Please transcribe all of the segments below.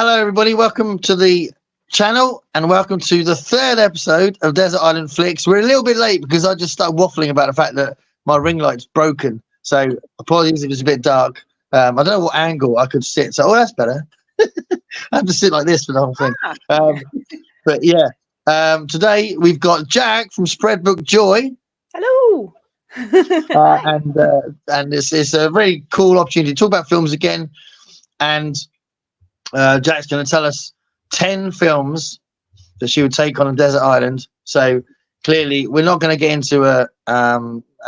Hello, everybody. Welcome to the channel and welcome to the third episode of Desert Island Flicks. We're a little bit late because I just started waffling about the fact that my ring light's broken. So apologies if it's a bit dark. I don't know what angle I could sit. So, that's better. I have to sit like this for the whole thing. But yeah, today we've got Jack from Spreadbook Joy. Hello. And it's a very cool opportunity to talk about films again. And Jack's going to tell us 10 films that she would take on a desert island. So clearly, we're not going to get into a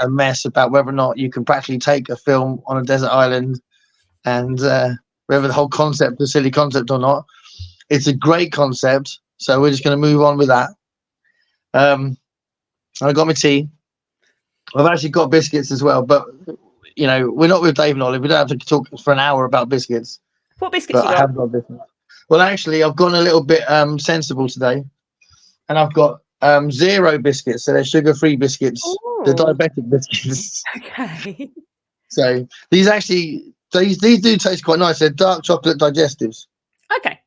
mess about whether or not you can practically take a film on a desert island and whether the whole concept is a silly concept or not. It's a great concept. So we're just going to move on with that. I got my tea. I've actually got biscuits as well, but you know, we're not with Dave and Olive. We don't have to talk for an hour about biscuits. What biscuits you got? I have got biscuits. Well, actually, I've gone a little bit sensible today, and I've got 0 biscuits, so they're sugar-free biscuits. Ooh. They're diabetic biscuits. Okay. So these do taste quite nice. They're dark chocolate digestives. Okay.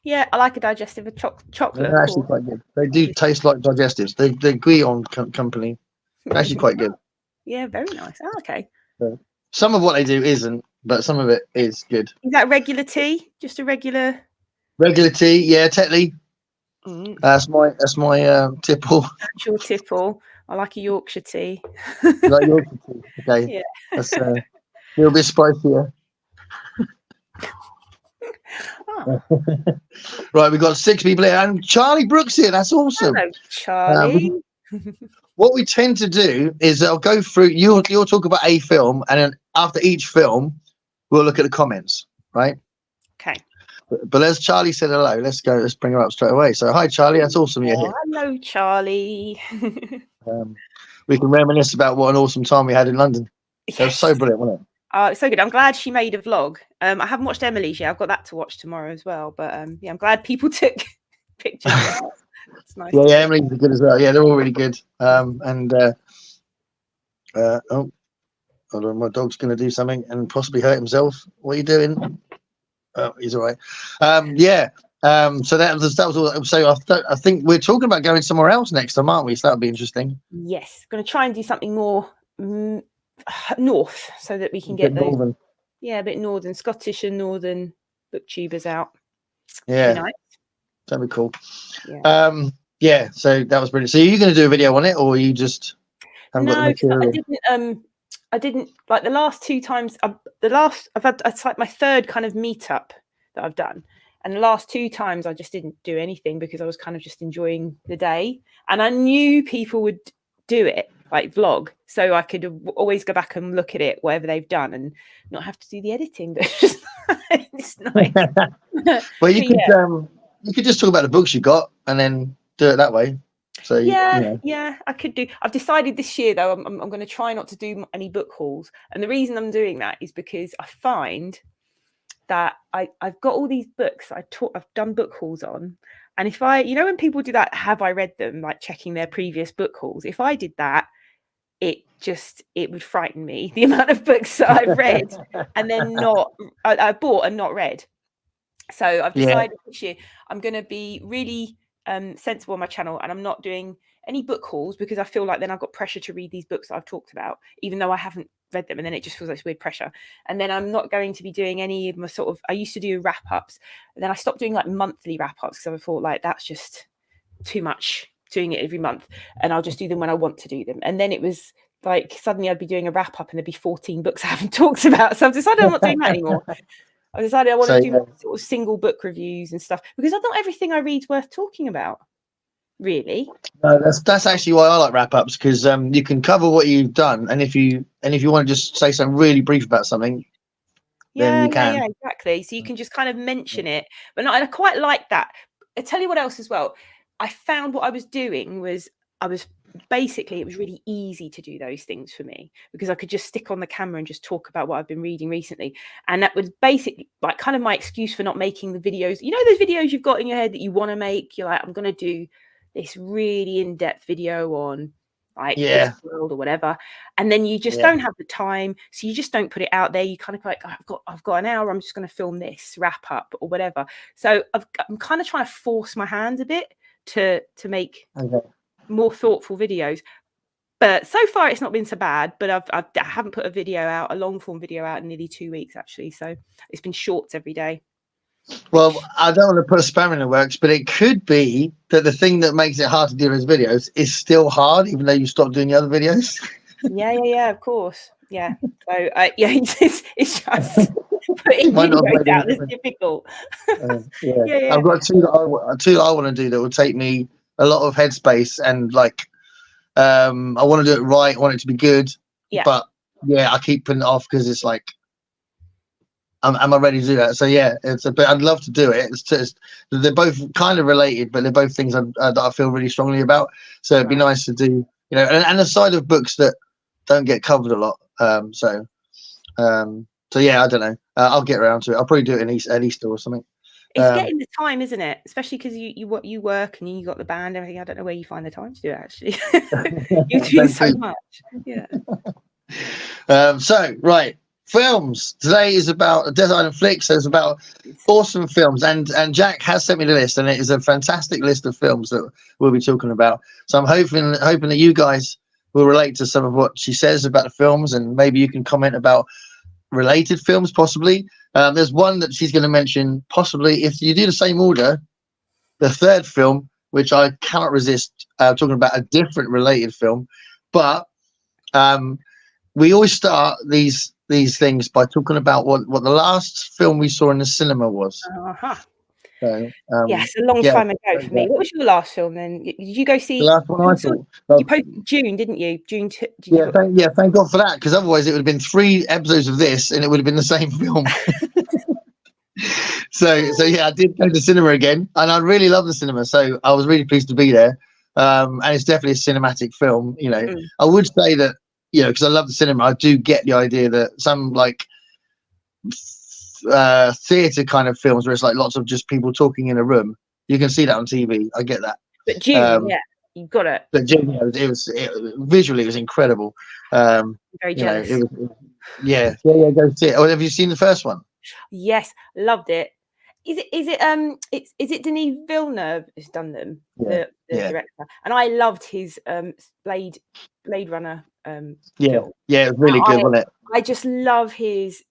Yeah, I like a digestive of chocolate. They're actually quite good. They do taste like digestives. They're Guion company. They're actually quite good. Yeah, very nice. Oh, okay. Some of what they do isn't, but some of it is good. Is that regular tea? Just a regular tea? Yeah, Tetley. That's my tipple. Actual tipple. I like a Yorkshire tea. You like Yorkshire tea? Okay. Yeah. That's a little bit spicier. Oh. Right, we've got 6 people here, and Charlie Brooks here. That's awesome. Hello, Charlie. What we tend to do is I'll go through. You'll talk about a film, and then after each film, we'll look at the comments. Right? Okay. But as Charlie said hello, let's go. Let's bring her up straight away. So hi, Charlie. That's awesome you're here. Hello, Charlie. We can reminisce about what an awesome time we had in London. Yes. It was so brilliant, wasn't it? It's so good. I'm glad she made a vlog. I haven't watched Emily's yet. I've got that to watch tomorrow as well. But yeah, I'm glad people took pictures. It's nice. Yeah, Emily's good as well. Yeah, they're all really good. Oh, hold on, my dog's going to do something and possibly hurt himself. What are you doing? Oh, he's all right. Yeah. So that was all. So I think we're talking about going somewhere else next time, aren't we? So that'll be interesting. Yes, going to try and do something more north, so that we can get the a bit northern, Scottish and northern booktubers out. Yeah, nice. That'd be cool. Yeah. So that was brilliant. So are you going to do a video on it, or you just haven't got the material? I didn't like the last 2 times. It's like my third kind of meetup that I've done, and the last 2 times I just didn't do anything because I was kind of just enjoying the day, and I knew people would do it, like vlog, so I could always go back and look at it, whatever they've done, and not have to do the editing. But it's nice. Well, you could just talk about the books you got and then do it that way. So yeah, I could do. I've decided this year though, I'm going to try not to do any book hauls, and the reason I'm doing that is because I find that I've got all these books I've done book hauls on, and if when people do that, have I read them, like checking their previous book hauls, if I did that, it would frighten me, the amount of books that I've read and then I bought and not read. So I've decided this year I'm going to be really sensible on my channel, and I'm not doing any book hauls because I feel like then I've got pressure to read these books that I've talked about, even though I haven't read them, and then it just feels like this weird pressure. And then I'm not going to be doing any of my I used to do wrap-ups, and then I stopped doing like monthly wrap-ups because I thought like that's just too much doing it every month, and I'll just do them when I want to do them. And then it was like suddenly I'd be doing a wrap-up and there'd be 14 books I haven't talked about, so I've decided I'm not doing that anymore. I decided I want to do sort of single book reviews and stuff, because not everything I read is worth talking about, really. No, that's actually why I like wrap-ups, because you can cover what you've done, and if you want to just say something really brief about something, then you can. Yeah, exactly. So you can just kind of mention it, but I quite like that. I tell you what else as well. I found what I was doing was it was really easy to do those things for me, because I could just stick on the camera and just talk about what I've been reading recently. And that was basically like kind of my excuse for not making the videos. You know, those videos you've got in your head that you want to make, you're like, I'm going to do this really in-depth video on like Yeah. Discworld or whatever, and then you just don't have the time, so you just don't put it out there. You kind of like, I've got an hour, I'm just going to film this wrap up or whatever. So I'm kind of trying to force my hand a bit to make more thoughtful videos. But so far it's not been so bad. But I haven't put a long form video out in nearly 2 weeks actually. So it's been shorts every day. Well, I don't want to put a spam in the works, but it could be that the thing that makes it hard to do those videos is still hard, even though you stopped doing the other videos. Yeah, of course. Yeah. So it's just putting videos out is difficult. Yeah. I've got two that I want to do that will take me a lot of headspace, and like I want to do it right. I want it to be good. Yeah. But I keep putting it off because it's like, am I ready to do that? So it's a bit. I'd love to do it. They're both kind of related, but they're both things that I feel really strongly about. So it'd be nice to do, and a side of books that don't get covered a lot. So I don't know. I'll get around to it. I'll probably do it at Easter or something. It's getting the time, isn't it? Especially because you work and you got the band and everything. I don't know where you find the time to do it. Actually, you do so much. Yeah. Right. Films today is about Desert Island Flicks. So it's about awesome films, and Jack has sent me the list, and it is a fantastic list of films that we'll be talking about. So I'm hoping that you guys will relate to some of what she says about the films, and maybe you can comment about related films possibly. There's one that she's going to mention possibly if you do the same order. The third film, which I cannot resist talking about, a different related film, but we always start these things by talking about what the last film we saw in the cinema was. So, yes, a long time ago for me. What was your last film then? Did you go see? The last one I saw. You posted June, didn't you? June. Thank God for that, because otherwise it would have been 3 episodes of this, and it would have been the same film. So I did go to the cinema again, and I really love the cinema. So I was really pleased to be there. And it's definitely a cinematic film. I would say that because I love the cinema, I do get the idea that some like theatre kind of films where it's like lots of just people talking in a room, you can see that on TV. I get that. But June, you got it. But June, visually it was incredible. Very jealous. Go see it. Oh, have you seen the first one? Yes, loved it. Is it Denis Villeneuve who's done them? The director, and I loved his Blade Runner. Film. It was really good, wasn't it? I just love his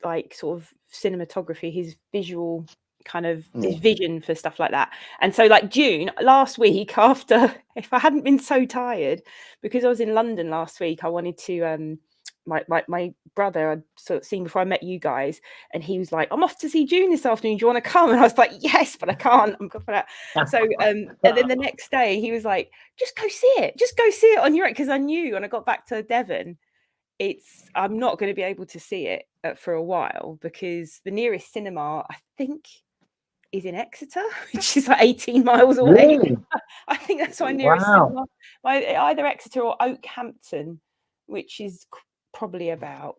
like sort of cinematography, his visual kind of his vision for stuff like that. And so like June last week, after, if I hadn't been so tired, because I was in London last week, I wanted to my brother I'd sort of seen before I met you guys, and he was like, I'm off to see June this afternoon, do you want to come? And I was like, yes, but I can't, I'm good for that. So and then the next day he was like, just go see it on your own, because I knew when I got back to Devon I'm not going to be able to see it for a while, because the nearest cinema I think is in Exeter, which is like 18 miles away. Really? I think that's my nearest cinema, either Exeter or Oakhampton, which is probably about,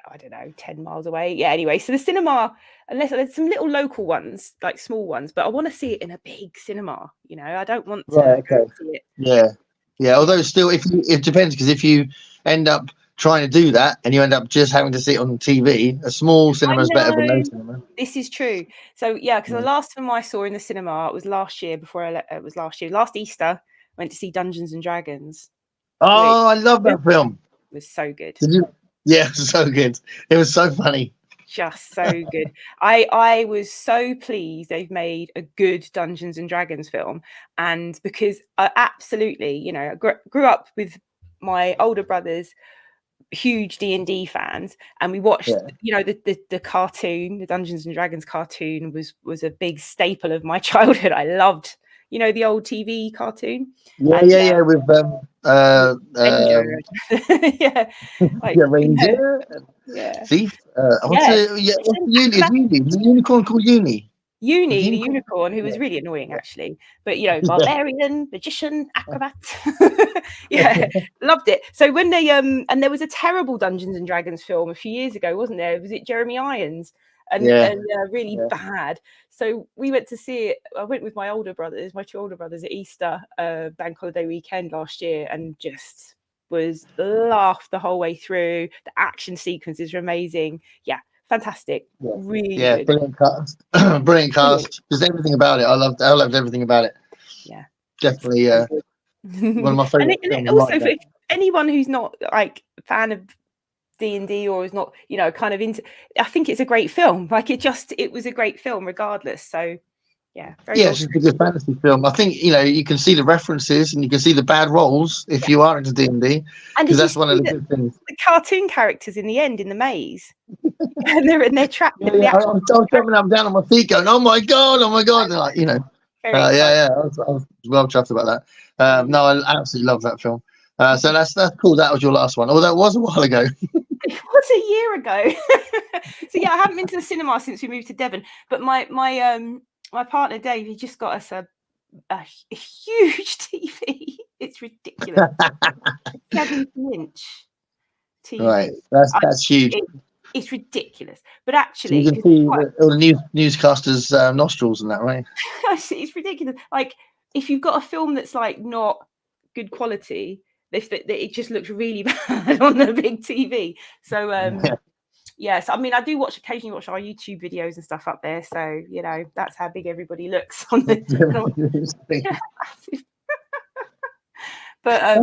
I don't know, 10 miles away. Yeah, anyway, so the cinema, unless there's some little local ones, like small ones, but I want to see it in a big cinema, I don't want to see it. Yeah, although still, it depends, because if you end up trying to do that and you end up just having to see it on TV, a small cinema is better than no cinema. This is true. So because the last film I saw in the cinema was last year. Last Easter, I went to see Dungeons and Dragons. Oh, I love that film. It was so good. Did you? Yeah, it was so good. It was so funny. Just so good. I was so pleased they've made a good Dungeons and Dragons film, and because I absolutely, I grew up with my older brothers, huge D&D fans, and we watched the cartoon, the Dungeons and Dragons cartoon was a big staple of my childhood. I loved the old TV cartoon. With Ranger, Thief. What's the unicorn called Uni? The unicorn, who was really annoying actually, but barbarian, magician, acrobat. Loved it. So when they and there was a terrible Dungeons and Dragons film a few years ago, wasn't there? Was it Jeremy Irons? and Yeah. really Yeah. bad. So we went to see it. I went with my older brothers, my two older brothers, at Easter bank holiday weekend last year, and just was laughed the whole way through. The action sequences are amazing. Yeah, fantastic. Yeah. Really Yeah, good. brilliant cast. Brilliant cast. Just everything about it. I loved everything about it. Yeah. Definitely So one of my and favorite it films. also, Like for anyone who's not like a fan of D&D or is not, you know, kind of into, I think it's a great film. Like it was a great film regardless. So yeah, very yeah, well. it's just a good fantasy film. I think you can see the references and you can see the bad roles if you are into D&D, And because did you that's one of see the good things. the cartoon characters in the end in the maze? And they're trapped. Yeah, The yeah, I actual was jumping up and down on my feet, going, "Oh my god, oh my god!" And like, very exciting. yeah, I was well chuffed about that. No, I absolutely love that film. So that's cool. That was your last one, although it was a while ago. It was a year ago. So yeah, I haven't been to the cinema since we moved to Devon. But my partner Dave, he just got us a huge TV. It's ridiculous. 70-inch TV. Right, that's huge. It's ridiculous. But So actually, you can see all the newscasters' nostrils and that, right? it's ridiculous. Like if you've got a film that's like not good quality, it just looks really bad on the big TV. So yes, I mean I do occasionally watch our YouTube videos and stuff up there. So that's how big everybody looks on the. But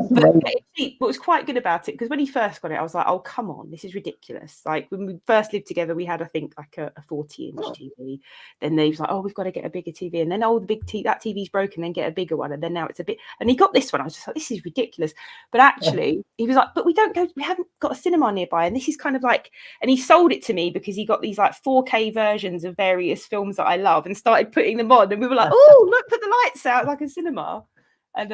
what was quite good about it, because when he first got it, I was like, oh, come on, this is ridiculous. Like when we first lived together, we had, I think, like a 40-inch TV. Then they was like, oh, we've got to get a bigger TV. And then, oh, the big TV, that TV's broken, then get a bigger one. And then now it's a bit, and he got this one. I was just like, this is ridiculous. But actually, he was like, but we haven't got a cinema nearby. And this is kind of like, and he sold it to me because he got these like 4K versions of various films that I love and started putting them on. And we were like, oh, look, put the lights out like a cinema. And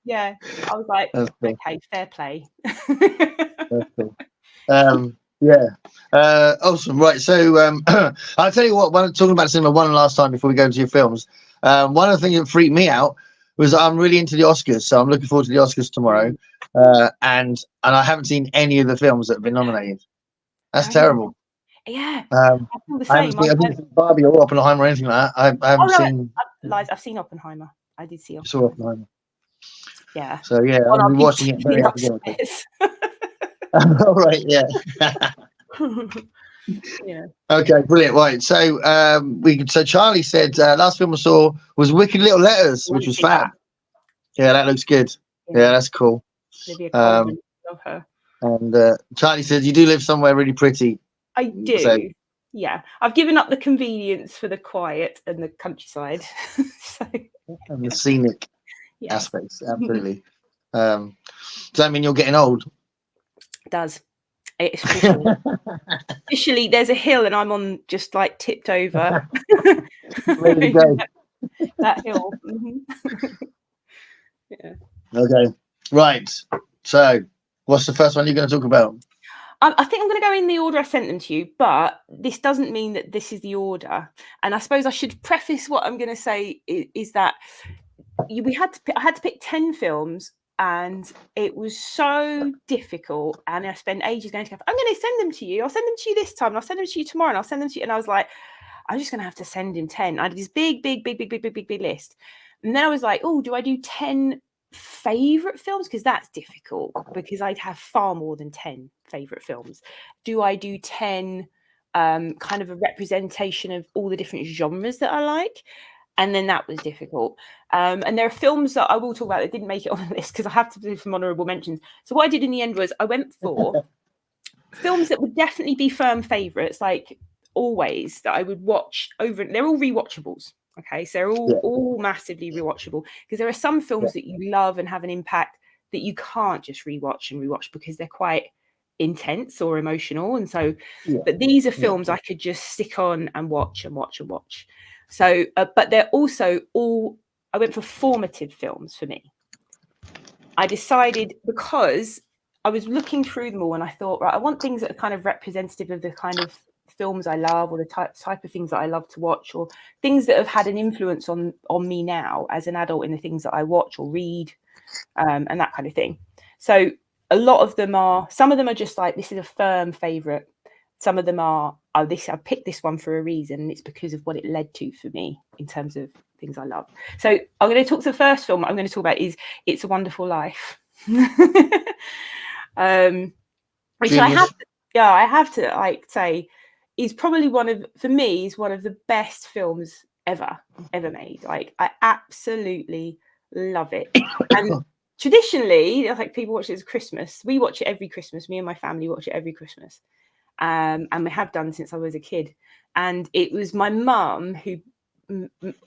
yeah, I was like, cool. okay, fair play. That's cool. Awesome. Right. So I'll tell you what, talking about cinema one last time before we go into your films. One of the things that freaked me out was I'm really into the Oscars. So I'm looking forward to the Oscars tomorrow. And I haven't seen any of the films that have been nominated. That's terrible. Yeah. I haven't seen Barbie or Oppenheimer or anything like that. I haven't seen. I've seen Oppenheimer. I did see Oppenheimer. Yeah. So yeah, I'm watching it very upstairs. All right. Yeah. Yeah. Okay. Brilliant. Right. So So Charlie said last film I saw was Wicked Little Letters, which was fab. Yeah, that looks good. Yeah, that's cool. Love her. And Charlie said you do live somewhere really pretty. I do. So, yeah, I've given up the convenience for the quiet and the countryside. And the scenic aspects, absolutely. Does that mean you're getting old? It does. It's officially there's a hill and I'm on just like tipped over. Ready to go. That hill. Mm-hmm. Yeah. Okay. Right. So what's the first one you're going to talk about? I think I'm going to go in the order I sent them to you, but this doesn't mean that this is the order. And I suppose I should preface what I'm going to say is that I had to pick 10 films, and it was so difficult. And I spent ages going to go, I'm going to send them to you. I'll send them to you this time. And I'll send them to you tomorrow. And I'll send them to you. And I was like, I'm just going to have to send him 10. I had this big list. And then I was like, oh, do I do 10 favorite films? Because that's difficult, because I'd have far more than 10 favorite films. Do I do 10 kind of a representation of all the different genres that I like? And then that was difficult. And there are films that I will talk about that didn't make it on the list because I have to do some honorable mentions. So what I did in the end was I went for films that would definitely be firm favorites, like always, that I would watch over. They're all rewatchables. Okay, so they're all massively rewatchable, because there are some films that you love and have an impact that you can't just rewatch because they're quite intense or emotional. And so, but these are films I could just stick on and watch. So, but they're also all, I went for formative films for me. I decided, because I was looking through them all and I thought, right, I want things that are kind of representative of the kind of films I love, or the type of things that I love to watch, or things that have had an influence on me now as an adult in the things that I watch or read, and that kind of thing. So a lot of them some of them are just like, this is a firm favorite. Some of them are I picked this one for a reason, and it's because of what it led to for me in terms of things I love. So I'm going to talk to the first film I'm going to talk about is It's a Wonderful Life. Which Genius. I have to like say is probably one of the best films ever made. Like, I absolutely love it. And traditionally, like, people watch it as Christmas. We watch it every Christmas. Me and my family watch it every Christmas. And we have done since I was a kid. And it was my mum who,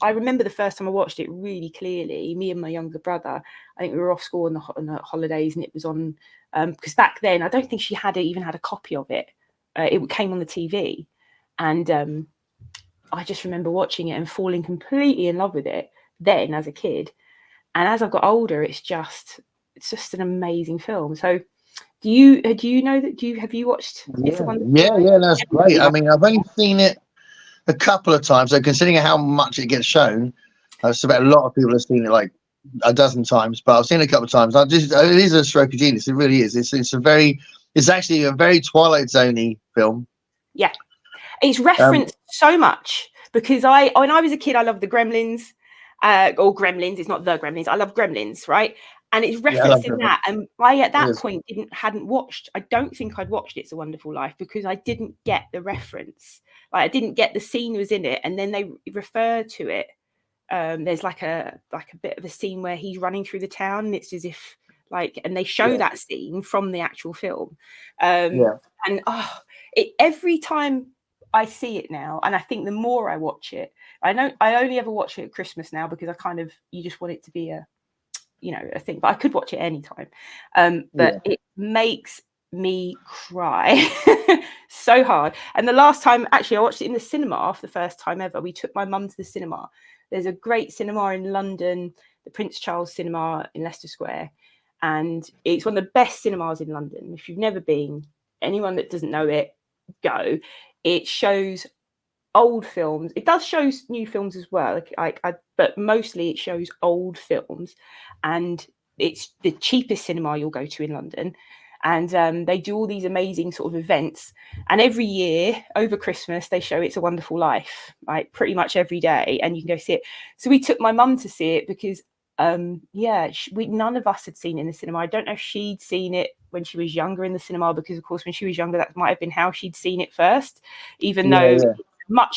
I remember the first time I watched it really clearly. Me and my younger brother, I think we were off school on the holidays, and it was on, because back then I don't think she even had a copy of it. It came on the TV, and I just remember watching it and falling completely in love with it then as a kid. And as I've got older, it's just an amazing film. So do you know that? Have you watched It's a Wonderful Life? Yeah, that's great. I mean, I've only seen it a couple of times, so considering how much it gets shown, I bet a lot of people have seen it like a dozen times, but I've seen it a couple of times. It is a stroke of genius. It really is. It's actually a very Twilight Zone-y film. Yeah, it's referenced so much because when I was a kid, I loved the Gremlins, or Gremlins. It's not the Gremlins. I love Gremlins, right? And it's referenced in that. And I, at that point, hadn't watched. I don't think I'd watched It's a Wonderful Life because I didn't get the reference. Like, I didn't get the scene was in it, and then they refer to it. There's like a bit of a scene where he's running through the town, and it's as if and they show that scene from the actual film. And every time I see it now, and I think the more I watch it, I know I only ever watch it at Christmas now because you just want it to be a thing, but I could watch it anytime. But it makes me cry so hard. And the last time, actually, I watched it in the cinema for the first time ever. We took my mum to the cinema. There's a great cinema in London, the Prince Charles Cinema in Leicester Square. And it's one of the best cinemas in London. If you've never been, anyone that doesn't know it, go. It shows old films. It does show new films as well, but mostly it shows old films. And it's the cheapest cinema you'll go to in London. And they do all these amazing sort of events. And every year over Christmas, they show It's a Wonderful Life, like pretty much every day. And you can go see it. So we took my mum to see it because, none of us had seen it in the cinema. I don't know if she'd seen it when she was younger in the cinema, because, of course, when she was younger, that might have been how she'd seen it first, even though my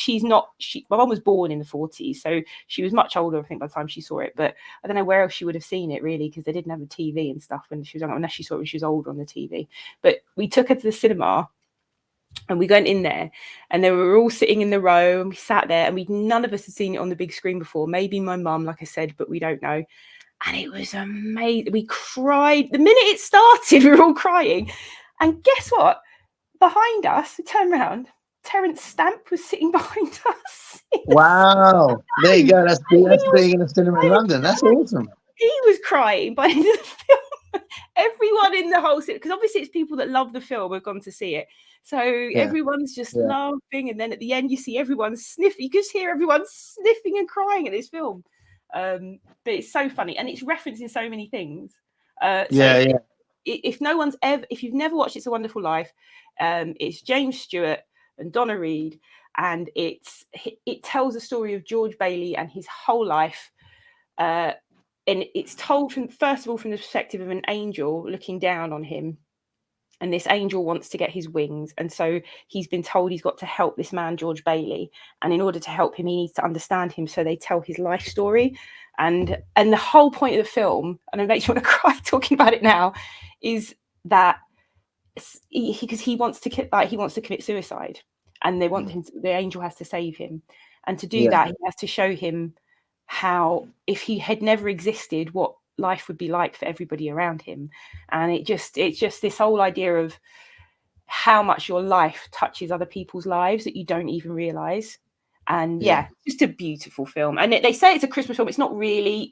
mum was born in the 40s, so she was much older, I think, by the time she saw it. But I don't know where else she would have seen it, really, because they didn't have a TV and stuff when she was younger, unless she saw it when she was older on the TV. But we took her to the cinema, and we went in there, and they were all sitting in the row, and we sat there, and none of us had seen it on the big screen before. Maybe my mum, like I said, but we don't know. And it was amazing. We cried the minute it started. We were all crying, and guess what? Behind us, we turned around. Terence Stamp was sitting behind us. Wow, there you go. That's being in a cinema in London. That's awesome. He was crying by the end of the film. Everyone in the whole city, because obviously it's people that love the film have gone to see it. So everyone's just laughing, and then at the end you see everyone sniffing. You just hear everyone sniffing and crying at this film. But it's so funny, and it's referencing so many things. If you've never watched It's a Wonderful Life, it's James Stewart and Donna Reed, and it tells the story of George Bailey and his whole life, and it's told first of all from the perspective of an angel looking down on him, and this angel wants to get his wings, and so he's been told he's got to help this man George Bailey, and in order to help him he needs to understand him, so they tell his life story, and the whole point of the film, and it makes me want to cry talking about it now, is that because he wants to commit suicide, and they want him the angel has to save him, and to do that he has to show him how, if he had never existed, what life would be like for everybody around him. And it's just this whole idea of how much your life touches other people's lives that you don't even realize. And just a beautiful film. And they say it's a Christmas film. It's not really.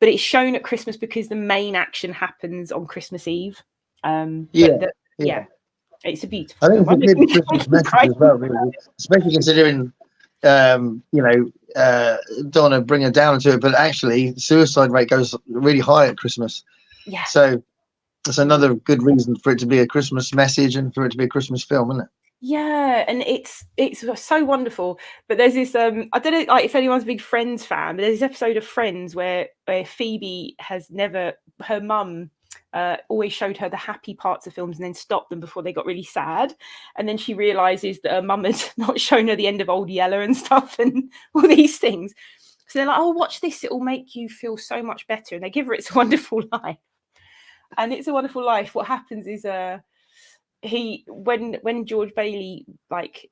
But it's shown at Christmas because the main action happens on Christmas Eve. It's a beautiful film. I think it's a good Christmas message as well, really. Especially considering don't want to bring her down to it, but actually the suicide rate goes really high at Christmas. So that's another good reason for it to be a Christmas message and for it to be a Christmas film, isn't it? Yeah, and it's so wonderful. But there's this I don't know like if anyone's a big Friends fan, but there's this episode of Friends where Phoebe has never her mum always showed her the happy parts of films and then stopped them before they got really sad. And then she realizes that her mum had not shown her the end of Old Yeller and stuff and all these things. So they're like, oh, watch this, it will make you feel so much better. And they give her It's a Wonderful Life. And It's a Wonderful Life, what happens is he when George Bailey like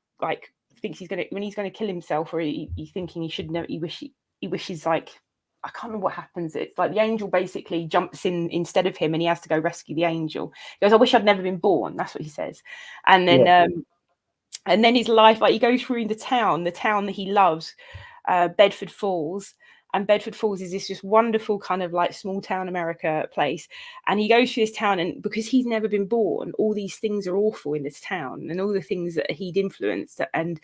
thinks he's gonna kill himself, or he's thinking he should know, he wishes like, I can't remember what happens. It's like the angel basically jumps in instead of him and he has to go rescue the angel. He goes, I wish I'd never been born. That's what he says. And then and then his life, like he goes through the town that he loves, Bedford Falls. And Bedford Falls is this just wonderful kind of like small town America place. And he goes through this town, and because he's never been born, all these things are awful in this town, and all the things that he'd influenced, and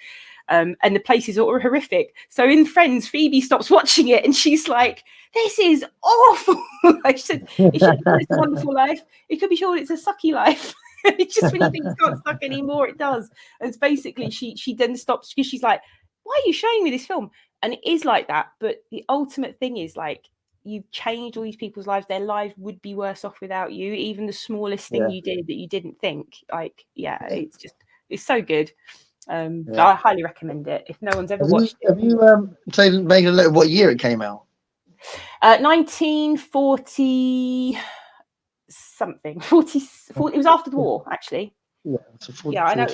the places are horrific. So in Friends, Phoebe stops watching it, and she's like, "This is awful." I said, "It should be called It's a Wonderful Life. It could be called It's a Sucky Life." It's just when you think it's not suck anymore, it does. And it's basically she then stops because she's like, "Why are you showing me this film?" And it is like that, but the ultimate thing is like, you've changed all these people's lives. Their lives would be worse off without you. Even the smallest thing you did that you didn't think, like, it's so good. I highly recommend it if no one's ever watched it. Have you made a note of what year it came out? 1940 something. 40. It was after the war, actually. Yeah, so 40, I know.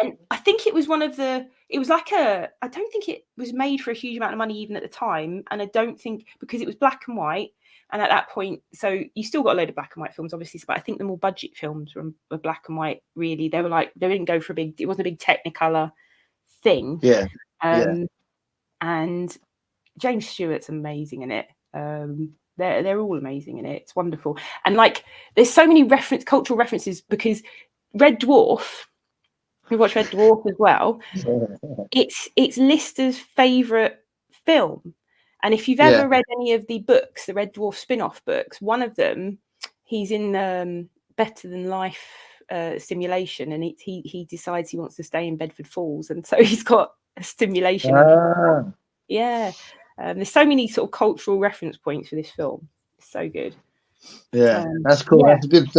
And I think it was one of the. It was like I don't think it was made for a huge amount of money even at the time, and I don't think because it was black and white, and at that point, so you still got a load of black and white films, obviously, but I think the more budget films were black and white. Really, they were like they didn't go for it wasn't a big Technicolor thing. Yeah. And James Stewart's amazing in it. They're all amazing in it. It's wonderful, and like there's so many cultural references because Red Dwarf. We watched Red Dwarf as well. It's Lister's favourite film, and if you've ever read any of the books, the Red Dwarf spin-off books, one of them, he's in Better Than Life simulation, and he decides he wants to stay in Bedford Falls, and so he's got a stimulation. There's so many sort of cultural reference points for this film. It's so good. That's cool. That's a good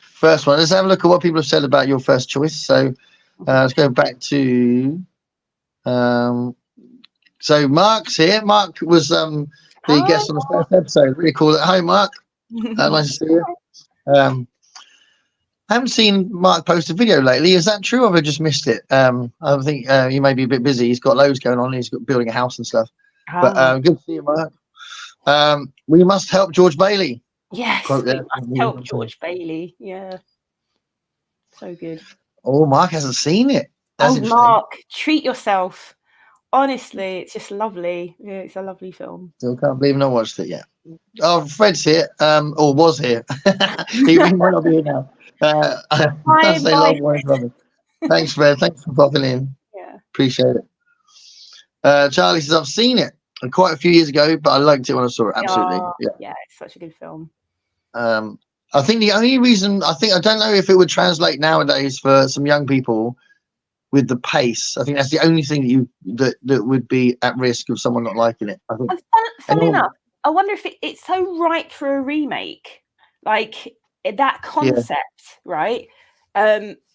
first one. Let's have a look at what people have said about your first choice. So let's go back to so Mark's here. Mark was the guest on the first episode. Really cool. Hi Mark. Nice to see you. I haven't seen Mark post a video lately. Is that true, or have I just missed it? I think you may be a bit busy. He's got loads going on. He's got building a house and stuff. But good to see you, Mark. We must help George Bailey. Yes, we must help George Bailey. Yeah, so good. Oh, Mark hasn't seen it. That's Mark, treat yourself. Honestly, it's just lovely. Yeah, it's a lovely film. Still can't believe I've not watched it yet. Oh, Fred's here, or was here. He might not be here now. Thanks, Fred. Thanks for popping in. Yeah, appreciate it. Charlie says I've seen it quite a few years ago, but I liked it when I saw it. Absolutely. Yeah, it's such a good film. I think the only reason I don't know if it would translate nowadays for some young people with the pace. I think that's the only thing that would be at risk of someone not liking it. I think. Funny enough, I wonder if it's so ripe for a remake, like that concept, right?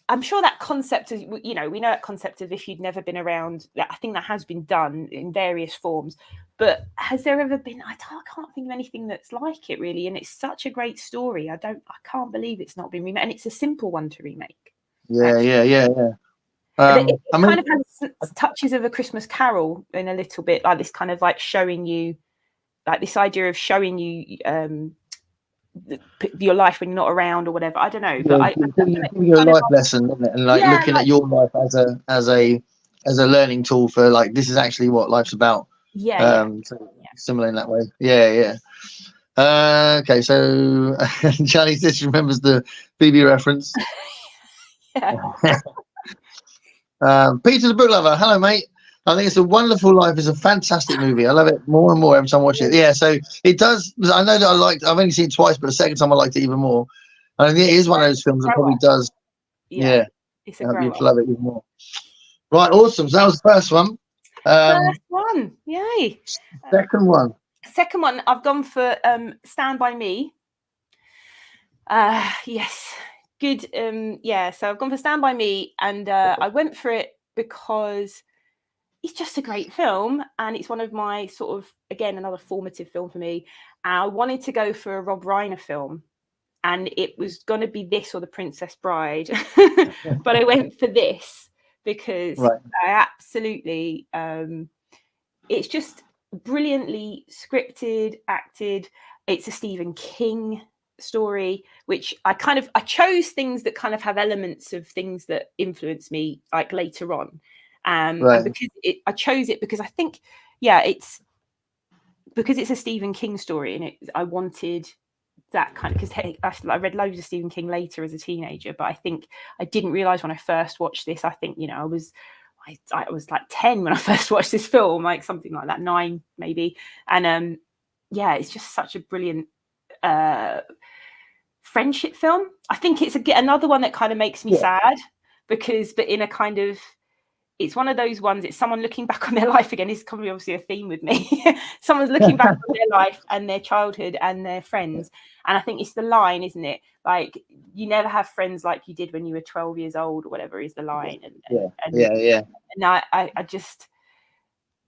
I'm sure that concept is, we know that concept of if you'd never been around. I think that has been done in various forms. But has there ever been? I can't think of anything that's like it really, and it's such a great story. I can't believe it's not been remade, and it's a simple one to remake. Yeah. It kind of has touches of A Christmas Carol in a little bit, like this kind of like showing you, like this idea of showing you your life when you're not around or whatever. I don't know, but your life lesson, isn't it? And like looking at your life as a learning tool for like this is actually what life's about. Similar in that way. Okay, so Charlie just remembers the Phoebe reference. Peter the Book Lover, hello mate. I think It's a Wonderful Life is a fantastic movie. I love it more and more every time I watch it. Yeah, so it does. I know that I've only seen it twice, but the second time I liked it even more. I think it is one of those films that probably does. Yeah. It's I a hope grower. you love it even more. Right, awesome. So that was the first one. First one, yay! Second one. Second one, I've gone for Stand By Me. Yes, good. Yeah, so I've gone for Stand By Me, and I went for it because it's just a great film, and it's one of my sort of, again, another formative film for me. I wanted to go for a Rob Reiner film, and it was going to be this or The Princess Bride, but I went for this because Right. I absolutely, it's just brilliantly scripted, acted. It's a Stephen King story, which I chose things that kind of have elements of things that influence me, like later on. And because I chose it because I think, yeah, it's because it's a Stephen King story, and I wanted that kind of, because I read loads of Stephen King later as a teenager, but I think I didn't realize when I first watched this, I think, you know, I was like 10 when I first watched this film, like something like that, 9 maybe. And yeah, it's just such a brilliant friendship film. I think it's another one that kind of makes me sad but in a kind of, it's one of those ones, it's someone looking back on their life again. This is probably obviously a theme with me. Someone's looking back on their life and their childhood and their friends. And I think it's the line, isn't it? Like, you never have friends like you did when you were 12 years old or whatever is the line. And I just,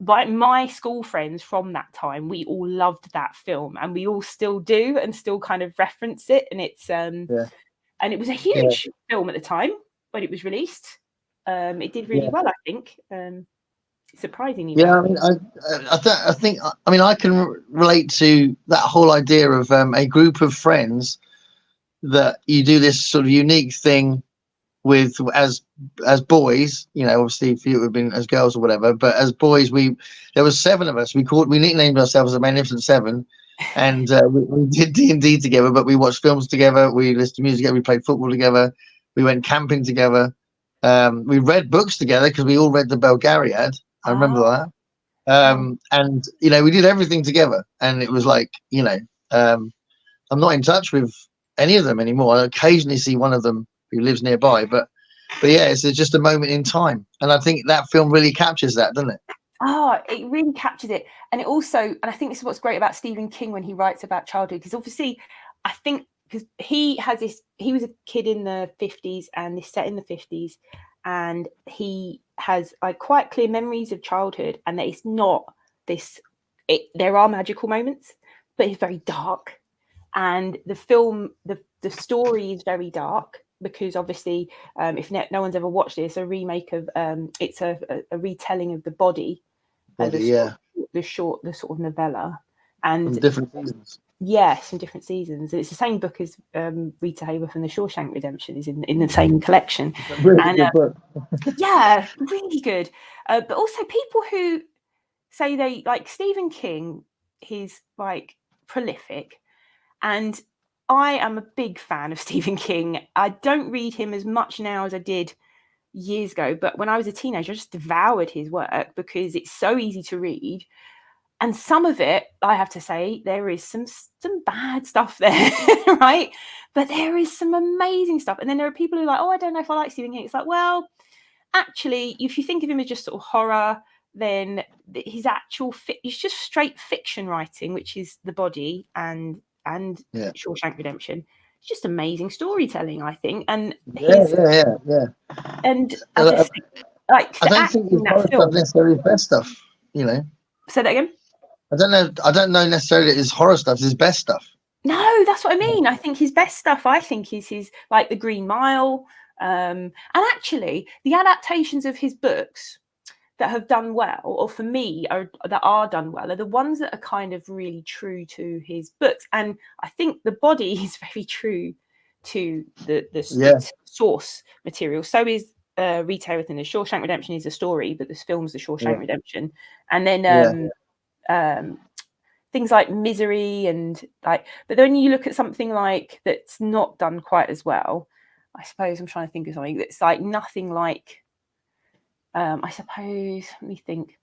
my school friends from that time, we all loved that film, and we all still do and still kind of reference it. And it's, and it was a huge film at the time when it was released. It did really well, I think. Surprisingly well. I mean, I think, I mean, I can relate to that whole idea of a group of friends that you do this sort of unique thing with as boys. You know, obviously, if you would have been as girls or whatever, but as boys, there was 7 of us. We nicknamed ourselves the Magnificent Seven, and we did D&D together. But we watched films together. We listened to music together. We played football together. We went camping together. We read books together because we all read the Belgariad. I remember that. And, you know, we did everything together. And it was like, you know, I'm not in touch with any of them anymore. I occasionally see one of them who lives nearby. But yeah, it's just a moment in time. And I think that film really captures that, doesn't it? Oh, it really captured it. And it also, and I think this is what's great about Stephen King when he writes about childhood, because obviously, I think, because he was a kid in the 50s, and this set in the 50s, and he has like quite clear memories of childhood, and that it's not this, there are magical moments, but it's very dark. And the film, the story is very dark, because obviously, if no one's ever watched it, it's a remake of, it's a retelling of The Body, the sort of novella, and from different seasons. Yes, from different seasons. It's the same book as Rita Hayworth and The Shawshank Redemption is in the same collection. Really good book. Yeah, really good. But also people who say they like Stephen King, he's like prolific, and I am a big fan of Stephen King. I don't read him as much now as I did years ago, but when I was a teenager, I just devoured his work because it's so easy to read. And some of it, I have to say, there is some bad stuff there, right? But there is some amazing stuff. And then there are people who are like, oh, I don't know if I like Stephen King. It's like, well, actually, if you think of him as just sort of horror, then his actual it's just straight fiction writing, which is The Body and Shawshank Redemption. It's just amazing storytelling, I think. And And I just think, like, I don't think his horror stuff necessarily is best stuff, you know. Say that again. I don't know necessarily that his horror stuff is his best stuff. No, that's what I mean. I think his best stuff, is his, like, The Green Mile. And actually, the adaptations of his books that have done well, or for me, that are done well, are the ones that are kind of really true to his books. And I think The Body is very true to the source material. So is Rita Hayworth and The Shawshank Redemption is a story, but this film's The Shawshank Redemption. And then things like Misery and like, but then you look at something like that's not done quite as well. I suppose I'm trying to think of something that's like nothing like, I suppose, let me think.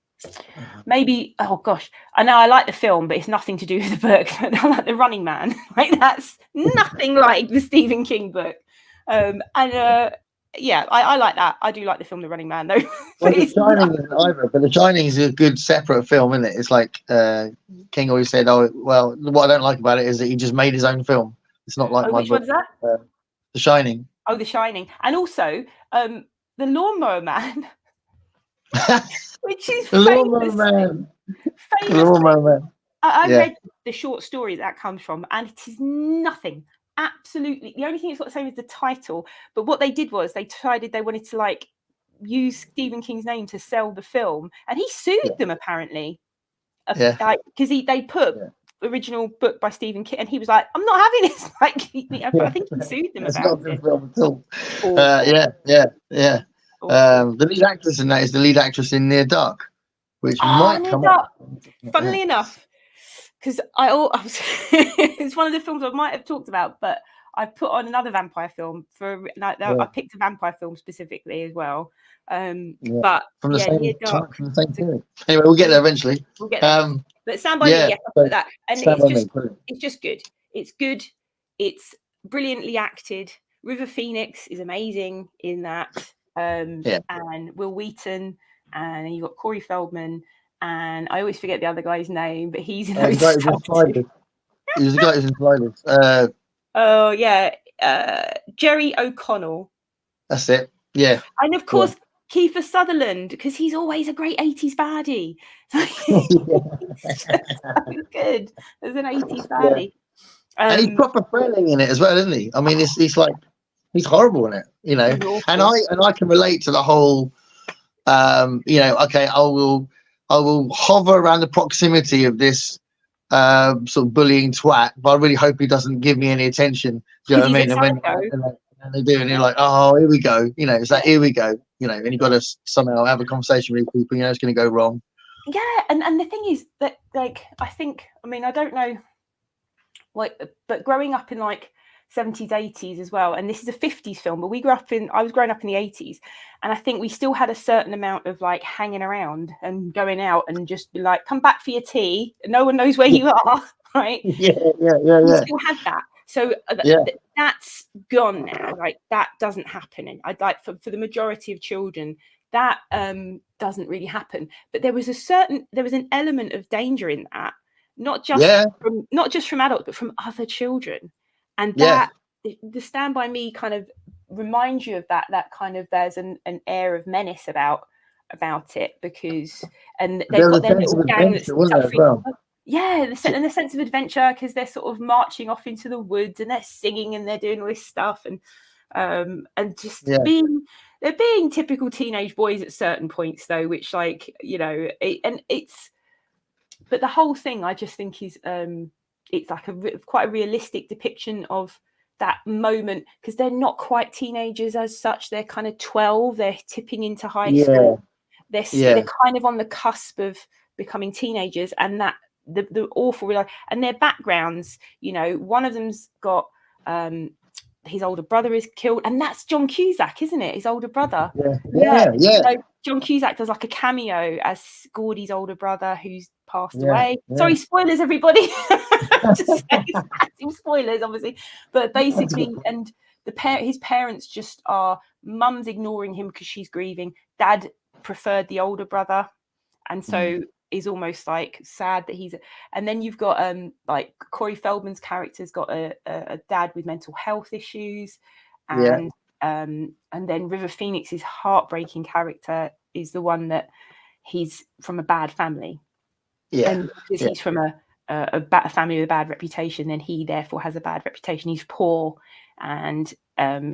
Maybe, oh gosh, I know I like the film, but it's nothing to do with the book. I like The Running Man. Like, that's nothing like the Stephen King book. And yeah, I like that. I do like the film The Running Man, though. Well, But The it's Shining not- isn't either, but The Shining is a good separate film, isn't it? It's like King always said, "Oh, well, what I don't like about it is that he just made his own film. It's not like oh, my which book, one's that? The Shining." Oh, The Shining, and also The Lawnmower Man, which is The Lawnmower Man. The Lawnmower Man. I Yeah. read the short story that comes from, and it is nothing. Absolutely, the only thing it's got the same is the title. But what they did was they decided they wanted to like use Stephen King's name to sell the film, and he sued them apparently. Yeah. Because they put original book by Stephen King, and he was like, "I'm not having this." Like, I think he sued them It's about not a it. good film at all. Awful. Yeah. Awful. The lead actress in that is the lead actress in Near Dark, which might Near come Dark. up. Funnily enough, because I was, it's one of the films I might have talked about, but I put on another vampire film I picked a vampire film specifically as well. But from the Near Dark. from the same period. Anyway, we'll get there eventually. We'll get there. But Stand By Me, yes, I put that, and it's just good. It's good. It's brilliantly acted. River Phoenix is amazing in that, and Will Wheaton, and you've got Corey Feldman. And I always forget the other guy's name, but he's in those. He was the guy who's in Sliders. Oh yeah, Jerry O'Connell. That's it. Yeah. And of course Kiefer Sutherland, because he's always a great 80s baddie. He's so good as an 80s baddie. And he's proper friendly in it as well, isn't he? I mean, he's like he's horrible in it, you know. And I can relate to the whole. You know, okay, I will hover around the proximity of this sort of bullying twat, but I really hope he doesn't give me any attention. Do you know what I mean? And they do, and you're like, oh, here we go. You know, it's like, here we go. You know, and you've got to somehow have a conversation with people. You know, it's going to go wrong. Yeah, and the thing is that, like, I don't know, like, but growing up in like 70s, 80s as well, and this is a 50s film, but I was growing up in the 80s, and I think we still had a certain amount of like hanging around and going out and just be like, come back for your tea, no one knows where you are, right? We still had that. So that's gone now. Like, that doesn't happen, and I'd like for the majority of children that doesn't really happen. But there was an element of danger in that, not just from adults, but from other children. And that the Stand By Me kind of reminds you of that kind of, there's an air of menace about it, because and they've got their little gang that's and the sense of adventure, because they're sort of marching off into the woods and they're singing and they're doing all this stuff, and just they're being typical teenage boys at certain points, though, which, like, you know, but the whole thing I just think is it's like quite a realistic depiction of that moment, because they're not quite teenagers as such. They're kind of 12. They're tipping into high school. They're kind of on the cusp of becoming teenagers, and that the awful and their backgrounds. You know, one of them's got his older brother is killed, and that's John Cusack, isn't it? His older brother. Yeah. You know, John Cusack does like a cameo as Gordy's older brother who's passed away. Sorry, spoilers, everybody. Just spoilers, obviously, but basically, and his parents just are. Mum's ignoring him because she's grieving. Dad preferred the older brother, and so is almost like sad that he's. And then you've got like Corey Feldman's character's got a dad with mental health issues, and then River Phoenix's heartbreaking character is the one that he's from a bad family. And because he's from a family with a bad reputation, then he therefore has a bad reputation. He's poor, and even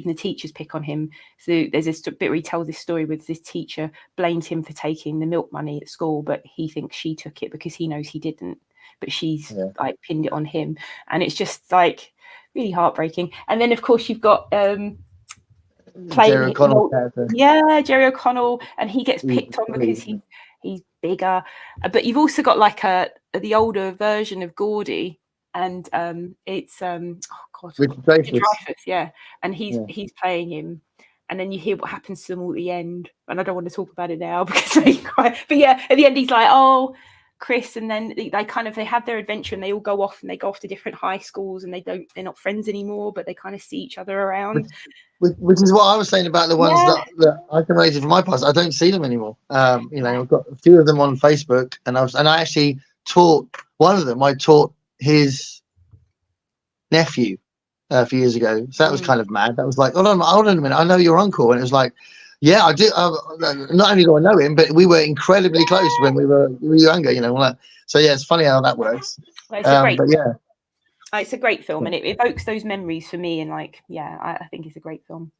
the teachers pick on him. So there's this bit where he tells this story with this teacher blames him for taking the milk money at school, but he thinks she took it because he knows he didn't, but she's like pinned it on him, and it's just like really heartbreaking. And then of course you've got Jerry O'Connell, and he gets picked on because he's bigger, but you've also got like the older version of Gordy, and it's Richard Dreyfuss, and he's playing him, and then you hear what happens to them all at the end, and I don't want to talk about it now because they cry, but at the end he's like, oh, Chris, and then they have their adventure, and they all go off to different high schools, and they're not friends anymore, but they kind of see each other around. Which is what I was saying about the ones that I can raise it from my past. I don't see them anymore. I've got a few of them on Facebook, and I actually taught one of them. I taught his nephew a few years ago. So that was kind of mad. That was like, hold on a minute, I know your uncle, and it was like, yeah, I do. Not only do I know him, but we were incredibly close when we were younger. All that. So yeah, it's funny how that works. Well, it's a great film, and it evokes those memories for me. And I think it's a great film.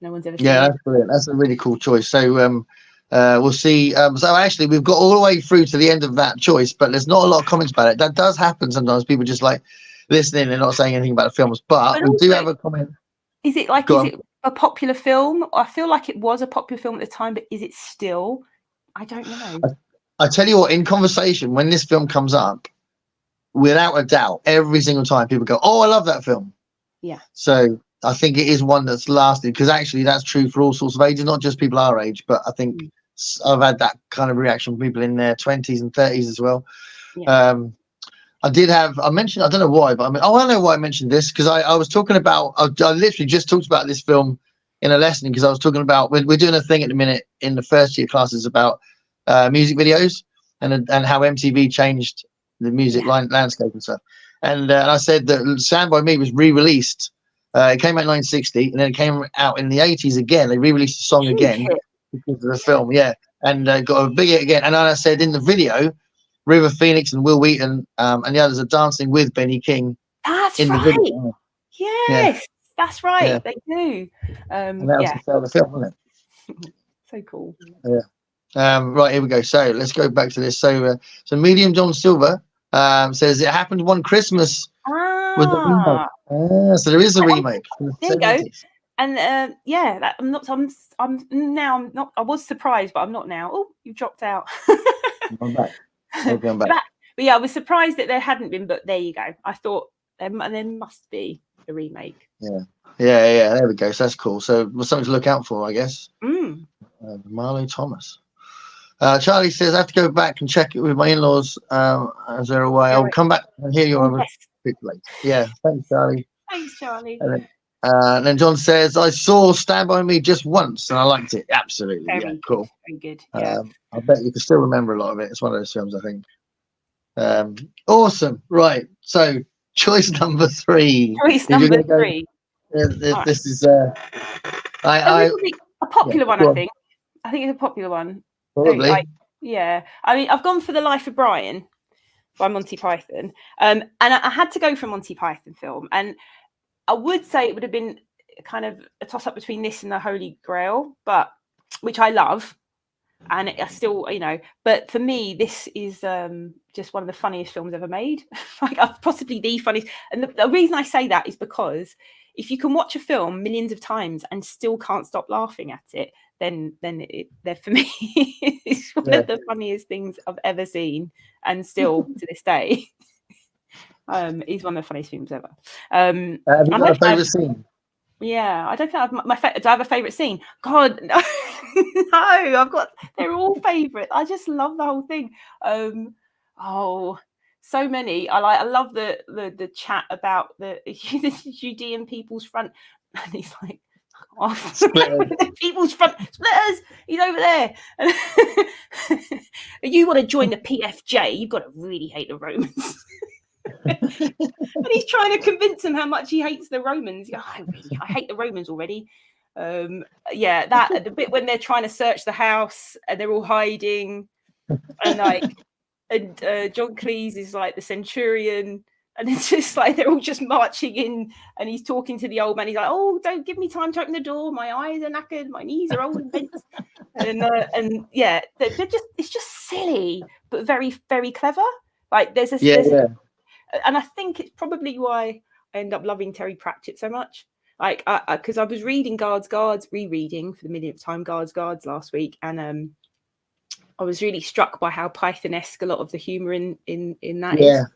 No one's ever seen it. Yeah, that's brilliant. That's a really cool choice. So we'll see. So actually, we've got all the way through to the end of that choice, but there's not a lot of comments about it. That does happen sometimes. People just like listening and not saying anything about the films. But we do have a comment. Is it a popular film? I feel like it was a popular film at the time, but is it still? I don't know. I tell you what, in conversation, when this film comes up, without a doubt, every single time people go, "Oh, I love that film." Yeah. So I think it is one that's lasted, because actually that's true for all sorts of ages, not just people our age, but I think I've had that kind of reaction from people in their 20s and 30s as well. Yeah. I mentioned, I don't know why, but I know why I mentioned this, because I was talking about, I literally just talked about this film in a lesson, because I was talking about, we're doing a thing at the minute in the first year classes about music videos and how MTV changed the music landscape and stuff. And I said that Stand By Me was re-released. It came out in 1960, and then it came out in the 80s again. They re-released the song again because of the film, and got a big hit again. And then I said in the video, River Phoenix and Will Wheaton and the others are dancing with Benny King. That's in right. The video. Yes, that's right. Yeah. They do. And that was to sell the film, wasn't it? So cool. Yeah. Right, here we go. So let's go back to this. So Medium John Silver says it happened one Christmas with the remake. So there is a remake. There you go. And I was surprised, but I'm not now. Oh, you've dropped out. I'm back. I'm back. But yeah, I was surprised that there hadn't been, but there you go. I thought there must be a remake. Yeah. There we go. So that's cool. So something to look out for, I guess. Marlo Thomas. Charlie says I have to go back and check it with my in-laws as they're away. I'll come back and hear you on a bit late. Yeah, thanks, Charlie. Thanks, Charlie. And then John says I saw Stand By Me just once and I liked it. Absolutely, cool. Very good. Yeah. I bet you can still remember a lot of it. It's one of those films, I think. Awesome. Right. So choice number 3. Choice number 3. This is a popular one, I think. I think it's a popular one. Probably. I mean, I've gone for The Life of Brian by Monty Python. And I had to go for a Monty Python film. And I would say it would have been kind of a toss-up between this and The Holy Grail, which I love. And I still, but for me, this is just one of the funniest films ever made. Possibly the funniest. And the reason I say that is because if you can watch a film millions of times and still can't stop laughing at it, then for me, it's one of the funniest things I've ever seen, and still to this day, he's one of the funniest films ever. Have you got a favourite scene? Yeah, I don't think do I have a favourite scene? God, no, no, they're all favourite. I just love the whole thing. So many. I love the chat about the Judean People's Front, and he's like, People's Front Splitters, he's over there. You want to join the PFJ, you've got to really hate the Romans. And he's trying to convince him how much he hates the Romans. I hate the Romans already. The bit when they're trying to search the house and they're all hiding, and John Cleese is like the centurion, and it's just like they're all just marching in, and he's talking to the old man. He's like, "Oh, don't give me time to open the door. My eyes are knackered. My knees are old and bent." It's just silly, but very, very clever. Like there's and I think it's probably why I end up loving Terry Pratchett so much. Like, because I was reading Guards, rereading for the millionth time Guards last week, and I was really struck by how Python-esque a lot of the humour in that is.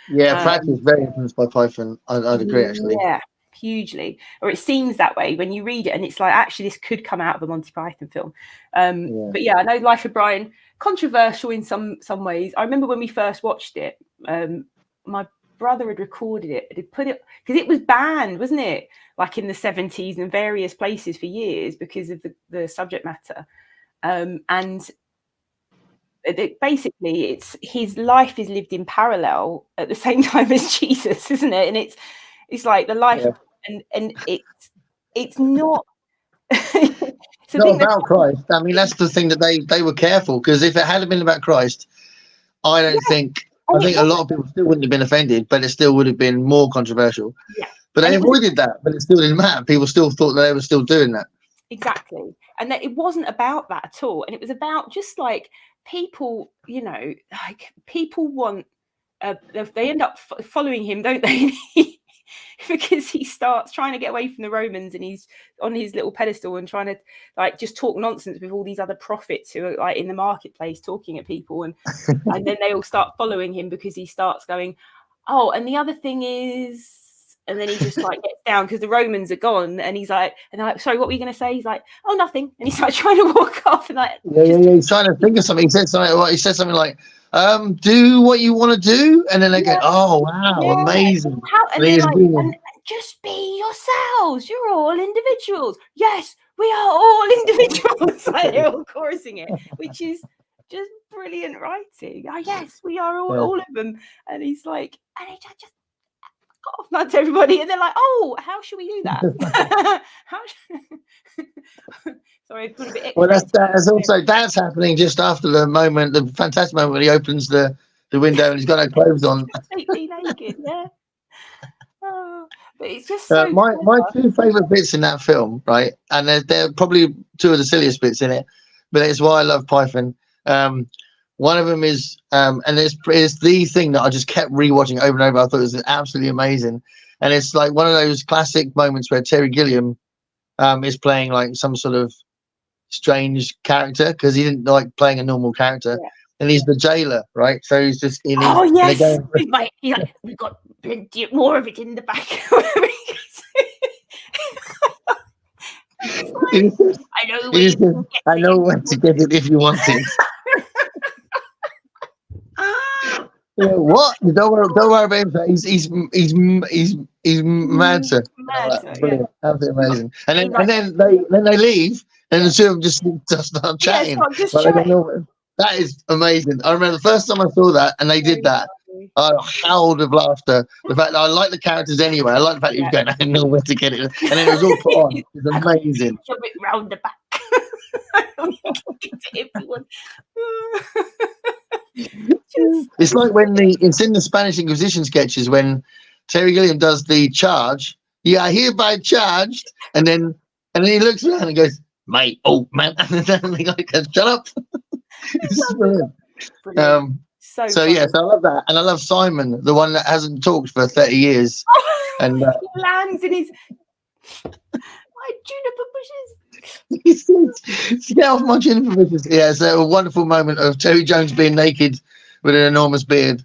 Yeah, Pratchett is very influenced by Python. I'd agree, actually. Yeah, hugely, or it seems that way when you read it, and it's like, actually this could come out of a Monty Python film. But yeah, I know Life of Brian, controversial in some ways. I remember when we first watched it, my brother had recorded it, had put it, because it was banned, wasn't it, like in the 70s in various places for years because of the subject matter. And basically it's his life is lived in parallel at the same time as Jesus, isn't it? And it's like the life, and it's not It's not about Christ. I mean, that's the thing, that they were careful, because if it had been about Christ, I think a lot of people still wouldn't have been offended, but it still would have been more controversial. Yeah. But they avoided that, but it still didn't matter. People still thought that they were still doing that. Exactly. And that it wasn't about that at all. And it was about just like people, you know, like people want, they end up following him, don't they? Because he starts trying to get away from the Romans, and he's on his little pedestal and trying to like just talk nonsense with all these other prophets who are like in the marketplace talking at people, and then they all start following him because he starts going, oh, and the other thing is, and then he just like gets down because the Romans are gone, and he's like, and they're like, sorry, what were you going to say? He's like, oh, nothing, and he's like trying to walk off, and like he's trying to think of something. He said something like, do what you want to do, and then they go, oh wow, amazing. And they're like, and just be yourselves, you're all individuals. Yes, we are all individuals. Like they're all chorusing it, which is just brilliant writing. Oh yes, we are all of them. And he's like, and he just got off nuts to everybody, and they're like, oh, how should we do that? Sorry, I put a bit. Well, that's happening just after the moment, the fantastic moment when he opens the window and he's got no clothes on. Completely naked, yeah. Oh, but it's just so my two favourite bits in that film, right? And they're probably two of the silliest bits in it, but it's why I love Python. One of them is, and it's the thing that I just kept rewatching over and over. I thought it was absolutely amazing, and it's like one of those classic moments where Terry Gilliam is playing like some sort of strange character, because he didn't like playing a normal character, and he's the jailer, right? So he's just in. Oh yes, he's like, we've got plenty more of it in the back. I know where to get it if you want it. What? Don't worry about him. He's mad, sir. Brilliant, absolutely amazing. And then they leave, and the two of them just start chatting. That is amazing. I remember the first time I saw that, and they did that. I howled with laughter. The fact that I like the characters anyway. I like the fact that he was going, I know where to get it, and then it was all put on. It's amazing. Shove it round the back. It's like when it's in the Spanish Inquisition sketches when Terry Gilliam does the charge. You are hereby charged, and then he looks around and goes, "Mate, old man," and then they like, "Shut up." It's brilliant. So yes, I love that, and I love Simon, the one that hasn't talked for 30 years, and he lands in his my juniper bushes. He says, "Get off my juniper bushes." Yeah, it's a wonderful moment of Terry Jones being naked with an enormous beard.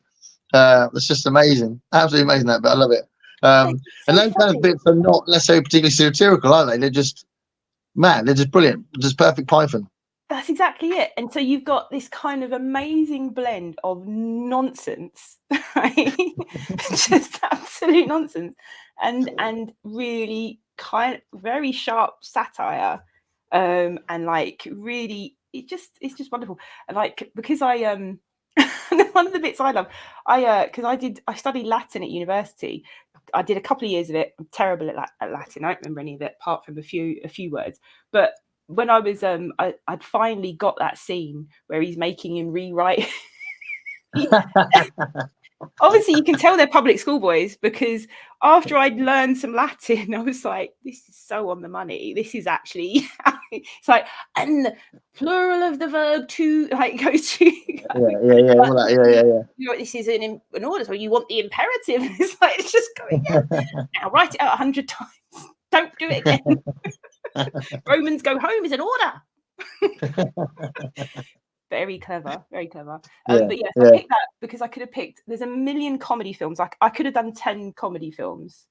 It's just amazing, absolutely amazing. That, but I love it. And those kind of bits are not necessarily particularly satirical, are they? They're just, man, they're just brilliant, just perfect Python. That's exactly it. And so you've got this kind of amazing blend of nonsense, right? Just absolute nonsense, and really kind of very sharp satire, and like really, it's just wonderful. And like, because I one of the bits I love, because I studied Latin at university. I did a couple of years of it. I'm terrible at Latin. I don't remember any of it apart from a few words. But when I was I'd finally got that scene where he's making him rewrite. Obviously, you can tell they're public school boys, because after I'd learned some Latin, I was like, this is so on the money. This is actually, it's like, and the plural of the verb to, like, go to. Yeah. You know, this is an order, so you want the imperative. It's like, it's just going, now write it out 100 times. Don't do it again. Romans go home is an order. Very clever, very clever. But yes, I picked that because I could have picked, there's a million comedy films. Like I could have done 10 comedy films.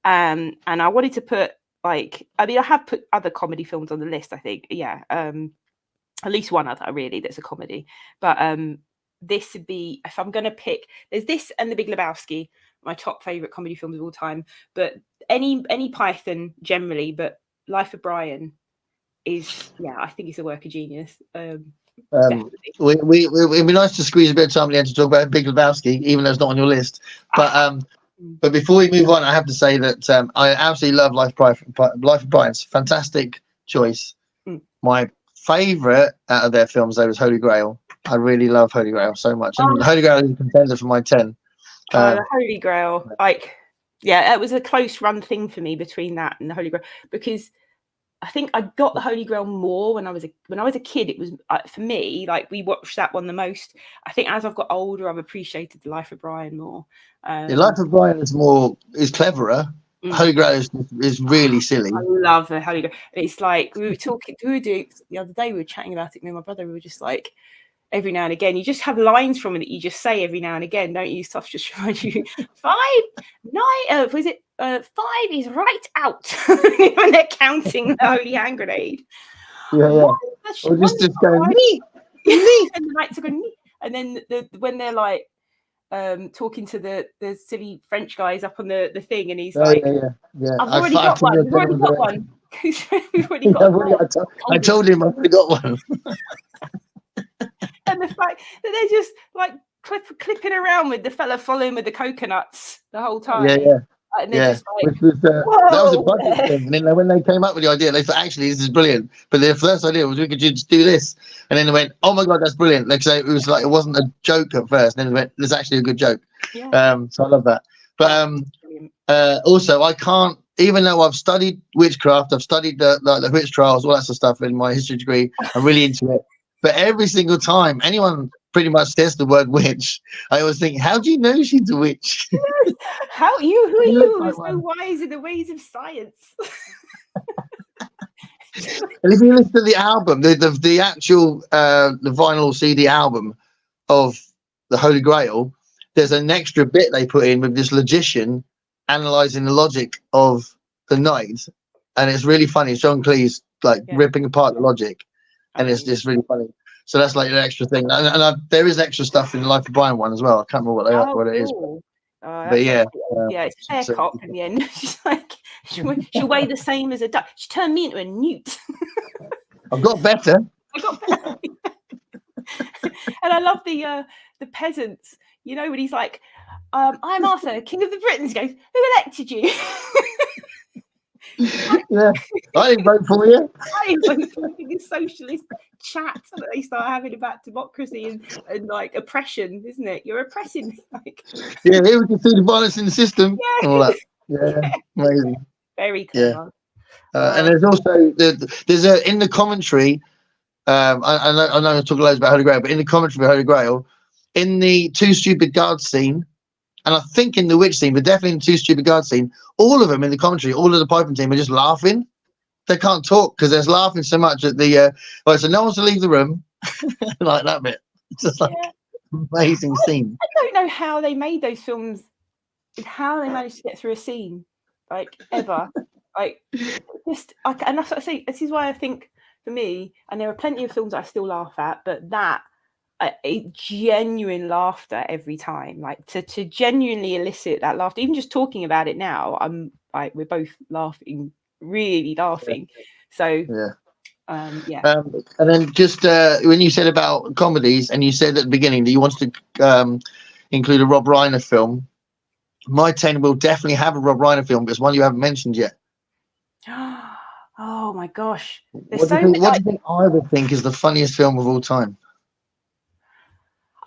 And I wanted to put I have put other comedy films on the list, I think. Yeah. At least one other really that's a comedy. But this would be, if I'm gonna pick, there's this and The Big Lebowski, my top favorite comedy films of all time. But any Python generally, but Life of Brian is, I think it's a work of genius. It'd be nice to squeeze a bit of time at the end to talk about Big Lebowski, even though it's not on your list. But before we move on, I have to say that I absolutely love Life of Brian. It's a fantastic choice. My favourite out of their films, though, was Holy Grail. I really love Holy Grail so much. And Holy Grail is a contender for my 10. The Holy Grail, it was a close run thing for me between that and the Holy Grail, because I think I got the Holy Grail more when I was a kid. It was for me, we watched that one the most. I think as I've got older, I've appreciated the Life of Brian more. The Life of Brian is cleverer. Holy Grail is really silly. I love the Holy Grail. It's like we were doing the other day. We were chatting about it. Me and my brother. We were just like, every now and again, you just have lines from it that you just say every now and again, don't you? Stuff just reminds you. 5, 9. Was it 5 is right out when they're counting the holy hand grenade. Yeah. Or just go me, and the knights are going me, and then when they're like talking to the silly French guys up on the thing, and he's like, I've already got one. We've already got one. We've already got one. I told him I've already got one. And the fact that they're just like clipping around with the fella following with the coconuts the whole time. And they're just like, that was a budget thing. And then when they came up with the idea, they thought, actually, this is brilliant. But their first idea was, we could just do this. And then they went, oh my God, that's brilliant. Like, so it was like, it wasn't a joke at first. And then they went, there's actually a good joke. So I love that. But also, I can't, even though I've studied witchcraft, I've studied the witch trials, all that sort of stuff in my history degree, I'm really into it. But every single time anyone pretty much says the word witch, I always think, how do you know she's a witch? Who are you? Who's so wise in the ways of science? And if you listen to the album, the actual the vinyl CD album of the Holy Grail, there's an extra bit they put in with this logician analysing the logic of the night, and it's really funny. John Cleese ripping apart the logic. And it's just really funny. So that's like an extra thing. And there is extra stuff in the Life of Brian one as well. I can't remember what it is. But it's fair cop in the end. She's like, she'll weigh the same as a duck. She turned me into a newt. I've got better. And I love the peasants. You know, when he's like, I'm Arthur, King of the Britons. He goes, who elected you? I didn't vote for you. I didn't vote for this socialist chat that they start having about democracy and like oppression, isn't it? You're oppressing. Here we can see the violence in the system. All that. Amazing. Very clever. And there's also there's in the commentary. I know I talk loads about Holy Grail, but in the commentary for Holy Grail, in the Two Stupid Guards scene, and I think in the witch scene, but definitely in the Two Stupid Guards scene, all of them in the commentary, all of the Python team are just laughing. They can't talk because they're laughing so much at the. So no one's to leave the room, like that bit. It's just like amazing scene. I don't know how they made those films, how they managed to get through a scene, ever. And that's what I say. This is why I think for me, and there are plenty of films I still laugh at, but that. A genuine laughter every time, to genuinely elicit that laughter. Even just talking about it now, we're both laughing, really laughing. So and then just when you said about comedies, and you said at the beginning that you wanted to include a Rob Reiner film, my 10 will definitely have a Rob Reiner film, but it's one you haven't mentioned yet. Oh my gosh! What do you think I would think is the funniest film of all time?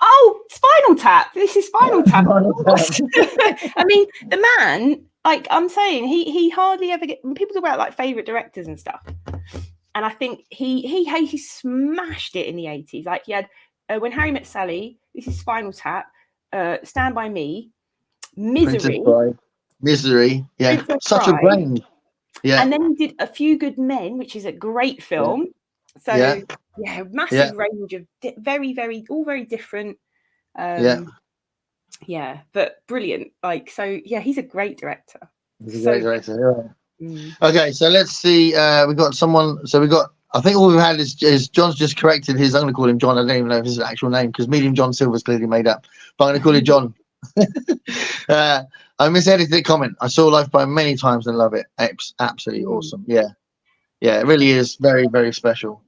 Oh, Spinal Tap. This is Spinal Tap. I mean, the man, I'm saying, he hardly ever when people talk about favorite directors and stuff. And I think he smashed it in the 80s. He had When Harry Met Sally, this is Spinal Tap, Stand By Me, Misery. Yeah. Such a brain. Yeah. And then he did A Few Good Men, which is a great film. So massive range of very, very, all very different. But brilliant. He's a great director. He's a So great director. Yeah. mm, Okay, so let's see. We got someone. So we got. I think all we've had is John's just corrected his. I'm going to call him John. I don't even know if his actual name because Medium John Silver's clearly made up. But I'm going to call him John. I misedited the comment. I saw Life by many times and love it. Absolutely awesome. Yeah, yeah, it really is very, very special.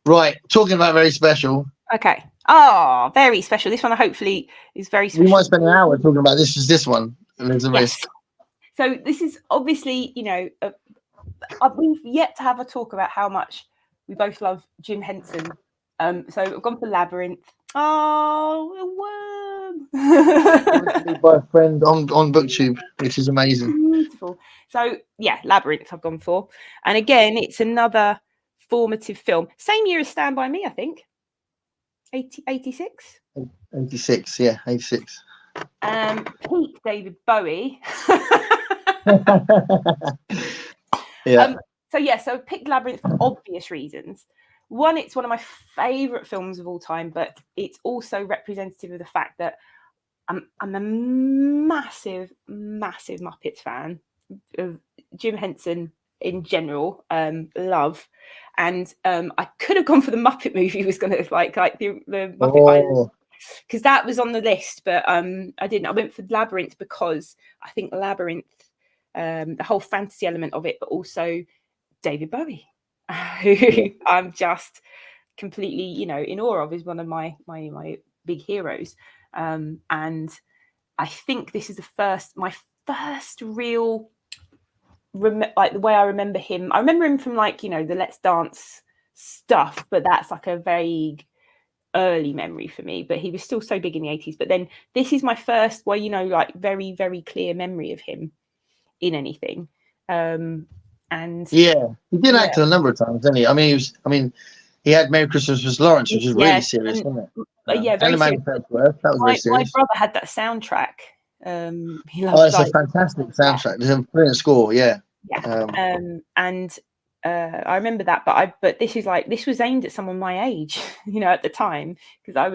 Right, talking about very special. okay. Oh, very special. This one hopefully is very special. We might spend an hour talking about this. Is this one? There's a risk. So this is obviously, we've yet to have a talk about how much we both love Jim Henson. So I've gone for Labyrinth. Oh, a worm. By a friend on BookTube, which is amazing. Beautiful. So yeah, Labyrinth I've gone for. And again, it's another formative film. Same year as Stand By Me, I think. 86? 86, yeah, 86. Peak David Bowie. Yeah. So I picked Labyrinth for obvious reasons. One, it's one of my favourite films of all time, but it's also representative of the fact that I'm a massive, massive Muppets fan of Jim Henson in general. Love, and I could have gone for the Muppet movie. Was going to like the Muppet Island, because that was on the list, but I didn't. I went for Labyrinth because I think Labyrinth, the whole fantasy element of it, but also David Bowie, who I'm just completely, in awe of, is one of my big heroes. And I think this is my first real, like the way I remember him. I remember him from the Let's Dance stuff, but that's like a very early memory for me. But he was still so big in the 80s. But then this is my first, very, very clear memory of him in anything. And yeah, he did act a number of times, didn't he? I mean, he had Merry Christmas, Miss Lawrence, which is really serious, wasn't it? Yeah, very serious. That was very serious. My brother had that soundtrack. He loved. Oh, it's a fantastic soundtrack. It's a brilliant score. Yeah. And I remember that, but this was aimed at someone my age, at the time, because I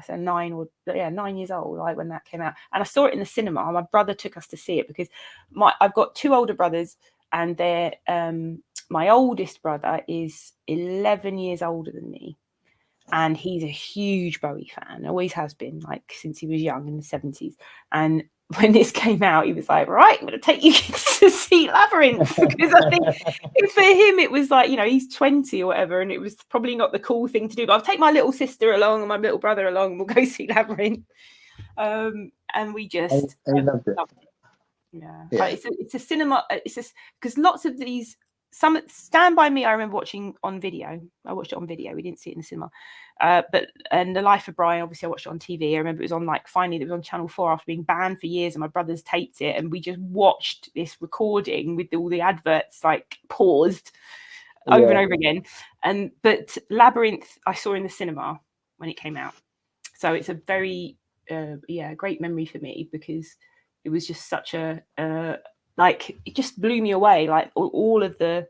said 9 years old, when that came out, and I saw it in the cinema. My brother took us to see it because I've got two older brothers, and they're my oldest brother is 11 years older than me, and he's a huge Bowie fan, always has been, since he was young in the 70s. And when this came out, he was like, right, I'm going to take you kids to see Labyrinth, because I think for him it was he's 20 or whatever, and it was probably not the cool thing to do, but I'll take my little sister along and my little brother along, and we'll go see Labyrinth. And we just loved it. Yeah. It's a cinema. It's just because lots of these, some Stand By Me I remember watching on video. I watched it on video. We didn't see it in the cinema. And The Life of Brian, obviously I watched it on TV. I remember it was on finally it was on Channel 4 after being banned for years, and my brothers taped it, and we just watched this recording with all the adverts paused over and over again. But Labyrinth I saw in the cinema when it came out, so it's a very great memory for me, because it was just such a it just blew me away, all of the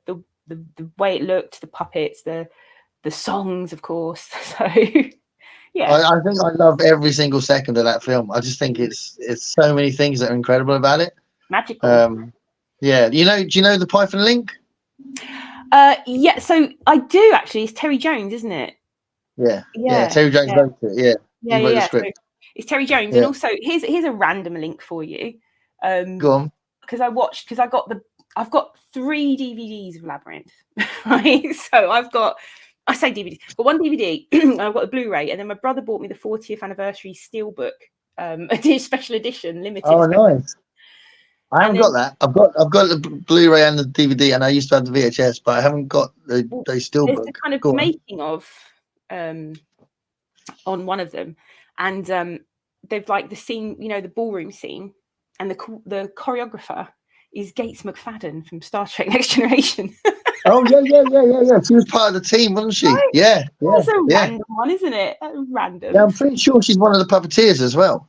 way it looked, the puppets, the songs, of course. So yeah, I think I love every single second of that film. I just think it's so many things that are incredible about it. Magical. Yeah, do you know the Python Link? Yeah, so I do actually. It's Terry Jones, isn't it? Yeah, Terry Jones wrote it. Yeah, he wrote the script. So it's Terry Jones, and also here's a random link for you. Go on. Because I've got 3 DVDs of Labyrinth, right? So I say DVDs, but one DVD, I've got a Blu-ray, and then my brother bought me the 40th anniversary Steelbook, special edition, limited. Oh, nice. I haven't got that. I've got the Blu-ray and the DVD, and I used to have the VHS, but I haven't got the Steelbook. There's the kind of making of on one of them, and they've the scene, the ballroom scene, and the choreographer is Gates McFadden from Star Trek Next Generation. Oh yeah. She was part of the team, wasn't she? Right? Yeah. That's a random one, isn't it? Random. Yeah, I'm pretty sure she's one of the puppeteers as well.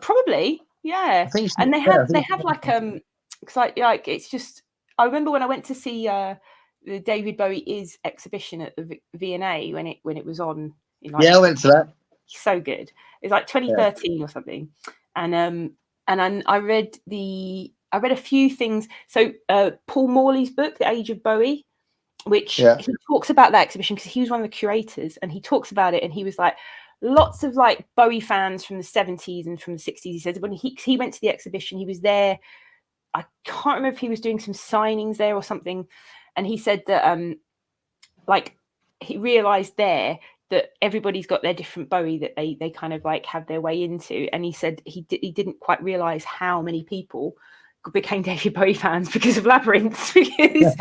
Probably, yeah. I think and they have it's just. I remember when I went to see the David Bowie Is exhibition at the V&A when it was on. I went to that. So good. It's 2013 or something, and I read I read a few things. So Paul Morley's book, The Age of Bowie, which Yeah. he talks about that exhibition because he was one of the curators, and he talks about it, and he was like, lots of like Bowie fans from the 70s and from the 60s. He says when he went to the exhibition, he was there. I can't remember if he was doing some signings there or something, and he said that like he realized there that everybody's got their different Bowie that they kind of like have their way into, and he said he didn't quite realize how many people became David Bowie fans because of Labyrinth, because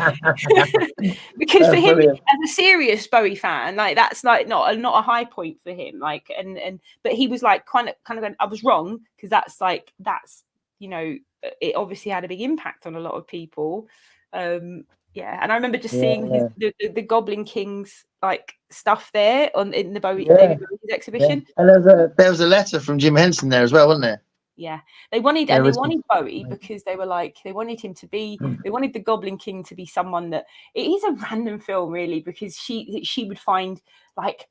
for him brilliant. as a serious Bowie fan, like that's like not a high point for him, like and but he was like kind of going, I was wrong, because that's you know, it obviously had a big impact on a lot of people. Yeah, and I remember just seeing the Goblin King's like stuff there in the Bowie David Bowie's exhibition. And there was a letter from Jim Henson there as well, wasn't there? Yeah, they wanted Bowie because they were like, they wanted him to be, they wanted the Goblin King to be someone that, it is a random film really, because she would find like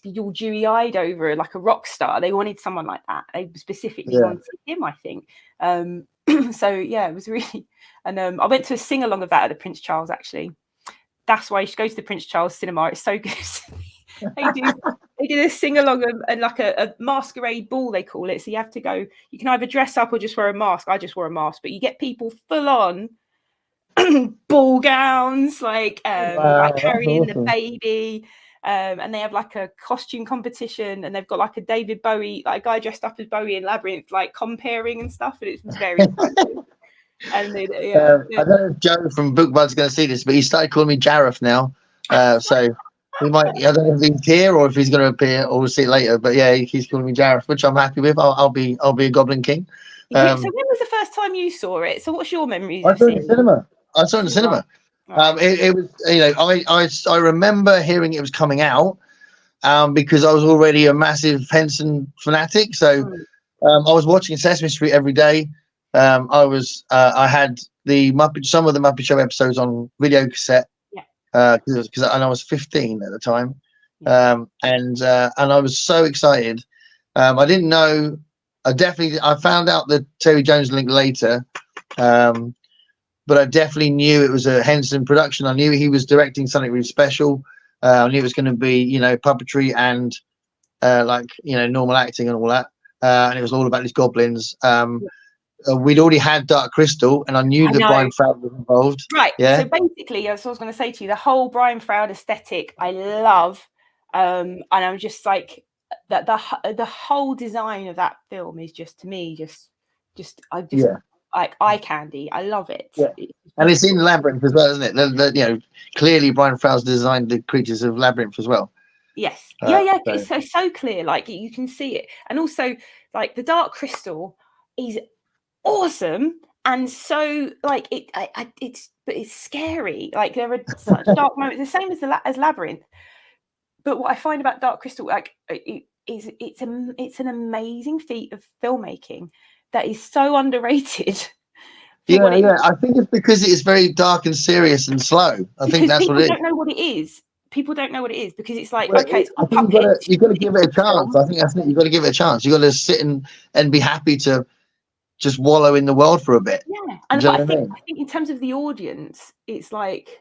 be all dewy-eyed over like a rock star. They wanted someone like that. They specifically wanted him, I think. So yeah, it was really, and I went to a sing along of that at the Prince Charles actually. That's why you should go to the Prince Charles Cinema. It's so good. They did a sing along and like a masquerade ball, they call it. So you have to go. You can either dress up or just wear a mask. I just wore a mask, but you get people full on ball gowns, like carrying the baby. And they have like a costume competition, and they've got like a David Bowie, like a guy dressed up as Bowie in Labyrinth, like comparing and stuff. And it's very fun. And I don't know if Joe from BookBud's going to see this, but he started calling me Jareth now. So he might. I don't know if he's here or if he's going to appear, or we'll see it later. But yeah, he's calling me Jareth, which I'm happy with. I'll be a Goblin King. So when was the first time you saw it? So what's your memories? I saw it in the cinema. It was, you know, I remember hearing it was coming out because I was already a massive Henson fanatic. So I was watching Sesame Street every day. I had some of the Muppet Show episodes on video cassette because I was 15 at the time, and I was so excited. I didn't know. I found out the Terry Jones link later, but I definitely knew it was a Henson production. I knew he was directing something really special. I knew it was going to be, you know, puppetry and like, you know, normal acting and all that. And it was all about these goblins. We'd already had Dark Crystal, and I knew that Brian Froud was involved. Right. Yeah. So basically, as I was going to say to you, the whole Brian Froud aesthetic, I love. And I'm just like that. The whole design of that film is just, to me, like eye candy. I love it. Yeah. And it's in Labyrinth as well, isn't it? You know, clearly Brian Froud's designed the creatures of Labyrinth as well. Yes. Yeah. It's so clear. Like you can see it, and also like the Dark Crystal is awesome, and so like it's scary. Like there are such dark moments, the same as Labyrinth. But what I find about Dark Crystal, like it's an amazing feat of filmmaking that is so underrated. Yeah. I think it's because it is very dark and serious and slow. I think that's what it is. People don't know what it is. People don't know what it is because it's like, okay, I think you've got to give it a chance. I think that's it. You've got to give it a chance. You've got to sit and be happy to just wallow in the world for a bit. Yeah, and I think in terms of the audience, it's like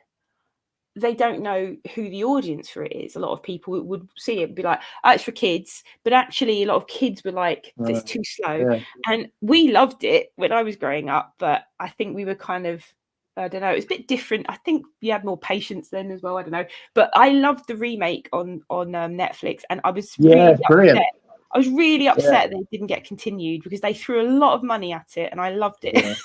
they don't know who the audience for it is. A lot of people would see it and be like, "Oh, it's for kids," but actually, a lot of kids were like, "It's too slow." Yeah. And we loved it when I was growing up, but I think we were kind of, I don't know, it was a bit different. I think you had more patience then as well. I don't know, but I loved the remake on Netflix, and I was really upset. I was really upset that it didn't get continued because they threw a lot of money at it, and I loved it.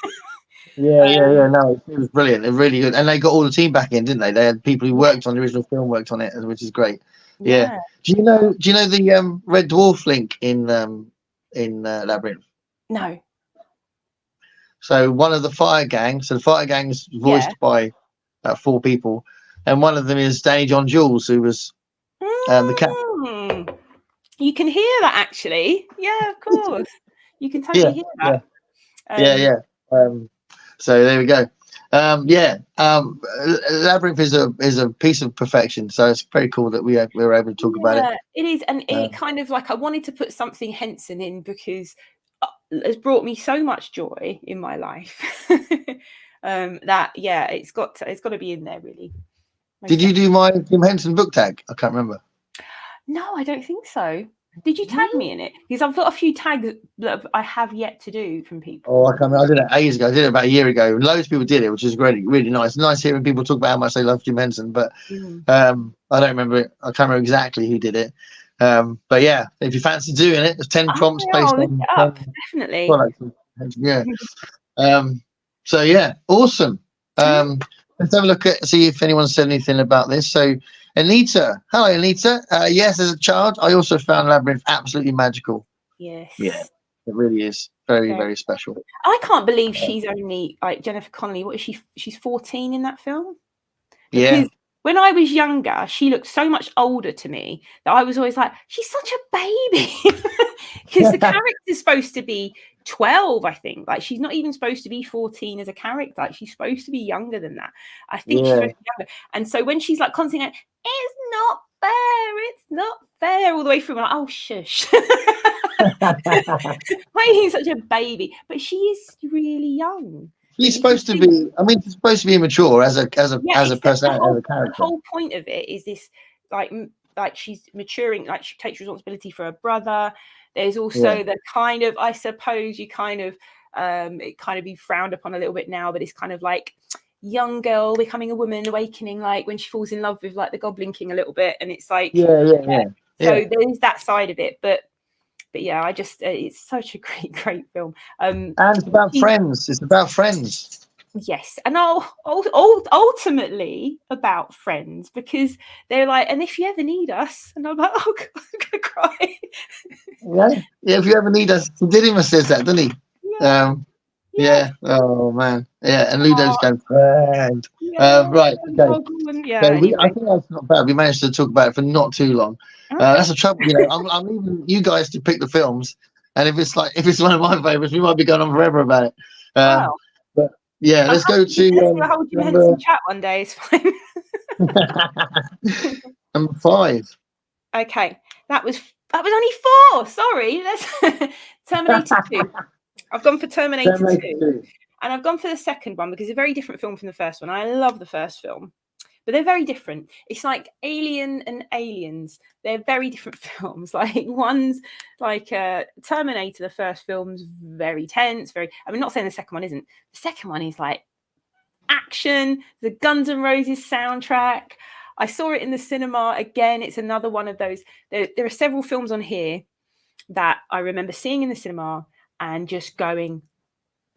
Yeah. No, it was brilliant. It was really good, and they got all the team back in, didn't they? They had people who worked on the original film worked on it, which is great. Yeah. Do you know the Red Dwarf link in Labyrinth? No. So one of the Fire Gang. So the Fire Gang's voiced by 4 people, and one of them is Danny John Jules, who was the captain. You can hear that actually. Yeah, of course. You can totally hear that. Yeah. So there we go. Labyrinth is a piece of perfection. So it's very cool that we were able to talk about it. It is, and it kind of like I wanted to put something Henson in because has brought me so much joy in my life that it's got to be in there, really. Did you do my Jim Henson book tag? I can't remember. No, I don't think so. Did you tag me in it? Because I've got a few tags that I have yet to do from people. Oh, I can't remember. I did it ages ago. I did it about a year ago. Loads of people did it, which is really, really nice. Nice hearing people talk about how much they love Jim Henson, but I don't remember it. I can't remember exactly who did it. But yeah, if you fancy doing it, there's 10 prompts based on definitely. Yeah. So yeah, awesome. Let's have a look at see if anyone said anything about this. So Anita, hello Anita. Yes, as a child, I also found Labyrinth absolutely magical. Yes. Yeah, it really is very, very special. I can't believe she's only like Jennifer Connelly. What is she? She's 14 in that film. Because when I was younger, she looked so much older to me that I was always like, she's such a baby. Because the character's supposed to be 12, I think. Like, she's not even supposed to be 14 as a character. Like, she's supposed to be younger than that. I think she's supposed to be younger. And so when she's like constantly like, it's not fair, all the way through, I'm like, oh, shush. Why is such a baby? But she is really young. She's supposed to be. I mean, she's supposed to be immature as a personality, as a character. The whole point of it is this, like she's maturing. Like, she takes responsibility for her brother. There's also the kind of, I suppose, you kind of, it kind of be frowned upon a little bit now, but it's kind of like young girl becoming a woman, awakening, like when she falls in love with like the Goblin King a little bit, and it's like, So there's that side of it, but yeah, I just it's such a great film. And it's about friends. It's about friends. Yes, and ultimately about friends, because they're like, and if you ever need us, and I'm like, oh God, I'm gonna cry. Yeah. If you ever need us, Didymus says that, doesn't he? Yeah. Oh man. Yeah. And Ludo's going friend. Right. Okay. So I think that's not bad. We managed to talk about it for not too long. That's the trouble. I'm leaving you guys to pick the films, and if it's one of my favorites, we might be going on forever about it. Wow. But yeah, let's go to. I'll hold you in chat one day. It's fine. Number 5. Okay, that was only 4. Sorry, let's Terminator 2. I've gone for Terminator 2. And I've gone for the second one because it's a very different film from the first one. I love the first film, but they're very different. It's like Alien and Aliens. They're very different films. Like, one's like Terminator, the first film's very tense, I'm not saying the second one isn't. The second one is like action, the Guns N' Roses soundtrack. I saw it in the cinema. Again, it's another one of those. There are several films on here that I remember seeing in the cinema and just going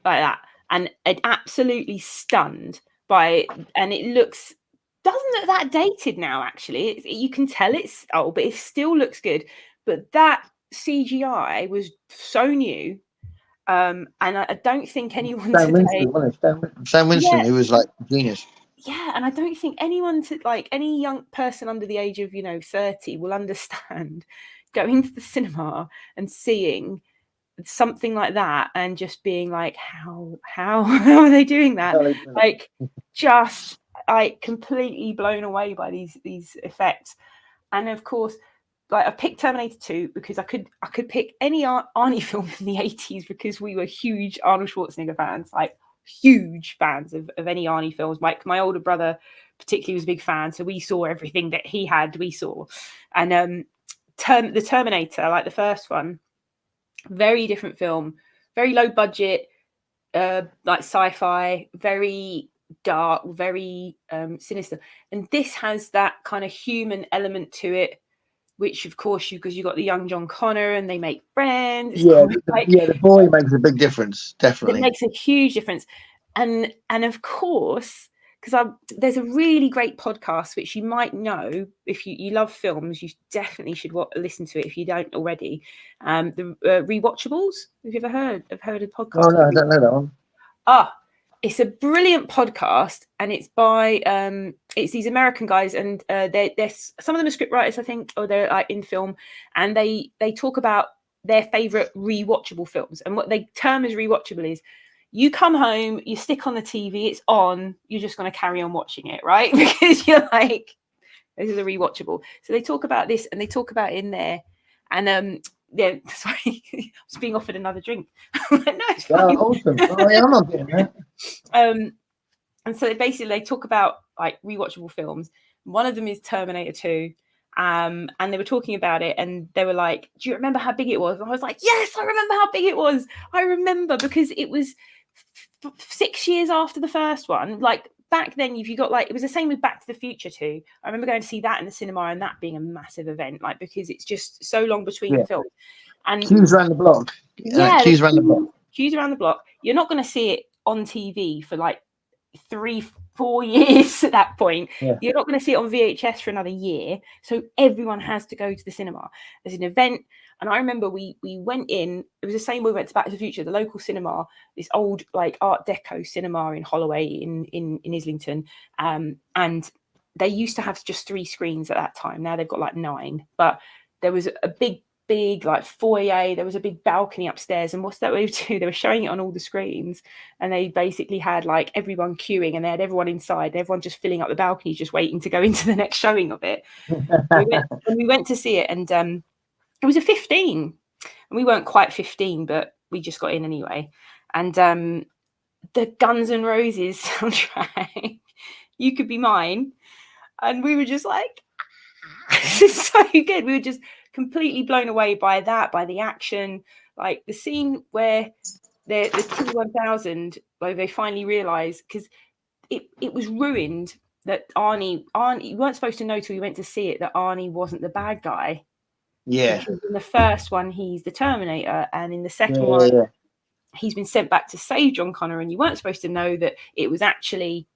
like that, and absolutely stunned by it. And it doesn't look that dated now, actually. You can tell it's old, but it still looks good. But that CGI was so new. And I don't think anyone today... Sam Winston, who was like genius. Yeah, and I don't think anyone any young person under the age of 30 will understand going to the cinema and seeing something like that and just being like, how are they doing that? Like, just completely blown away by these effects. And of course, like, I picked Terminator 2 because I could pick any Arnie film from the 80s because we were huge Arnold Schwarzenegger fans, like huge fans of any Arnie films. My older brother particularly was a big fan, so we saw everything that he had. We saw, and the Terminator, like the first one, very different film, very low budget, like sci-fi, very dark, very sinister, and this has that kind of human element to it, which of course because you got the young John Connor and they make friends. The boy makes a big difference. Definitely, it makes a huge difference. And of course, because there's a really great podcast which you might know if you love films, you definitely should listen to it if you don't already. The Rewatchables. Have you ever heard of the podcast? Oh no, I don't know that one. It's a brilliant podcast, and it's by it's these American guys, and they're some of them are script writers, I think, or they're like in film, and they talk about their favorite rewatchable films. And what they term as rewatchable is, you come home, you stick on the TV, it's on, you're just going to carry on watching it, right? Because you're like, this is a rewatchable. So they talk about this, and they talk about it in there. And yeah, sorry, I was being offered another drink. No, it's fine. Awesome. Oh, yeah, I'm not getting that. And so basically they talk about like rewatchable films. One of them is Terminator 2. And they were talking about it and they were like, do you remember how big it was? And I was like, yes, I remember how big it was. I remember because it was 6 years after the first one. Like back then, if you got like, it was the same with Back to the Future 2. I remember going to see that in the cinema and that being a massive event, like because it's just so long between films. And queues around the block. Queues around the block. Queues around the block. You're not going to see it on TV for like 3-4 years at that point. You're not going to see it on VHS for another year, so everyone has to go to the cinema as an event. And I remember we went in, it was the same way we went to Back to the Future, the local cinema, this old like Art Deco cinema in Holloway in Islington, and they used to have just 3 screens at that time. Now they've got like 9, but there was a big like foyer, there was a big balcony upstairs, and what's that way to? They were showing it on all the screens, and they basically had like everyone queuing, and they had everyone inside, everyone just filling up the balcony, just waiting to go into the next showing of it. we went to see it, and it was a 15, and we weren't quite 15, but we just got in anyway. And the Guns N' Roses soundtrack, You Could Be Mine, and we were just like, this is so good. We were just completely blown away by that, by the action, like the scene where the T-1000, where they finally realised, because it was ruined that Arnie, you weren't supposed to know till you went to see it that Arnie wasn't the bad guy. Yeah. Because in the first one, he's the Terminator, and in the second one, he's been sent back to save John Connor, and you weren't supposed to know that it was actually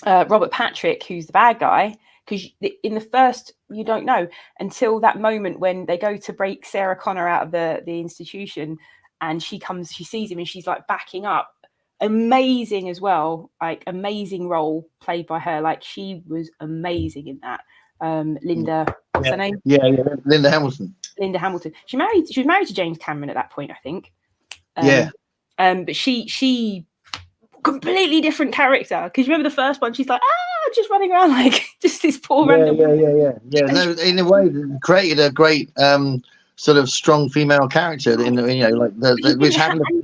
Robert Patrick who's the bad guy. Because in the first, you don't know until that moment when they go to break Sarah Connor out of the institution, and she sees him, and she's like backing up. Amazing as well, like amazing role played by her. Like she was amazing in that. Linda, what's her name? Yeah, Linda Hamilton. Linda Hamilton. She was married to James Cameron at that point, I think. But she completely different character, because remember the first one, she's like just running around like just this poor random no, in a way it created a great sort of strong female character in the, like which happened. You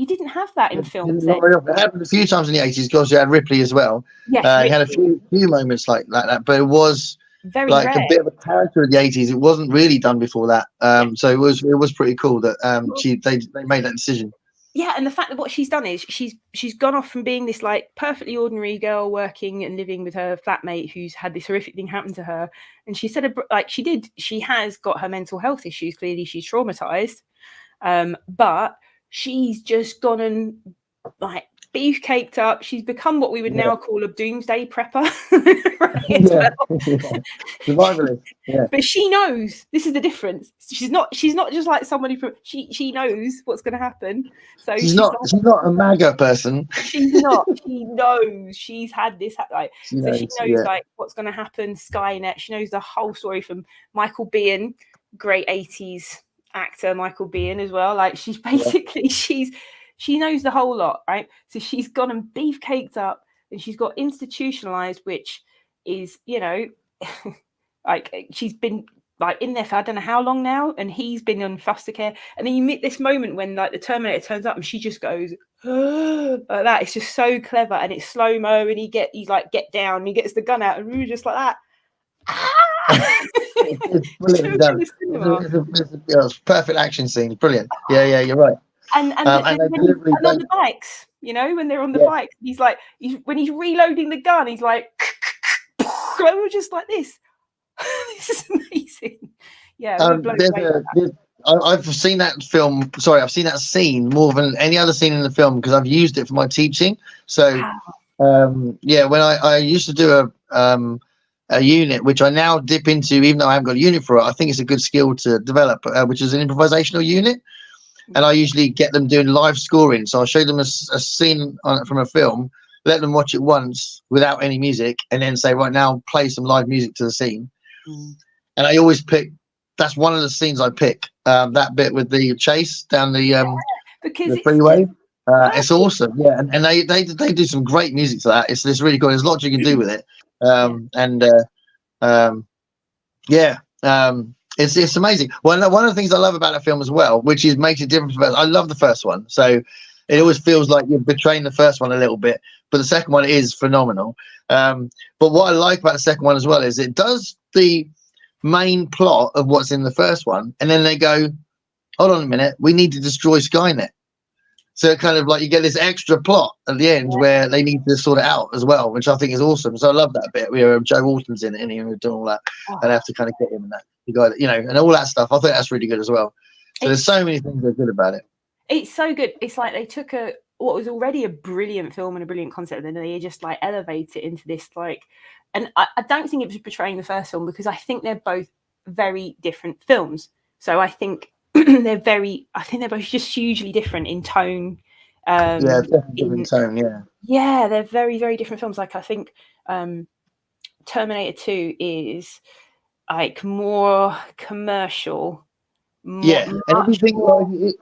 didn't have that in films. It happened a few times in the 80s because you had Ripley as well. You had a few moments like that, but it was very like rare. a bit of a character of the 80s. It wasn't really done before that. So it was pretty cool that they made that decision. Yeah, and the fact that what she's done is she's gone off from being this like perfectly ordinary girl working and living with her flatmate who's had this horrific thing happen to her, and she said she has got her mental health issues. Clearly, she's traumatized, but she's just gone and like beefcaked up. She's become what we would now call a doomsday prepper. Survivalist. But she knows, this is the difference. She's not just like somebody from she knows what's going to happen. So she's not a MAGA person. She's not. She knows she's had this like she knows like what's going to happen. Skynet. She knows the whole story from Michael Biehn, great 80s actor Michael Biehn as well. Like she's basically she knows the whole lot, right? So she's gone and beefcaked up, and she's got institutionalized, which is, like she's been like in there for I don't know how long now, and he's been on foster care. And then you meet this moment when like the Terminator turns up, and she just goes like that. It's just so clever, and it's slow mo, and he's like get down, and he gets the gun out, and we were just like that. It's brilliant. It's a perfect action scene. Brilliant. Yeah, you're right. And on the bikes, when they're on the bikes, he's like, when he's reloading the gun, he's like, we're just like this. This is amazing. Yeah, I've seen that film. Sorry, I've seen that scene more than any other scene in the film because I've used it for my teaching. So, when I used to do a unit, which I now dip into, even though I haven't got a unit for it, I think it's a good skill to develop, which is an improvisational unit. And I usually get them doing live scoring. So I'll show them a scene from a film, let them watch it once without any music, and then say, right, now play some live music to the scene. And I always pick, that's one of the scenes I pick, that bit with the chase down the freeway. It's awesome. Yeah, and they do some great music to that. It's really cool. There's lots you can do with it. It's amazing. Well, one of the things I love about the film as well, which is makes it different. I love the first one, so it always feels like you're betraying the first one a little bit, but the second one is phenomenal. But what I like about the second one as well is it does the main plot of what's in the first one, and then they go, hold on a minute, we need to destroy Skynet. So kind of like you get this extra plot at the end where they need to sort it out as well, which I think is awesome. So I love that bit where Joe Walton's in it and he's doing all that, and I have to kind of get him and that, the guy, you know, and all that stuff. I think that's really good as well. So there's so many things that are good about it. It's so good. It's like they took what was already a brilliant film and a brilliant concept, and then they just like elevate it into this like. And I don't think it was betraying the first film because I think they're both very different films. So I think they're both just hugely different in tone. Different tone. Yeah, they're very, very different films. Like I think Terminator 2 is like more commercial. And everything. Go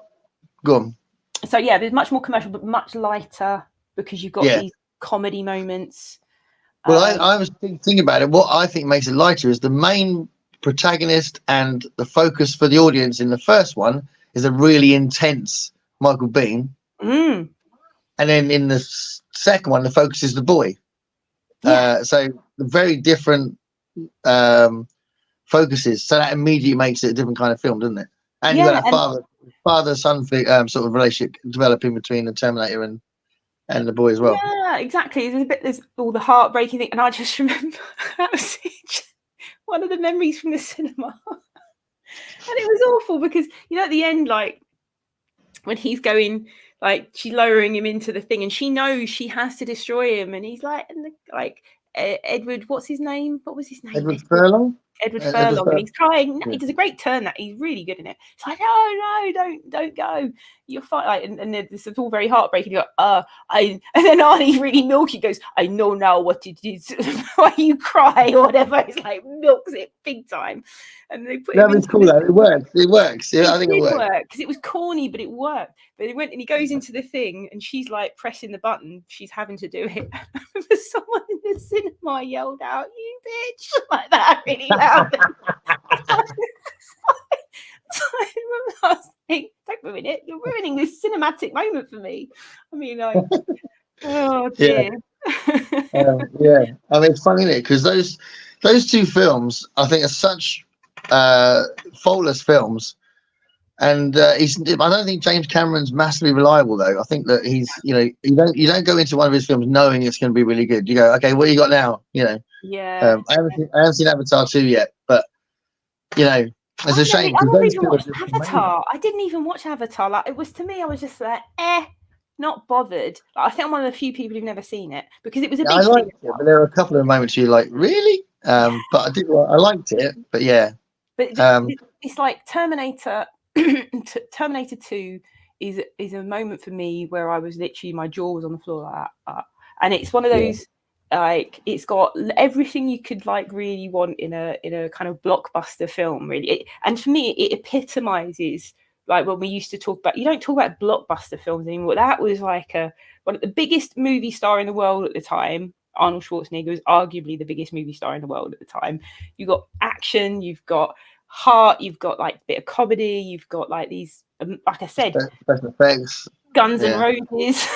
on. So yeah, there's much more commercial, but much lighter because you've got these comedy moments. Well, I was thinking about it. What I think makes it lighter is the main protagonist and the focus for the audience in the first one is a really intense Michael Biehn. And then in the second one, the focus is the boy. So very different focuses. So that immediately makes it a different kind of film, doesn't it? And you've got that father-son sort of relationship developing between the Terminator and the boy as well. Yeah, exactly. There's all the heartbreaking thing, and I just remember one of the memories from the cinema, and it was awful because you know at the end, like when he's going, like she's lowering him into the thing, and she knows she has to destroy him, and he's like, Edward, what's his name? What was his name? Edward Furlong. Edward Furlong, and he's crying. He does a great turn. That he's really good in it. It's like, no, don't go. You're fine. Like, and this is all very heartbreaking. You go, and then Arnie really milky goes, I know now what it is. Why you cry or whatever. It's like milks it big time. And they put. It's cool though. It works. Yeah, I think it worked because it was corny, but it worked. But it went, and he goes into the thing, and she's like pressing the button. She's having to do it. Someone in the cinema yelled out, "You bitch!" like that, really loud. So I remember I was like, don't ruin it. You're ruining this cinematic moment for me. I mean, like, oh dear. I mean, it's funny, isn't it? Because those two films, I think, are such faultless films. And I don't think James Cameron's massively reliable, though. I think that he's, you don't go into one of his films knowing it's going to be really good. You go, okay, what you got now? Yeah. I haven't seen Avatar 2 yet, but it's a shame. I never even watched Avatar. I didn't even watch Avatar. Like it was to me, I was just like, not bothered. Like, I think I'm one of the few people who've never seen it because it was a big. I liked it, but there were a couple of moments you're like, really? But I liked it, but yeah. But it's like Terminator. Terminator 2 is a moment for me where I was literally, my jaw was on the floor like that. And it's one of those like it's got everything you could like really want in a kind of blockbuster film, really. And for me, it epitomizes like when we used to talk about. You don't talk about blockbuster films anymore. That was like one of the biggest movie star in the world at the time. Arnold Schwarzenegger was arguably the biggest movie star in the world at the time. You've got action, you've got heart, you've got like a bit of comedy, you've got like these like I said, special effects, Guns and Roses.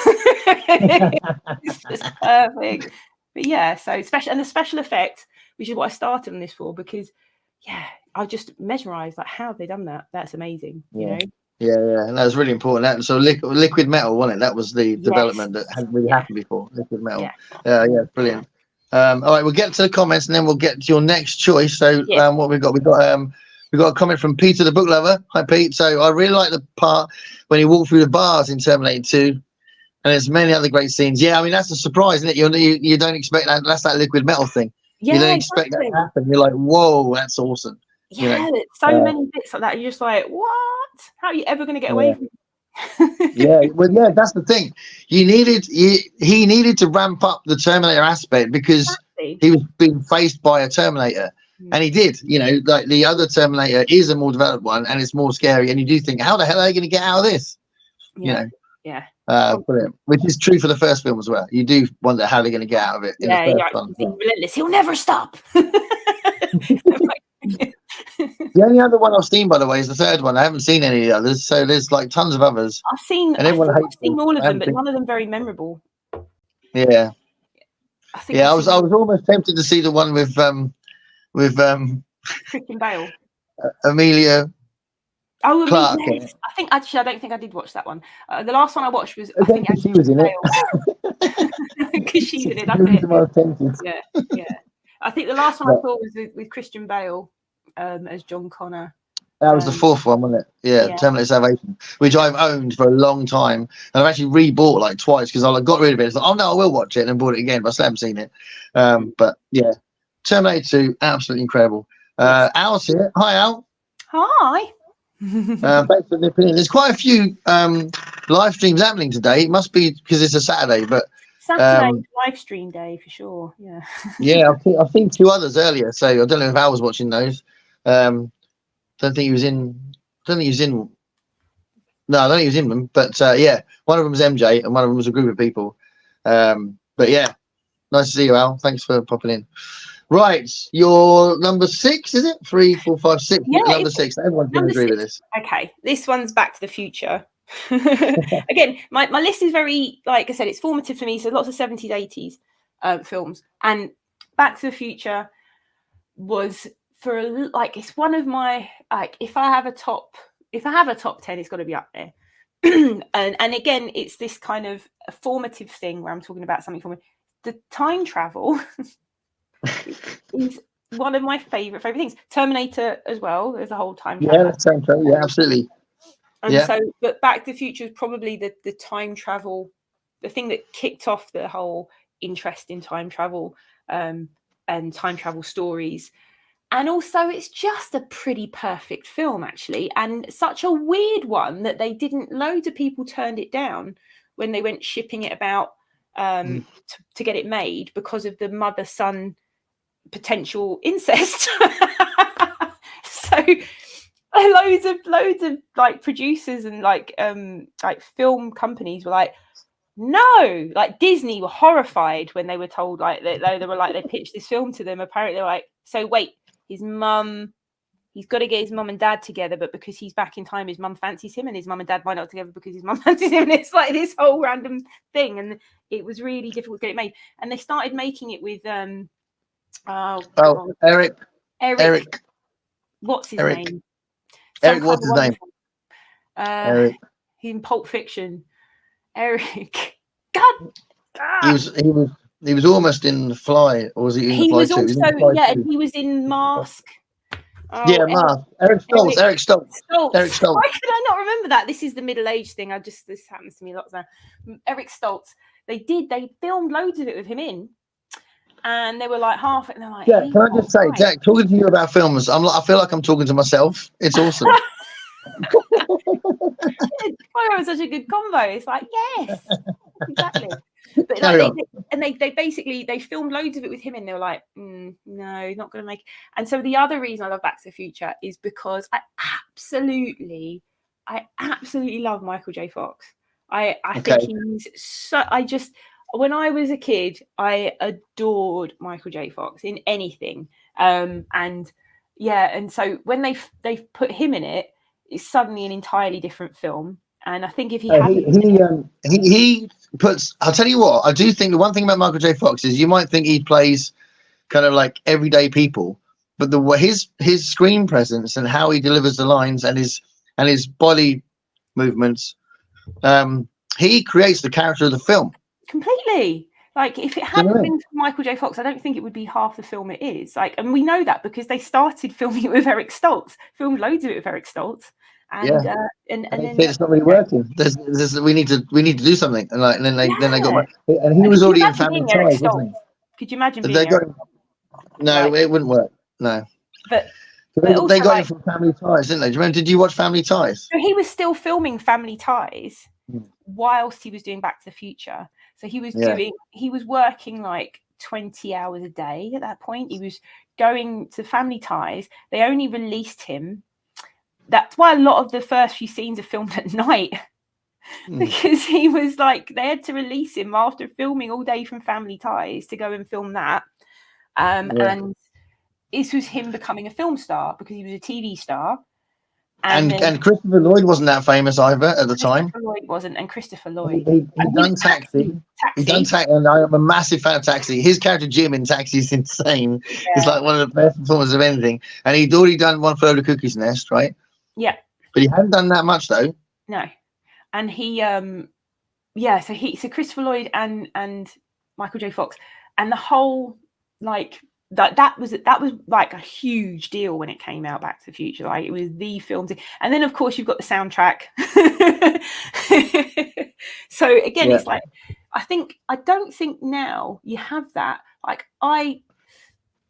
It's just perfect. But yeah, so the special effects, which is what I started on this for, because I just mesmerized like how have they done that. That's amazing. You know. And that was really important. That so liquid metal, wasn't it? That was the development that hadn't really happened before. Liquid metal. Yeah, brilliant. All right, we'll get to the comments and then we'll get to your next choice. So what we've got a comment from Peter the Book Lover. Hi Pete. So I really like the part when he walked through the bars in Terminator 2, and there's many other great scenes. Yeah, I mean that's a surprise, isn't it? You don't expect that. That's that liquid metal thing. Yeah, you don't expect that to happen. You're like, whoa, that's awesome. Yeah, there's so many bits like that. You're just like, what? How are you ever going to get away from it? That's the thing. He needed to ramp up the Terminator aspect because he was being faced by a Terminator. And he did, like the other Terminator is a more developed one and it's more scary. And you do think, how the hell are they going to get out of this? Brilliant. Which is true for the first film as well. You do wonder how they're going to get out of it. Relentless. He'll never stop. The only other one I've seen, by the way, is the third one. I haven't seen any of the others, so there's like tons of others, I've seen. and I everyone think hates I've seen them. all of I them, haven't but seen. none of them very memorable. Yeah, I think yeah. I I've was seen almost tempted to see the one with Christian Bale. Amelia Oh, Clark in yes. I think actually, I don't think I did watch that one. The last one I watched was I Again, think she was in it. because she's in it. That's The it. reason why I was tempted. Yeah. I think the last one I saw was with Christian Bale as John Connor. That was the fourth one, wasn't it? Yeah, Yeah. Terminator Salvation, which I've owned for a long time, and I've actually re-bought like twice because I got rid of it. It's like, oh no, I will watch it, and then bought it again, but I still haven't seen it. But yeah, Terminator 2, absolutely incredible. Yes. Al's here. Hi, Al. Hi. Thanks for nipping in. There's quite a few live streams happening today. It must be because it's a Saturday, but Saturday live stream day for sure. Yeah. yeah, I've seen two others earlier, so I don't know if Al was watching those. Don't think he was in. No, I don't think he was in them. But yeah, one of them was MJ, and one of them was a group of people. But yeah, nice to see you, Al. Thanks for popping in. Right, your number 6, is it? 3, 4, 5, 6. Yeah, Number 6. Everyone's going to agree with this. Okay, this one's Back to the Future. Again, my list is very, like I said, it's formative for me. So lots of 70s, 80s films, and Back to the Future was it's one of my if I have a top 10, it's got to be up there. and again, it's this kind of a formative thing where I'm talking about something formative. The time travel is one of my favorite things. Terminator as well. There's a whole time travel. Yeah, that's time travel. Yeah, absolutely. And so, but Back to the Future is probably the time travel, the thing that kicked off the whole interest in time travel and time travel stories. And also, it's just a pretty perfect film, actually, and such a weird one that loads of people turned it down when they went shipping it about to get it made because of the mother-son potential incest. So loads of like producers and like film companies were like, no, like Disney were horrified when they were told like they were like they pitched this film to them. Apparently they were like, so wait, he's got to get his mum and dad together, but because he's back in time, his mum fancies him, and his mum and dad might not together because his mum fancies him. And it's like this whole random thing, and it was really difficult to get it made. And they started making it with Eric. What's his name? Eric, what's his name? Eric. He's in Pulp Fiction. Eric. God. He was almost in The Fly, or was he in The Fly too? He was in Mask. Mask. Eric Stoltz. Eric Stoltz. Why could I not remember that? This is the middle-aged thing. This happens to me lots now. Eric Stoltz. They filmed loads of it with him in, and they were like half it, and they're like, Jack, can I just say, Jack, talking to you about films, I feel like I'm talking to myself. It's awesome. It was such a good combo. It's like, yes, exactly. But they basically filmed loads of it with him, and they were like, no, he's not going to make it. And so the other reason I love Back to the Future is because I absolutely love Michael J. Fox. I think he's so. When I was a kid, I adored Michael J. Fox in anything, and so when they put him in it, it's suddenly an entirely different film. And I think if he puts, I'll tell you what, I do think the one thing about Michael J. Fox is you might think he plays kind of like everyday people, but his screen presence and how he delivers the lines and his body movements, he creates the character of the film completely. Like if it hadn't been for Michael J. Fox, I don't think it would be half the film it is. Like, and we know that because they started filming it with Eric Stoltz, filmed loads of it with Eric Stoltz. And then it's not really working. We need to do something, and then they got and he was already in Family Ties, wasn't he? Could you imagine being No, it wouldn't work. No, but they got him from Family Ties, didn't they? Do you remember? Did you watch Family Ties? So he was still filming Family Ties whilst he was doing Back to the Future. So he was working like 20 hours a day at that point. He was going to Family Ties. They only released him. That's why a lot of the first few scenes are filmed at night because he was like, they had to release him after filming all day from Family Ties to go and film that. And this was him becoming a film star because he was a TV star. And then Christopher Lloyd wasn't that famous either at the time. Christopher Lloyd wasn't, and Christopher Lloyd. He'd done Taxi. He'd done Taxi, and I'm a massive fan of Taxi. His character Jim in Taxi is insane. Yeah. He's like one of the best performers of anything. And he'd already done One Flew Over the Cuckoo's Nest, right? Yeah. But he hadn't done that much though. No. And he so Christopher Lloyd and Michael J. Fox, and the whole like that was like a huge deal when it came out, Back to the Future. Like it was the film thing. And then of course you've got the soundtrack. So again, it's like I don't think now you have that. Like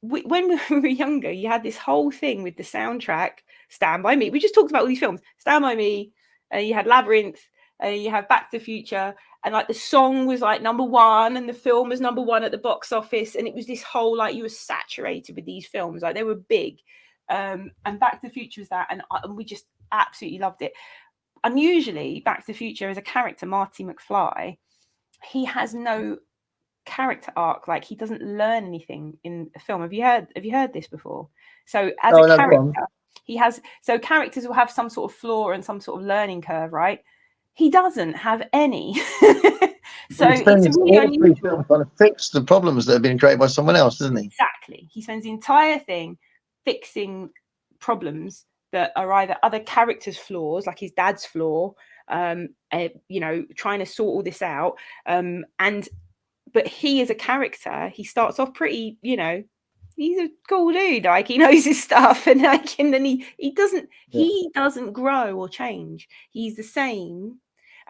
when we were younger, you had this whole thing with the soundtrack, Stand By Me. We just talked about all these films, Stand By Me, and you had Labyrinth, and you have Back to the Future, and like the song was like #1 and the film was #1 at the box office, and it was this whole like you were saturated with these films, like they were big, and Back to the Future was that, and we just absolutely loved it. Unusually, Back to the Future as a character, Marty McFly, he has no character arc. Like he doesn't learn anything in the film. Have you heard this before? So as a character, he has, so characters will have some sort of flaw and some sort of learning curve, right? He doesn't have any. So it's really unusual. Trying to fix the problems that have been created by someone else, doesn't he? Exactly. He spends the entire thing fixing problems that are either other characters' flaws, like his dad's flaw, trying to sort all this out. But he as a character, he starts off pretty, he's a cool dude, like he knows his stuff, and then he doesn't grow or change. He's the same.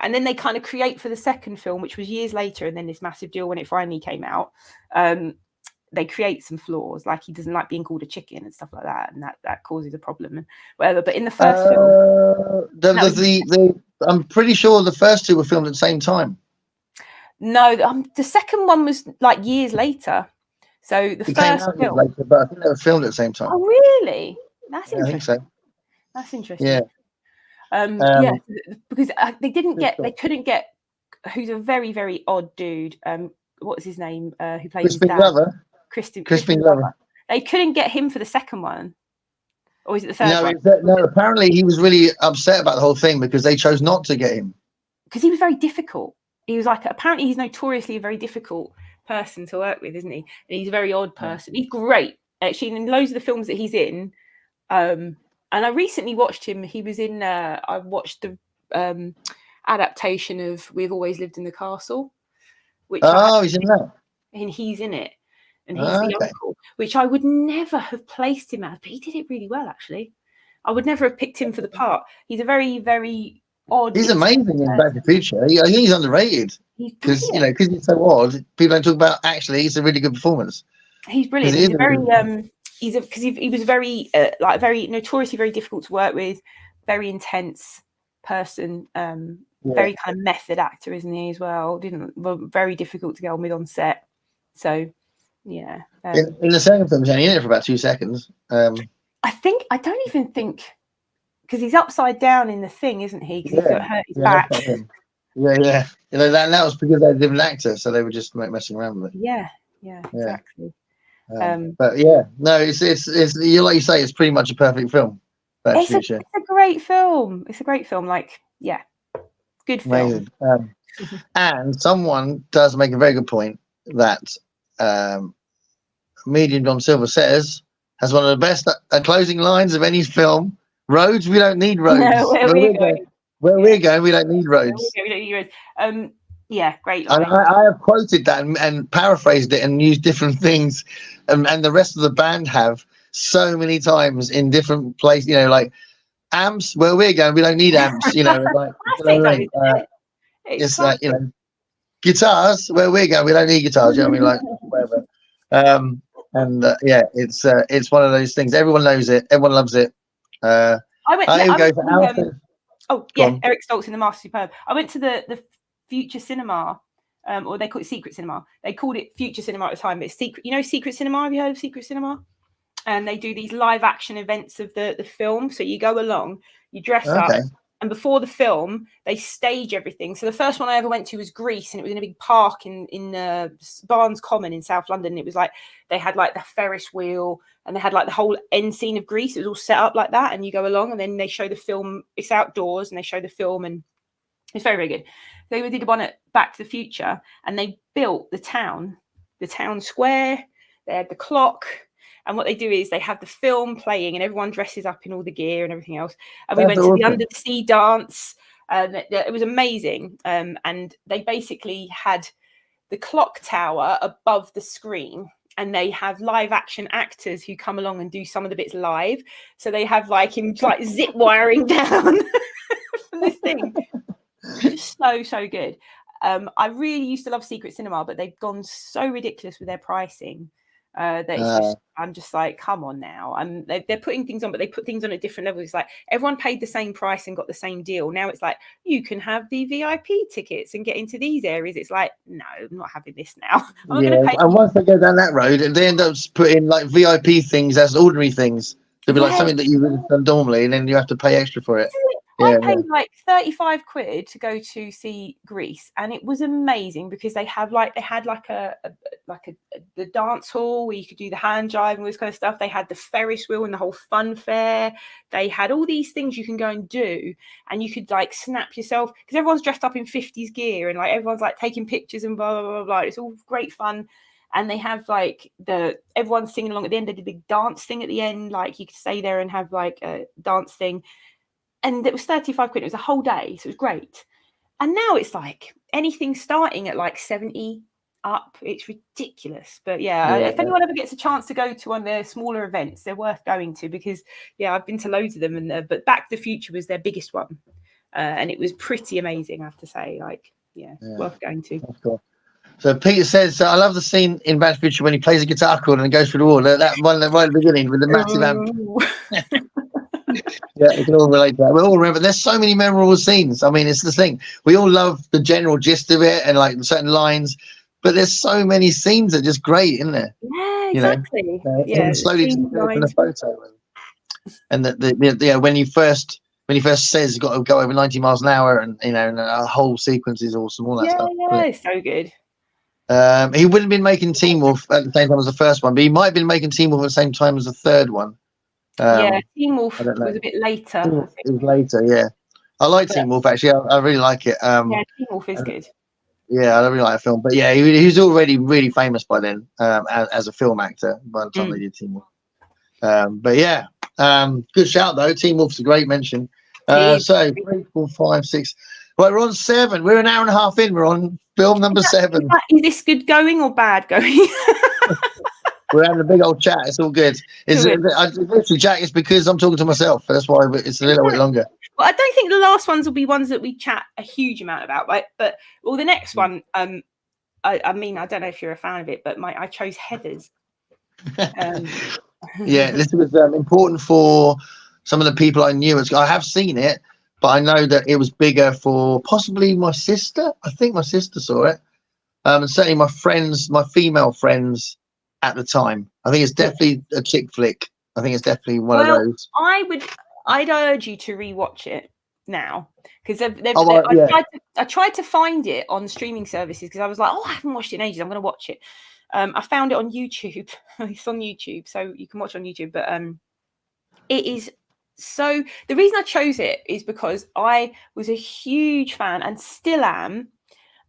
And then they kind of create for the second film, which was years later, and then this massive deal when it finally came out. They create some flaws, like he doesn't like being called a chicken and stuff like that, and that causes a problem and whatever. But in the first film, I'm pretty sure the first two were filmed at the same time. No, the second one was like years later. So the first film, later, but I think they were filmed at the same time. Oh, really? That's interesting. I think so. That's interesting. Yeah. Because they couldn't get who's a very, very odd dude. What's his name? Who plays his dad? Glover. Crispin Glover. They couldn't get him for the second one. Or is it the third one? No, apparently he was really upset about the whole thing because they chose not to get him. Because he was very difficult. He was apparently he's notoriously a very difficult person to work with, isn't he? And he's a very odd person. He's great, actually, in loads of the films that he's in. And I recently watched him. He was in, I watched the adaptation of We've Always Lived in the Castle. He's in that. And he's in it. And he's the uncle, which I would never have placed him as, but he did it really well, actually. I would never have picked him for the part. He's a very, very odd. He's amazing in Back to the Future. I think he's underrated because he's so odd. People don't talk about. Actually, it's a really good performance. He's brilliant. He's very because he was very very notoriously very difficult to work with, very intense person. Very kind of method actor, isn't he, as well? Very difficult to get on with on set. So, yeah. In the second film, he's only in it for about 2 seconds. I don't even think, because he's upside down in the thing, isn't he? Because he's got hurt his back. Yeah. That was because they're a different actor, so they were just messing around with it. Yeah, exactly. But yeah, no, it's like you say, it's pretty much a perfect film. It's a great film. It's a great film. Like, yeah. Good film. And someone does make a very good point that Medium John Silver says has one of the best closing lines of any film. Roads, we don't need roads. No, where we're going, we don't need roads. We don't need roads. Yeah, great line. I have quoted that and paraphrased it and used different things, and the rest of the band have so many times in different places. Like amps, where we're going, we don't need amps. It's like guitars, where we're going, we don't need guitars. Whatever. It's one of those things. Everyone knows it. Everyone loves it. Eric Stoltz in The Master Superb. I went to the Future Cinema, or they call it Secret Cinema. They called it Future Cinema at the time, but it's Secret. Secret Cinema. Have you heard of Secret Cinema? And they do these live action events of the film. So you go along, you dress up, And before the film, they stage everything. So the first one I ever went to was Greece, and it was in a big park in Barnes Common in South London. It was like they had like the Ferris wheel, and they had like the whole end scene of Greece. It was all set up like that, and you go along, and then they show the film. It's outdoors, and they show the film, and it's very, very good. They did one at Back to the Future, and they built the town square. They had the clock. And what they do is they have the film playing, and everyone dresses up in all the gear and everything else. And we went to the under the sea dance. It was amazing. And they basically had the clock tower above the screen, and they have live action actors who come along and do some of the bits live. So they have like him like zip wiring down from this thing. Just so good. I really used to love Secret Cinema, but they've gone so ridiculous with their pricing. That it's just, I'm just like, come on now. And they're putting things on, but they put things on at different levels. It's like everyone paid the same price and got the same deal. Now it's like you can have the VIP tickets and get into these areas. It's like, no, I'm not having this now. I'm yeah, going to pay. and once they go down that road, and they end up putting like VIP things as ordinary things. It'll be like something that you would have done normally, and then you have to pay extra for it. I paid like 35 quid to go to see Greece, and it was amazing because they had like the dance hall where you could do the hand jive and all this kind of stuff. They had the Ferris wheel and the whole fun fair. They had all these things you can go and do, and you could like snap yourself because everyone's dressed up in 50s gear, and like everyone's like taking pictures and blah blah blah blah. It's all great fun. And they have like everyone's singing along at the end. They did a big dance thing at the end, like you could stay there and have like a dance thing. And it was 35 quid. It was a whole day. So it was great. And now it's like anything starting at like 70 up. It's ridiculous. But if anyone ever gets a chance to go to one of their smaller events, they're worth going to because, I've been to loads of them. But Back to the Future was their biggest one. And it was pretty amazing, I have to say. Like, worth going to. That's cool. So Peter says, I love the scene in Back to the Future when he plays a guitar chord and goes through the wall. That one right at the beginning with the massive amp. Yeah, we can all relate to that. We all remember. There's so many memorable scenes. I mean, it's the thing. We all love the general gist of it and like certain lines, but there's so many scenes that are just great, isn't there? Yeah, exactly. And slowly just open a photo, and when he first says you've got to go over 90 miles an hour, and and a whole sequence is awesome. All that stuff. Yeah, it's so good. He wouldn't have been making Teen Wolf at the same time as the first one, but he might have been making Teen Wolf at the same time as the third one. Teen Wolf was a bit later. It was later, yeah. I like Teen Wolf, actually. I really like it. Teen Wolf is good. Yeah, I really like the film. But yeah, he was already really famous by then as a film actor by the time they did Teen Wolf. But yeah, good shout, though. Teen Wolf's a great mention. So 3, 4, 5, 6. Right, we're on 7. We're an hour and a half in. We're on film number 7. Is this good going or bad going? We're having a big old chat. It's all good. Literally, Jack, it's because I'm talking to myself. That's why it's a little bit longer. Well, I don't think the last ones will be ones that we chat a huge amount about, right? But the next one, I mean, I don't know if you're a fan of it, but I chose Heathers. Yeah, this was important for some of the people I knew. I have seen it, but I know that it was bigger for possibly my sister. I think my sister saw it. And certainly my female friends at the time. I think it's definitely a chick flick. I think it's definitely one of those. I'd urge you to rewatch it now because I tried to find it on streaming services because I was like, I haven't watched it in ages. I'm going to watch it. I found it on YouTube. It's on YouTube, so you can watch it on YouTube. But it is so. The reason I chose it is because I was a huge fan and still am,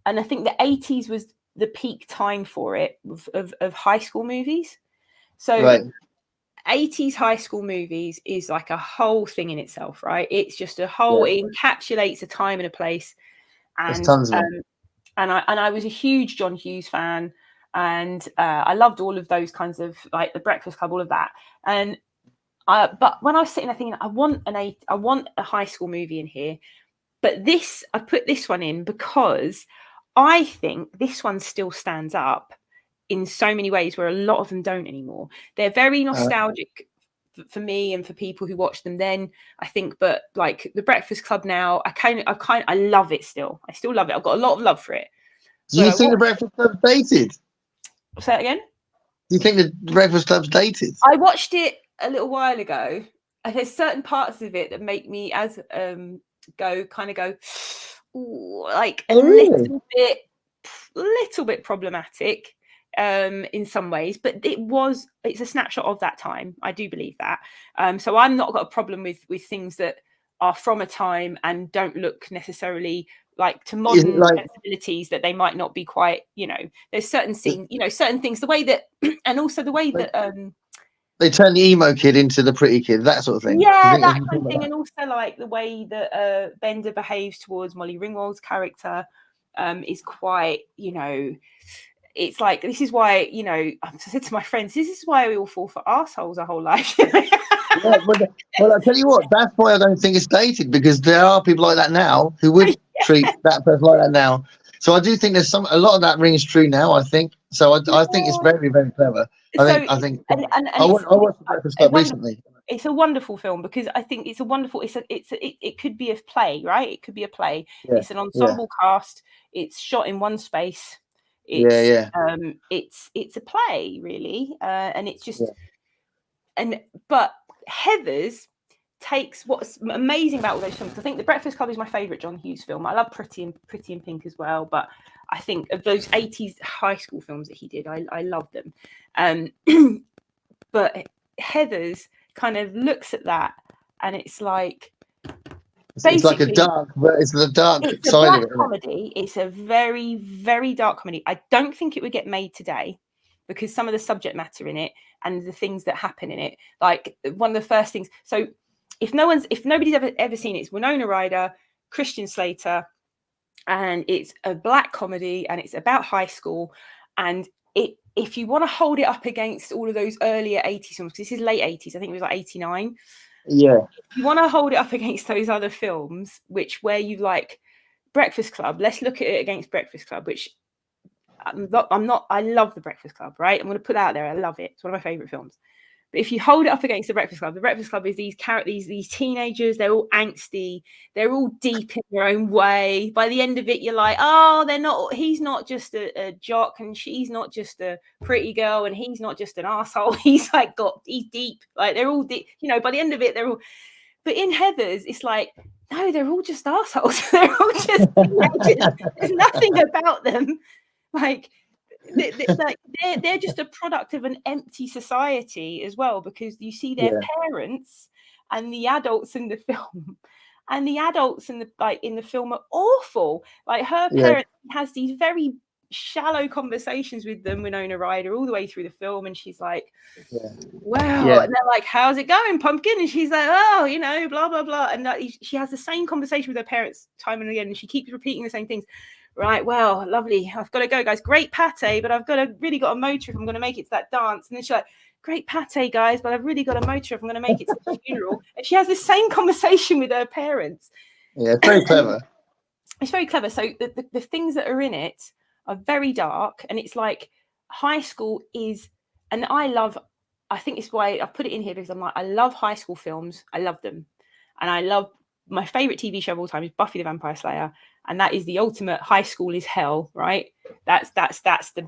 and I think the 80s was the peak time for it of high school movies. So 80s high school movies is like a whole thing in itself, right? It's just a whole it encapsulates a time and a place. And there's tons of and I was a huge John Hughes fan, and I loved all of those kinds of like The Breakfast Club, all of that. And but when I was sitting there thinking, I want a high school movie in here, but I put this one in because I think this one still stands up in so many ways where a lot of them don't anymore. They're very nostalgic for me and for people who watched them then, I think. But like The Breakfast Club now, I love it still. I still love it. I've got a lot of love for it. Do you think The Breakfast Club's dated? Say that again? Do you think The Breakfast Club's dated? I watched it a little while ago. And there's certain parts of it that make me, as go ooh, like a Oh, really? little bit problematic in some ways, but it's a snapshot of that time. I do believe that. So I'm not got a problem with things that are from a time and don't look necessarily like to Is it modern like sensibilities, that they might not be quite, there's certain scenes, certain things, the way that and also the way that they turn the emo kid into the pretty kid, that sort of thing? Do you yeah, think that there's kind of anything thing. like And also like the way that Bender behaves towards Molly Ringwald's character is quite, it's like, this is why, I said to my friends, this is why we all fall for arseholes our whole life. that? Yeah, well, I tell you what, that's why I don't think it's dated, because there are people like that now who would treat that person like that now. So I do think there's a lot of that rings true now, I think. So I think it's very, very clever. I think and I it's watched The Breakfast Club recently. it's a wonderful film, because I think it's a wonderful, it could be a play, right? It could be a play. Yeah, It's an ensemble cast. It's shot in one space. yeah. It's a play, really, and it's just Yeah. but Heathers takes what's amazing about all those films. I think The Breakfast Club is my favorite John Hughes film. I love Pretty in Pink as well, but I think of those 80s high school films that he did, I love them. But Heathers kind of looks at that, and it's like, It's like a dark, but it's the dark side of it. Comedy. It's a very, very dark comedy. I don't think it would get made today, because some of the subject matter in it and the things that happen in it, like one of the first things. So if nobody's ever seen it, it's Winona Ryder, Christian Slater, and it's a black comedy, and it's about high school. And if you want to hold it up against all of those earlier 80s films, because this is late 80s, I think it was like 89. Yeah. If you want to hold it up against those other films, where you like Breakfast Club, let's look at it against Breakfast Club, which I love The Breakfast Club, right? I'm going to put that out there. I love it. It's one of my favorite films. But if you hold it up against The Breakfast Club is these teenagers. They're all angsty. They're all deep in their own way. By the end of it, you're like, oh, he's not just a jock, and she's not just a pretty girl, and he's not just an asshole. He's deep. Like, they're all deep. By the end of it, they're all. But in Heathers, it's like, no, they're all just assholes. They're all just there's nothing about them. Like, they're just a product of an empty society as well, because you see their parents and the adults in the film, and the adults in the film are awful. Like, her parents has these very shallow conversations with them, Winona Ryder, all the way through the film, and she's like, wow, and they're like, how's it going, pumpkin? And she's like, oh, blah blah blah, and she has the same conversation with her parents time and again, and she keeps repeating the same things. Right, well, lovely, I've got to go, guys. Great pate, but I've really got a motor if I'm going to make it to that dance. And then she's like, great pate, guys, but I've really got a motor if I'm going to make it to the funeral. And she has the same conversation with her parents. Yeah, it's very clever. It's very clever. So the things that are in it are very dark, and it's like high school is, and I think it's why I put it in here, because I'm like, I love high school films. I love them. And I love, my favorite TV show of all time is Buffy the Vampire Slayer. And that is the ultimate high school is hell, right? That's the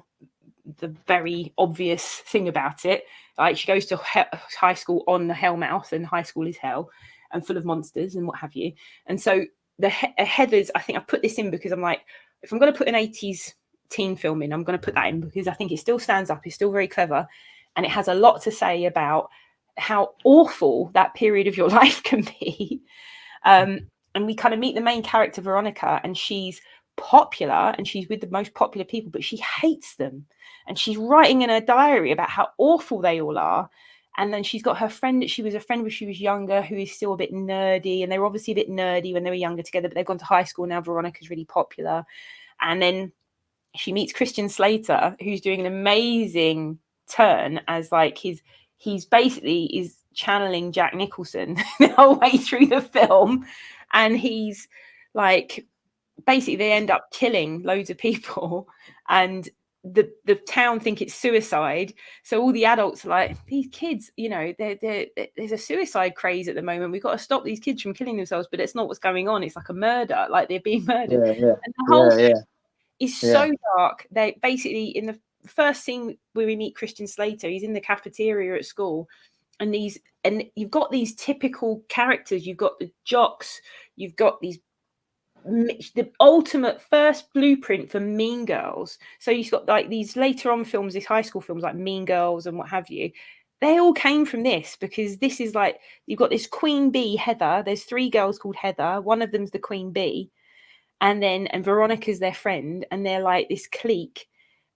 very obvious thing about it. Like, she goes to high school on the Hellmouth, and high school is hell and full of monsters and what have you. And so the Heathers, I think I put this in because I'm like, if I'm going to put an 80s teen film in, I'm going to put that in because I think it still stands up. It's still very clever. And it has a lot to say about how awful that period of your life can be. And we kind of meet the main character, Veronica, and she's popular and she's with the most popular people, but she hates them. And she's writing in her diary about how awful they all are. And then she's got her friend that she was a friend when she was younger, who is still a bit nerdy. And they were obviously a bit nerdy when they were younger together, but they've gone to high school now. Veronica's really popular. And then she meets Christian Slater, who's doing an amazing turn as like he's basically is channeling Jack Nicholson the whole way through the film. And he's like, basically they end up killing loads of people, and the town think it's suicide. So all the adults are like, these kids, there's a suicide craze at the moment. We've got to stop these kids from killing themselves, but it's not what's going on. It's like a murder, like they're being murdered. And the whole thing is so dark. They basically, in the first scene where we meet Christian Slater, he's in the cafeteria at school, and you've got these typical characters. You've got the jocks. You've got the ultimate first blueprint for Mean Girls. So you've got like these later on films, these high school films like Mean Girls and what have you. They all came from this, because this is like, you've got this Queen Bee, Heather. There's 3 girls called Heather. One of them's the Queen Bee, and Veronica's their friend, and they're like this clique.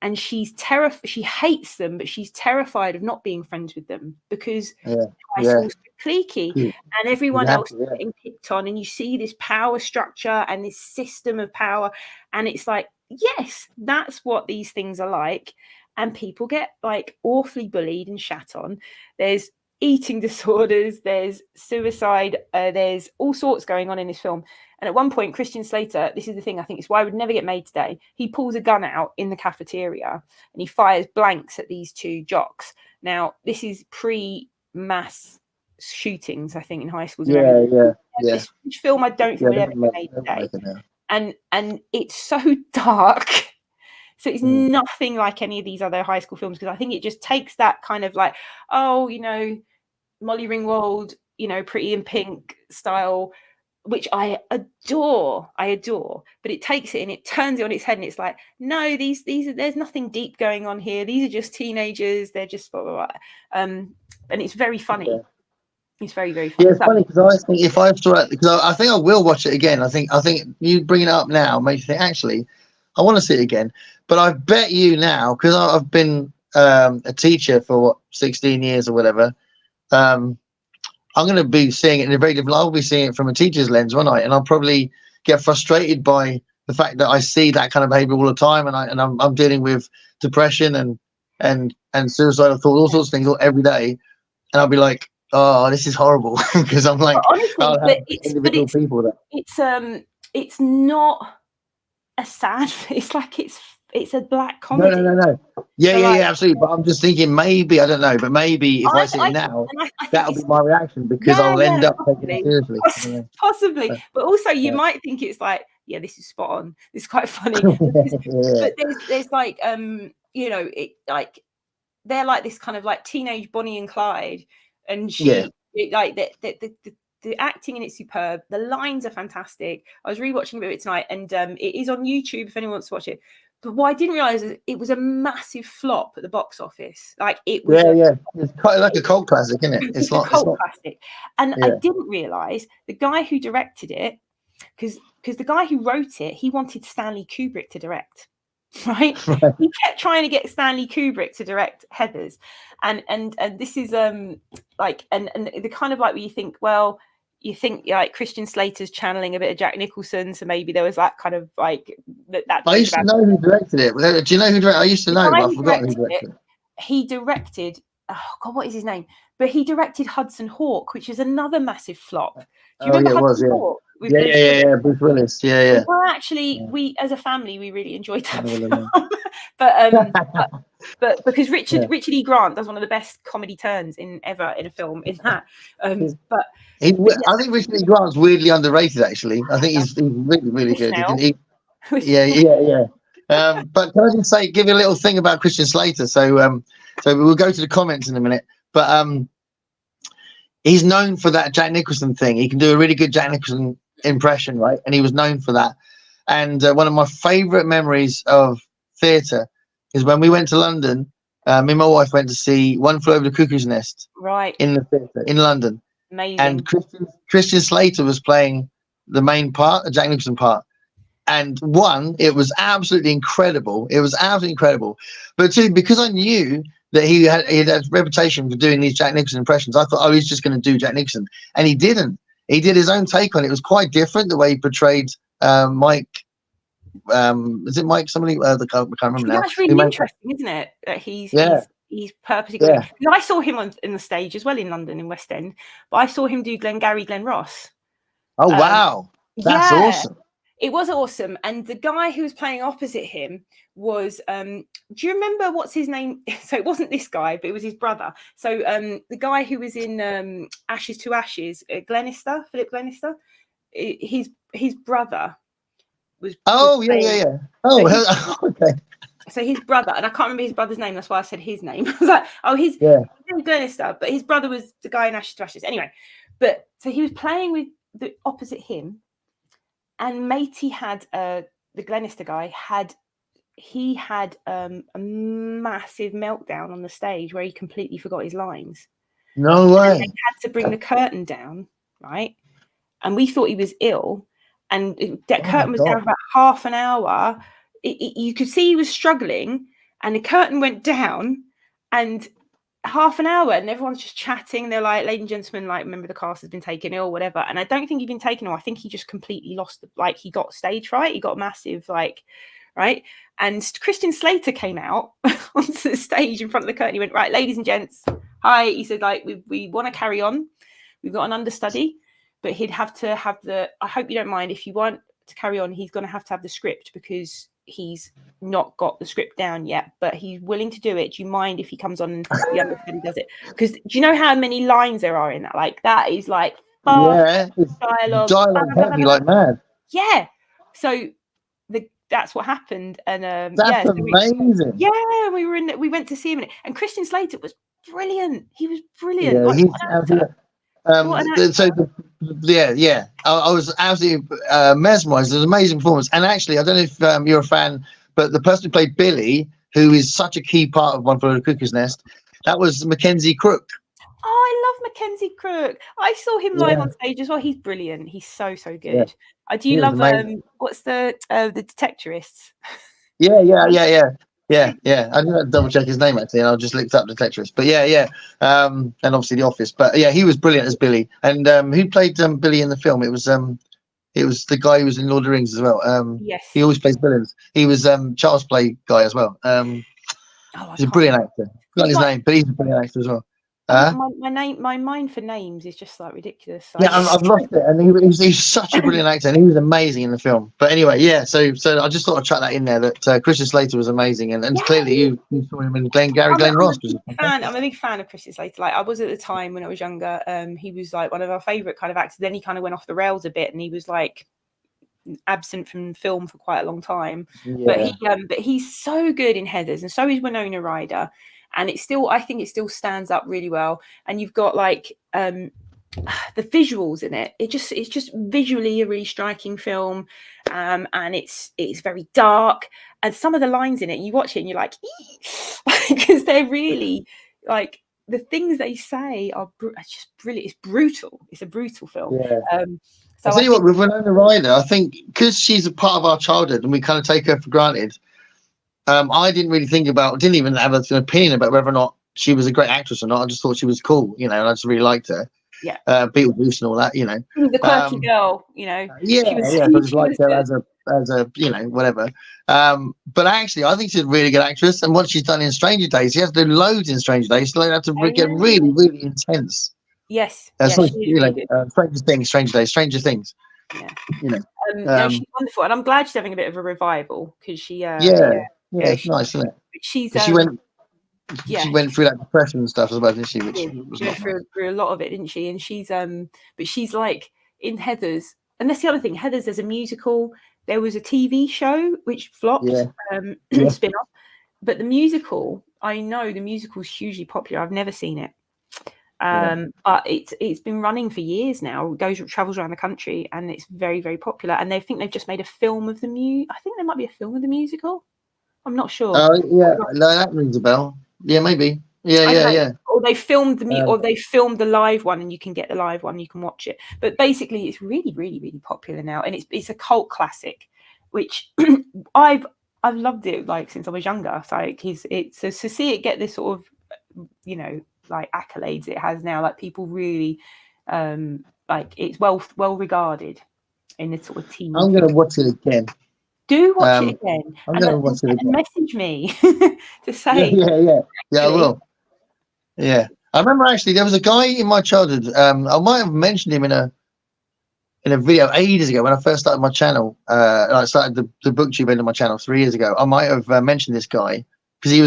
And she's terrified. She hates them, but she's terrified of not being friends with them, because high school's cliquey, and everyone else is getting picked on. And you see this power structure and this system of power, and it's like, yes, that's what these things are like. And people get like awfully bullied and shat on. There's eating disorders, there's suicide, there's all sorts going on in this film. And at one point, Christian Slater, this is the thing, I think it's why it would never get made today. He pulls a gun out in the cafeteria and he fires blanks at these 2 jocks. Now, this is pre-mass shootings, I think, in high schools. This film, I don't think would ever get made today. And it's so dark. So it's nothing like any of these other high school films, because I think it just takes that kind of like, oh, you know, Molly Ringwald, you know, Pretty in Pink style, which I adore, but it takes it and it turns it on its head, and it's like, no, these are, there's nothing deep going on here. These are just teenagers. They're just blah, blah, blah. And it's very funny. Yeah. It's very, very funny. Yeah, it's funny, because I think if I saw it, because I think I will watch it again. I think you bringing it up now makes me think, actually, I want to see it again. But I bet you now, because I've been a teacher for 16 years or whatever, I'm going to be seeing it in a very different. I'll be seeing it from a teacher's lens, won't I? And I'll probably get frustrated by the fact that I see that kind of behavior all the time, and I'm dealing with depression and suicidal thoughts, all sorts of things every day, and I'll be like, oh, this is horrible, because I'm like, honestly, it's not a sad. It's like it's a black comedy. No. Yeah, absolutely. But I'm just thinking, maybe, I don't know, but maybe if I see it now, that'll be my reaction, because I'll end up taking it seriously. Possibly. But also you might think it's like, yeah, this is spot on. This is quite funny. But there's like, you know, it like, they're like this kind of like teenage Bonnie and Clyde, and like the acting in it's superb. The lines are fantastic. I was rewatching a bit of it tonight, and it is on YouTube if anyone wants to watch it. But what I didn't realize is it was a massive flop at the box office. Like it was. It's quite like a cult classic, isn't it? It's like a cult classic. And I didn't realize the guy who directed it, because the guy who wrote it, he wanted Stanley Kubrick to direct. Right? He kept trying to get Stanley Kubrick to direct Heathers, and this is like and the kind of like where you think, well, you think like Christian Slater's channeling a bit of Jack Nicholson, so maybe there was that kind of like that. I used to know who directed it. Do you know who directed? I used to know, but I forgot who directed it. He directed, oh God, what is his name? But he directed Hudson Hawk, which is another massive flop. Do you remember Hudson Hawk? Bruce Willis. Yeah. Well, actually, we as a family we really enjoyed that film. but because Richard E. Grant does one of the best comedy turns ever in a film in that. But I think Richard E. Grant's weirdly underrated. Actually, I think he's really, really good. Yeah. But can I just say, give you a little thing about Christian Slater? So we'll go to the comments in a minute. But he's known for that Jack Nicholson thing. He can do a really good Jack Nicholson impression, right? And he was known for that. And one of my favorite memories of theatre is when we went to London. Me and my wife went to see One Flew Over the Cuckoo's Nest, right, in the theatre in London. Amazing. And Christian Slater was playing the main part, a Jack Nicholson part. And one, it was absolutely incredible. But two, because I knew that he had a reputation for doing these Jack Nicholson impressions, I thought, oh, he's just going to do Jack Nicholson. And he didn't. He did his own take on it. It was quite different, the way he portrayed Mike. Is it Mike? Somebody? I can't remember now. That's really interesting, isn't it? That he's purposely good. Yeah. I saw him in the stage as well in London, in West End. But I saw him do Glengarry Glen Ross. Oh, wow. That's awesome. It was awesome. And the guy who was playing opposite him was, do you remember what's his name? So it wasn't this guy, but it was his brother. So the guy who was in Ashes to Ashes, Philip Glenister, his brother was. Yeah. Oh, okay. so his brother, and I can't remember his brother's name, that's why I said his name. I was like, oh, his Glenister, but his brother was the guy in Ashes to Ashes. Anyway, but so he was playing with the opposite him, and Matey had the Glenister guy had a massive meltdown on the stage where he completely forgot his lines. No way. And they had to bring the curtain down, right? And we thought he was ill, and that curtain was down for about half an hour. You could see he was struggling, and the curtain went down, and half an hour, and everyone's just chatting. They're like, ladies and gentlemen, like, remember the cast has been taken ill, whatever. And I don't think he'd been taken ill. I think he just completely lost, he got stage fright. He got massive, right? And Christian Slater came out onto the stage in front of the curtain. He went, right, ladies and gents, hi. He said, like, we want to carry on. We've got an understudy, but he'd have to have I hope you don't mind, if you want to carry on, he's going to have the script, because he's not got the script down yet, but he's willing to do it. Do you mind if he comes on and the understudy does it? Because do you know how many lines there are in that? Like, that is like fast dialogue heavy, like mad. Yeah. So that's what happened, and that's amazing. We went to see him in it, and Christian Slater was brilliant. He was brilliant. I was absolutely mesmerized. It was an amazing performance. And actually, I don't know if you're a fan, but the person who played Billy, who is such a key part of One Flew Over the Cuckoo's Nest, that was Mackenzie Crook. Oh, I love Mackenzie Crook. I saw him live on stage as well. He's brilliant. He's so good. Do you love what's the Detectorists? Yeah. I didn't double check his name actually, and I just looked up Detectorist. But and obviously The Office. But yeah, he was brilliant as Billy. And who played Billy in the film? It was the guy who was in Lord of the Rings as well. Yes. He always plays villains. He was Charles Play guy as well. He's a brilliant actor. Not his name, but he's a brilliant actor as well. My mind for names is just like ridiculous. I've lost it, and he's such a brilliant actor, and he was amazing in the film. But anyway, so I just thought I'd chuck that in there, that Christian Slater was amazing, and clearly you saw him in Glenn Ross. I'm a big fan of Christian Slater. Like, I was at the time when I was younger. He was like one of our favourite kind of actors. Then he kind of went off the rails a bit, and he was like absent from film for quite a long time. But he's so good in Heathers, and so is Winona Ryder. And I think it still stands up really well. And you've got like the visuals in it. It's just visually a really striking film, and it's very dark. And some of the lines in it, you watch it and you're like, because they're really like, the things they say are just brilliant. It's brutal. It's a brutal film. So I'll tell you what, with Winona Ryder, I think because she's a part of our childhood and we kind of take her for granted. I didn't even have an opinion about whether or not she was a great actress or not. I just thought she was cool, and I just really liked her. Yeah. Beetlejuice and all that, The quirky girl, I just liked her as a whatever. But actually, I think she's a really good actress. And what she's done in Stranger Days, she has to do loads in Stranger Days. So they have to get really, really intense. Yes. Stranger Days, Stranger Things. Yeah. No, she's wonderful, and I'm glad she's having a bit of a revival, because she. It's nice, isn't it? She went through that depression and stuff as well, didn't she? She went through a lot of it, didn't she? And she's but she's like in Heathers, and that's the other thing. Heathers, there's a musical. There was a TV show which flopped, spin-off, but the musical, I know the musical's hugely popular. I've never seen it. But it's been running for years now. It travels around the country, and it's very, very popular. And they think they've just made a film of I think there might be a film of the musical. I'm not sure. No, that rings a bell. Yeah, maybe. Yeah. Or they filmed the live one, and you can get the live one. You can watch it. But basically, it's really, really, really popular now, and it's a cult classic, which I've loved it like since I was younger. So like to see it get this sort of like accolades it has now, like people really like it's well regarded in the sort of team. I'm gonna watch it again. Do watch it again. I'm gonna watch it again. Message me to say. Yeah, I will. Yeah, I remember actually there was a guy in my childhood. I might have mentioned him in a video ages ago when I first started my channel. I started the BookTube end of my channel 3 years ago. I might have mentioned this guy because he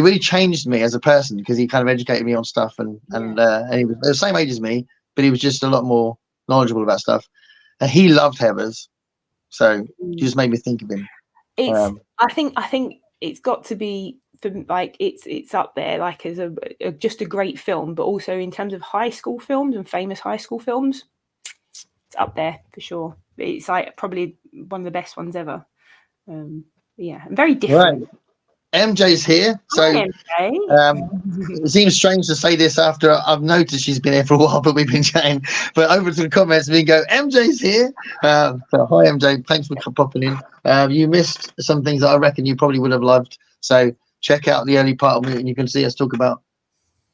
really changed me as a person, because he kind of educated me on stuff, and he was the same age as me, but he was just a lot more knowledgeable about stuff, and he loved Heathers, so it just made me think of him. It's I think it's got to be like it's up there like as just a great film, but also in terms of high school films and famous high school films, it's up there for sure. It's like probably one of the best ones ever. Yeah, and very different. Right. MJ's here, so Hi, MJ. it seems strange to say this after I've noticed she's been here for a while, but we've been chatting. But over to the comments, we go, MJ's here. So hi, MJ. Thanks for popping in. You missed some things that I reckon you probably would have loved. So check out the early part of it, and you can see us talk about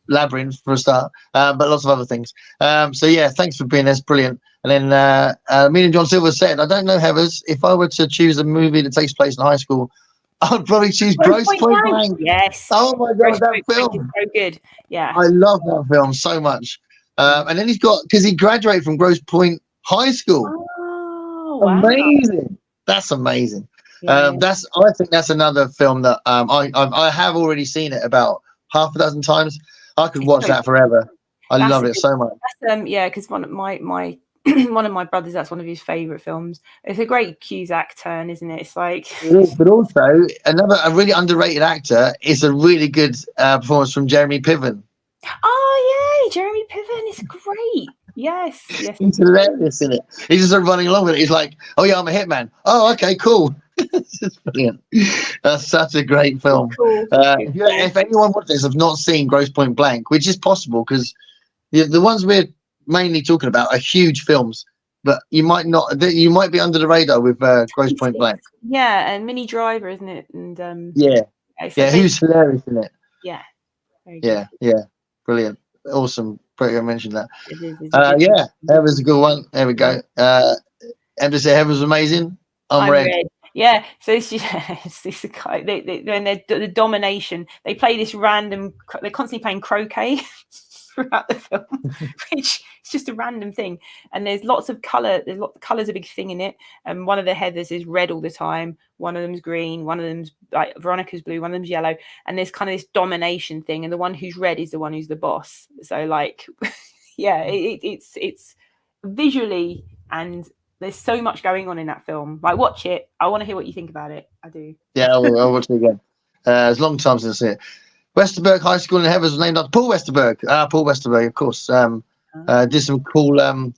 Labyrinth for a start, but lots of other things. So yeah, thanks for being there. It's brilliant. And then me and John Silver said, I don't know, Heathers, if I were to choose a movie that takes place in high school, I'd probably choose Grosse Pointe Blank. Yes. Oh my God, that film is so good. Yeah. I love that film so much. And then he's got, because he graduated from Grosse Pointe High School. Oh, wow. Amazing. That's amazing. Yeah. I think that's another film that I have already seen it about half a dozen times. I could watch that forever. I love it so much. Yeah, because one of my one of my brothers, that's one of his favorite films. It's a great Cusack turn, isn't it? It's like it is, but also a really underrated actor is a really good performance from Jeremy Piven. Oh yeah, Jeremy Piven is great. Yes. He's hilarious in it. He's just running along with it. He's like, oh yeah, I'm a hitman. Oh, okay, cool. It's just brilliant. That's such a great film. Cool. If anyone watches this have not seen Grosse Pointe Blank, which is possible because the ones we're mainly talking about are huge films, but you might be under the radar with Grosse Pointe Blank. Yeah, and Minnie Driver, isn't it? And yeah, who's hilarious in it. Yeah. Yeah, brilliant, awesome. Pretty I mentioned that. Yeah, Heather's a good one. There we go. Emma said Heather was amazing. I'm red. Yeah, so it's this guy. The domination. They play this random. They're constantly playing croquet throughout the film, which is just a random thing. And there's lots of color. Color's a big thing in it. And one of the Heathers is red all the time. One of them's green. One of them's like Veronica's blue. One of them's yellow. And there's kind of this domination thing. And the one who's red is the one who's the boss. So like, yeah, it's visually and. There's so much going on in that film. Like, watch it. I want to hear what you think about it. I do. Yeah, I'll watch it again. It's a long time since I've seen it. Westerberg High School in Heathers was named after Paul Westerberg. Paul Westerberg, of course. Did some cool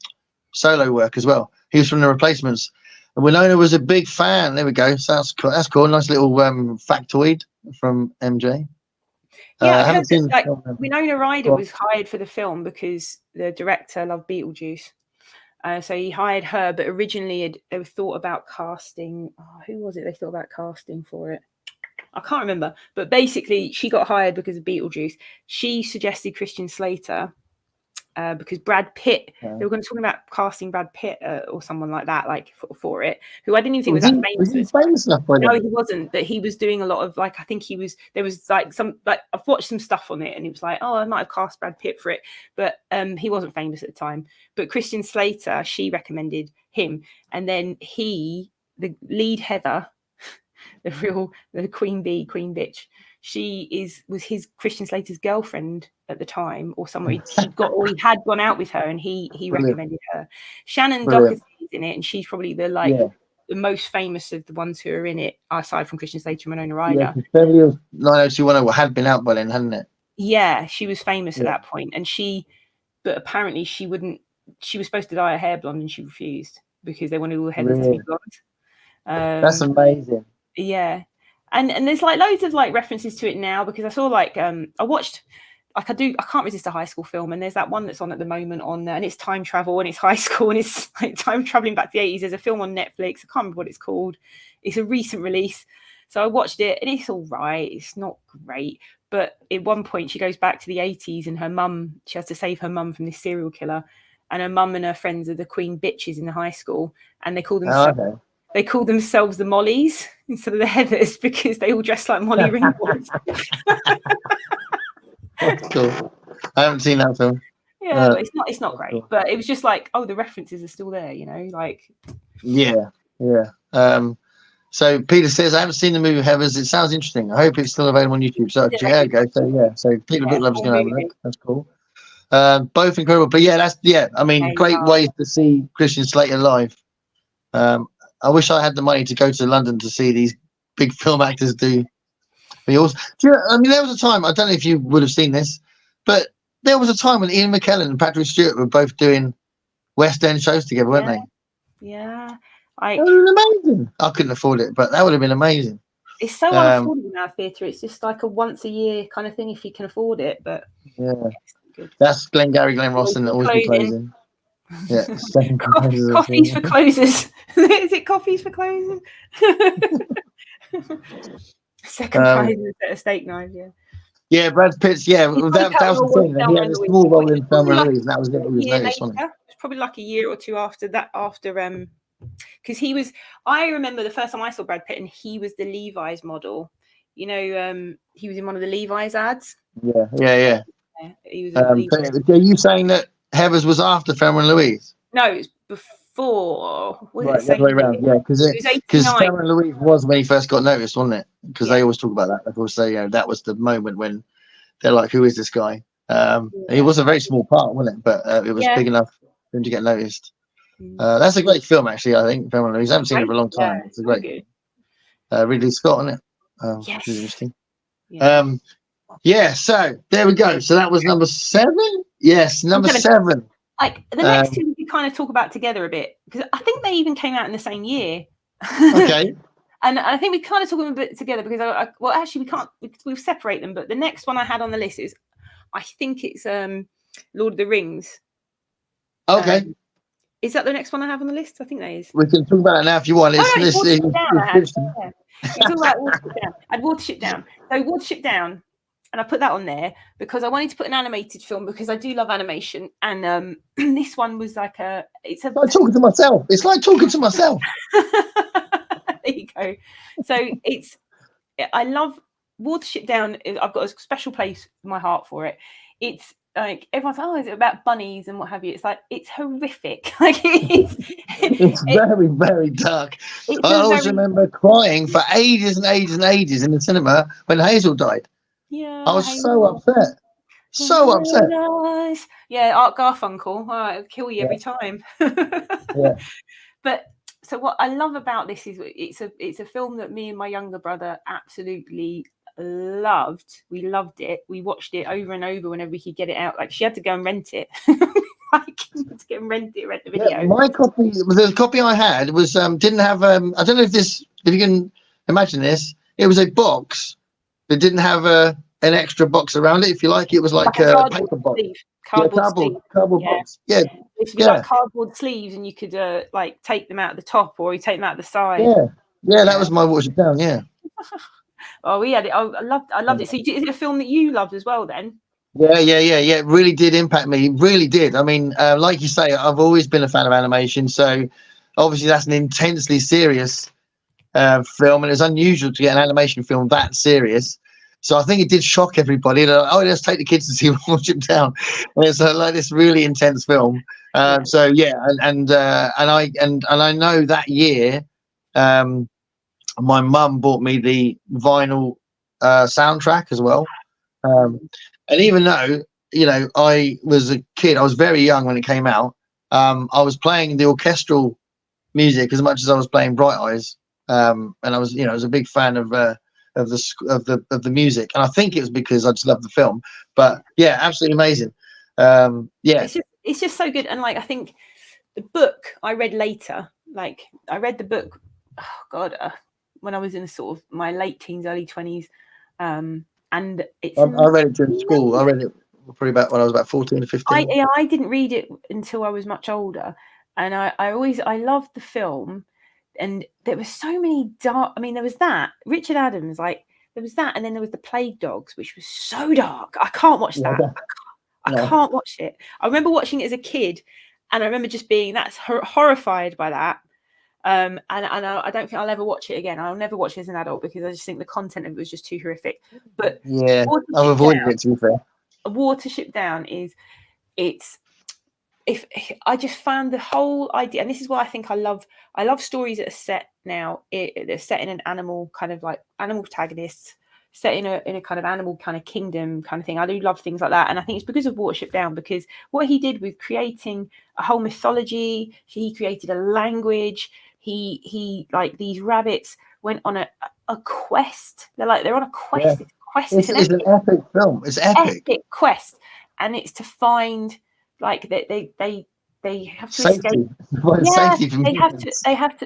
solo work as well. He was from The Replacements. And Winona was a big fan. There we go. So that's cool. Nice little factoid from MJ. Yeah, I haven't seen Winona Ryder was hired for the film because the director loved Beetlejuice. So he hired her, but originally they thought about casting. Who was it they thought about casting for it? I can't remember. But basically, she got hired because of Beetlejuice. She suggested Christian Slater because Brad Pitt. They were going to talk about casting Brad Pitt or someone like that, like for it. Who I didn't even think was that famous. Was he famous enough for it? No, he wasn't. But he was doing a lot of I think he was. There was like some I've watched some stuff on it, and it was like, oh, I might have cast Brad Pitt for it, but he wasn't famous at the time. But Christian Slater, she recommended him, and then the lead Heather, the queen bee, queen bitch. She was his Christian Slater's girlfriend at the time, or somewhere he had gone out with her, and he recommended her. Shannon Doherty's in it, and she's probably the most famous of the ones who are in it, aside from Christian Slater and Winona Ryder. Yeah, Beverly Hills 90210 had been out by then, hadn't it? Yeah, she was famous at that point, and but apparently she wouldn't. She was supposed to dye her hair blonde, and she refused because they wanted all the Heathers to be blonde. That's amazing. Yeah. And there's loads of references to it now because I saw I watched I can't resist a high school film, and there's that one that's on at the moment and it's time travel and it's high school and it's like time traveling back to the 80s. There's a film on Netflix. I can't remember what it's called. It's a recent release. So I watched it and it's all right. It's not great. But at one point she goes back to the 80s and she has to save her mum from this serial killer, and her mum and her friends are the queen bitches in the high school, and they call themselves They call themselves the Mollies instead of the Heathers because they all dress like Molly Ringwald. That's cool. I haven't seen that film. Yeah, but it's not great. Cool. But it was just the references are still there, Yeah. So Peter says, I haven't seen the movie Heathers. It sounds interesting. I hope it's still available on YouTube. So So Peter Booklove's going to have a look. That's cool. Both incredible. But great ways to see Christian Slater live. I wish I had the money to go to London to see these big film actors do. I mean, there was a time, I don't know if you would have seen this, but there was a time when Ian McKellen and Patrick Stewart were both doing West End shows together, weren't they? Yeah. That would have been amazing. I couldn't afford it, but that would have been amazing. It's so unaffordable now, theatre. It's just like a once a year kind of thing if you can afford it. But yeah, that's Glengarry Glen Ross and always be closing. Yeah, coffees for closers. Is it coffees for closers? Second prize is a set of steak knives. Yeah. Yeah, Brad Pitt's. Yeah, that was the thing. He had a small role in Thelma and Louise, and that was it. He was noticed, wasn't it? It's probably like a year or two after that. Because he was. I remember the first time I saw Brad Pitt, and he was the Levi's model. You know, he was in one of the Levi's ads. Yeah. He was. Are you saying that Heathers was after Thelma and Louise? No, it was before. Right, the other way around. Yeah, because Thelma and Louise was when he first got noticed, wasn't it? Because they always talk about that. Of course, they that was the moment when they're like, "Who is this guy?" It was a very small part, wasn't it? But it was big enough for him to get noticed. That's a great film, actually. I think Thelma and Louise. I haven't seen it for a long time. It's a great. Ridley Scott, isn't it? Yes. Interesting. So there we go. So that was number 7. Yes, number 7. Like the next two we kind of talk about together a bit because I think they even came out in the same year. Okay. And I think we kind of talk them a bit together because well, actually, we can't. We'll separate them. But the next one I had on the list is, I think it's Lord of the Rings. Okay. Is that the next one I have on the list? I think that is. We can talk about it now if you want. It's all about Watership Down. I had Watership Down. So Watership Down, and I put that on there because I wanted to put an animated film because I do love animation, and this one was like it's like talking to myself. It's like talking to myself. There you go. So I love Watership Down. I've got a special place in my heart for it. It's like everyone's like, oh, is it about bunnies and what have you? It's like it's horrific. Like it's very, very dark. I always remember crying for ages and ages and ages in the cinema when Hazel died. Yeah, I was so upset. So upset. Yeah, Art Garfunkel. Oh, it'll kill you every time. But so what I love about this is it's a film that me and my younger brother absolutely loved. We loved it. We watched it over and over whenever we could get it out. Like she had to go and rent it. Like to get and rent the video. Yeah, my copy, the copy I had was didn't have I don't know if you can imagine this. It was a box that didn't have an extra box around it, if you like. It was like a paper box. Cardboard box. Yeah. It used to be like cardboard sleeves, and you could like take them out of the top, or you take them out of the side. Yeah, that was my Watership Down. Yeah. Oh, we had it. I loved it. So, is it a film that you loved as well? Then. Yeah. It really did impact me. It really did. I mean, like you say, I've always been a fan of animation, so obviously that's an intensely serious film, and it's unusual to get an animation film that serious. So I think it did shock everybody. Let's take the kids to see Watership Down. And it's like this really intense film. So yeah, and I know that year, my mum bought me the vinyl soundtrack as well. And even though I was a kid, I was very young when it came out. I was playing the orchestral music as much as I was playing Bright Eyes, and I was a big fan of the music, and I think it was because I just loved the film. But yeah, absolutely amazing. It's just so good. And like I think the book I read later, like I read the book when I was in sort of my late teens, early 20s, and it's I read it during school. I read it probably about when I was about 14 or 15. I didn't read it until I was much older, and I loved the film. And there were so many dark. I mean, there was that Richard Adams, like there was that, and then there was the Plague Dogs, which was so dark. I can't watch that. I can't watch it. I remember watching it as a kid, and I remember just being horrified by that. And I don't think I'll ever watch it again. I'll never watch it as an adult because I just think the content of it was just too horrific. But yeah, I've avoided it, to be fair. Watership Down if I just found the whole idea, and this is why I think I love stories that are set now. They're set in an animal kind of like animal protagonists, set in a kind of animal kind of kingdom kind of thing. I do love things like that, and I think it's because of Watership Down, because what he did with creating a whole mythology, he created a language. He like these rabbits went on a quest. They're on a quest. Yeah. It's a quest. It's an epic film. It's epic. Quest, and it's to find like they have to Safety. escape. Safety from They humans.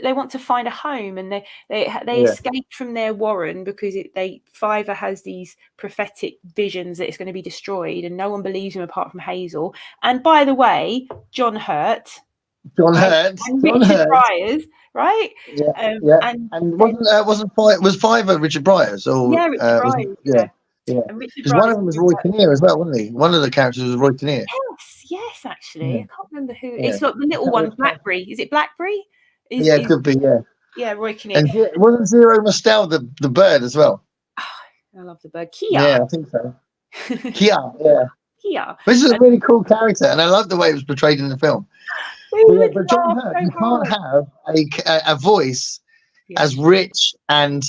they want to find a home, and they Yeah. escape from their warren because Fiver has these prophetic visions that it's going to be destroyed, and no one believes him apart from Hazel. And by the way, John Hurt and Richard Briers, right? Yeah, and was Fiver Richard Briers or Richard Briers, yeah. And Richard Because one of them was Roy Kinnear as well, wasn't he? One of the characters was Roy Kinnear. Yes, actually, I can't remember who. Yeah. It's like the little one, Blackberry. Is it Blackberry? It could be. Yeah, Roy Kinnear. And wasn't Zero Mostel the bird as well? I love the bird. Kia. Yeah, I think so. Kia, yeah. Kia. Which is a really cool character, and I love the way it was portrayed in the film. But John Hurt, you can't have a voice as rich and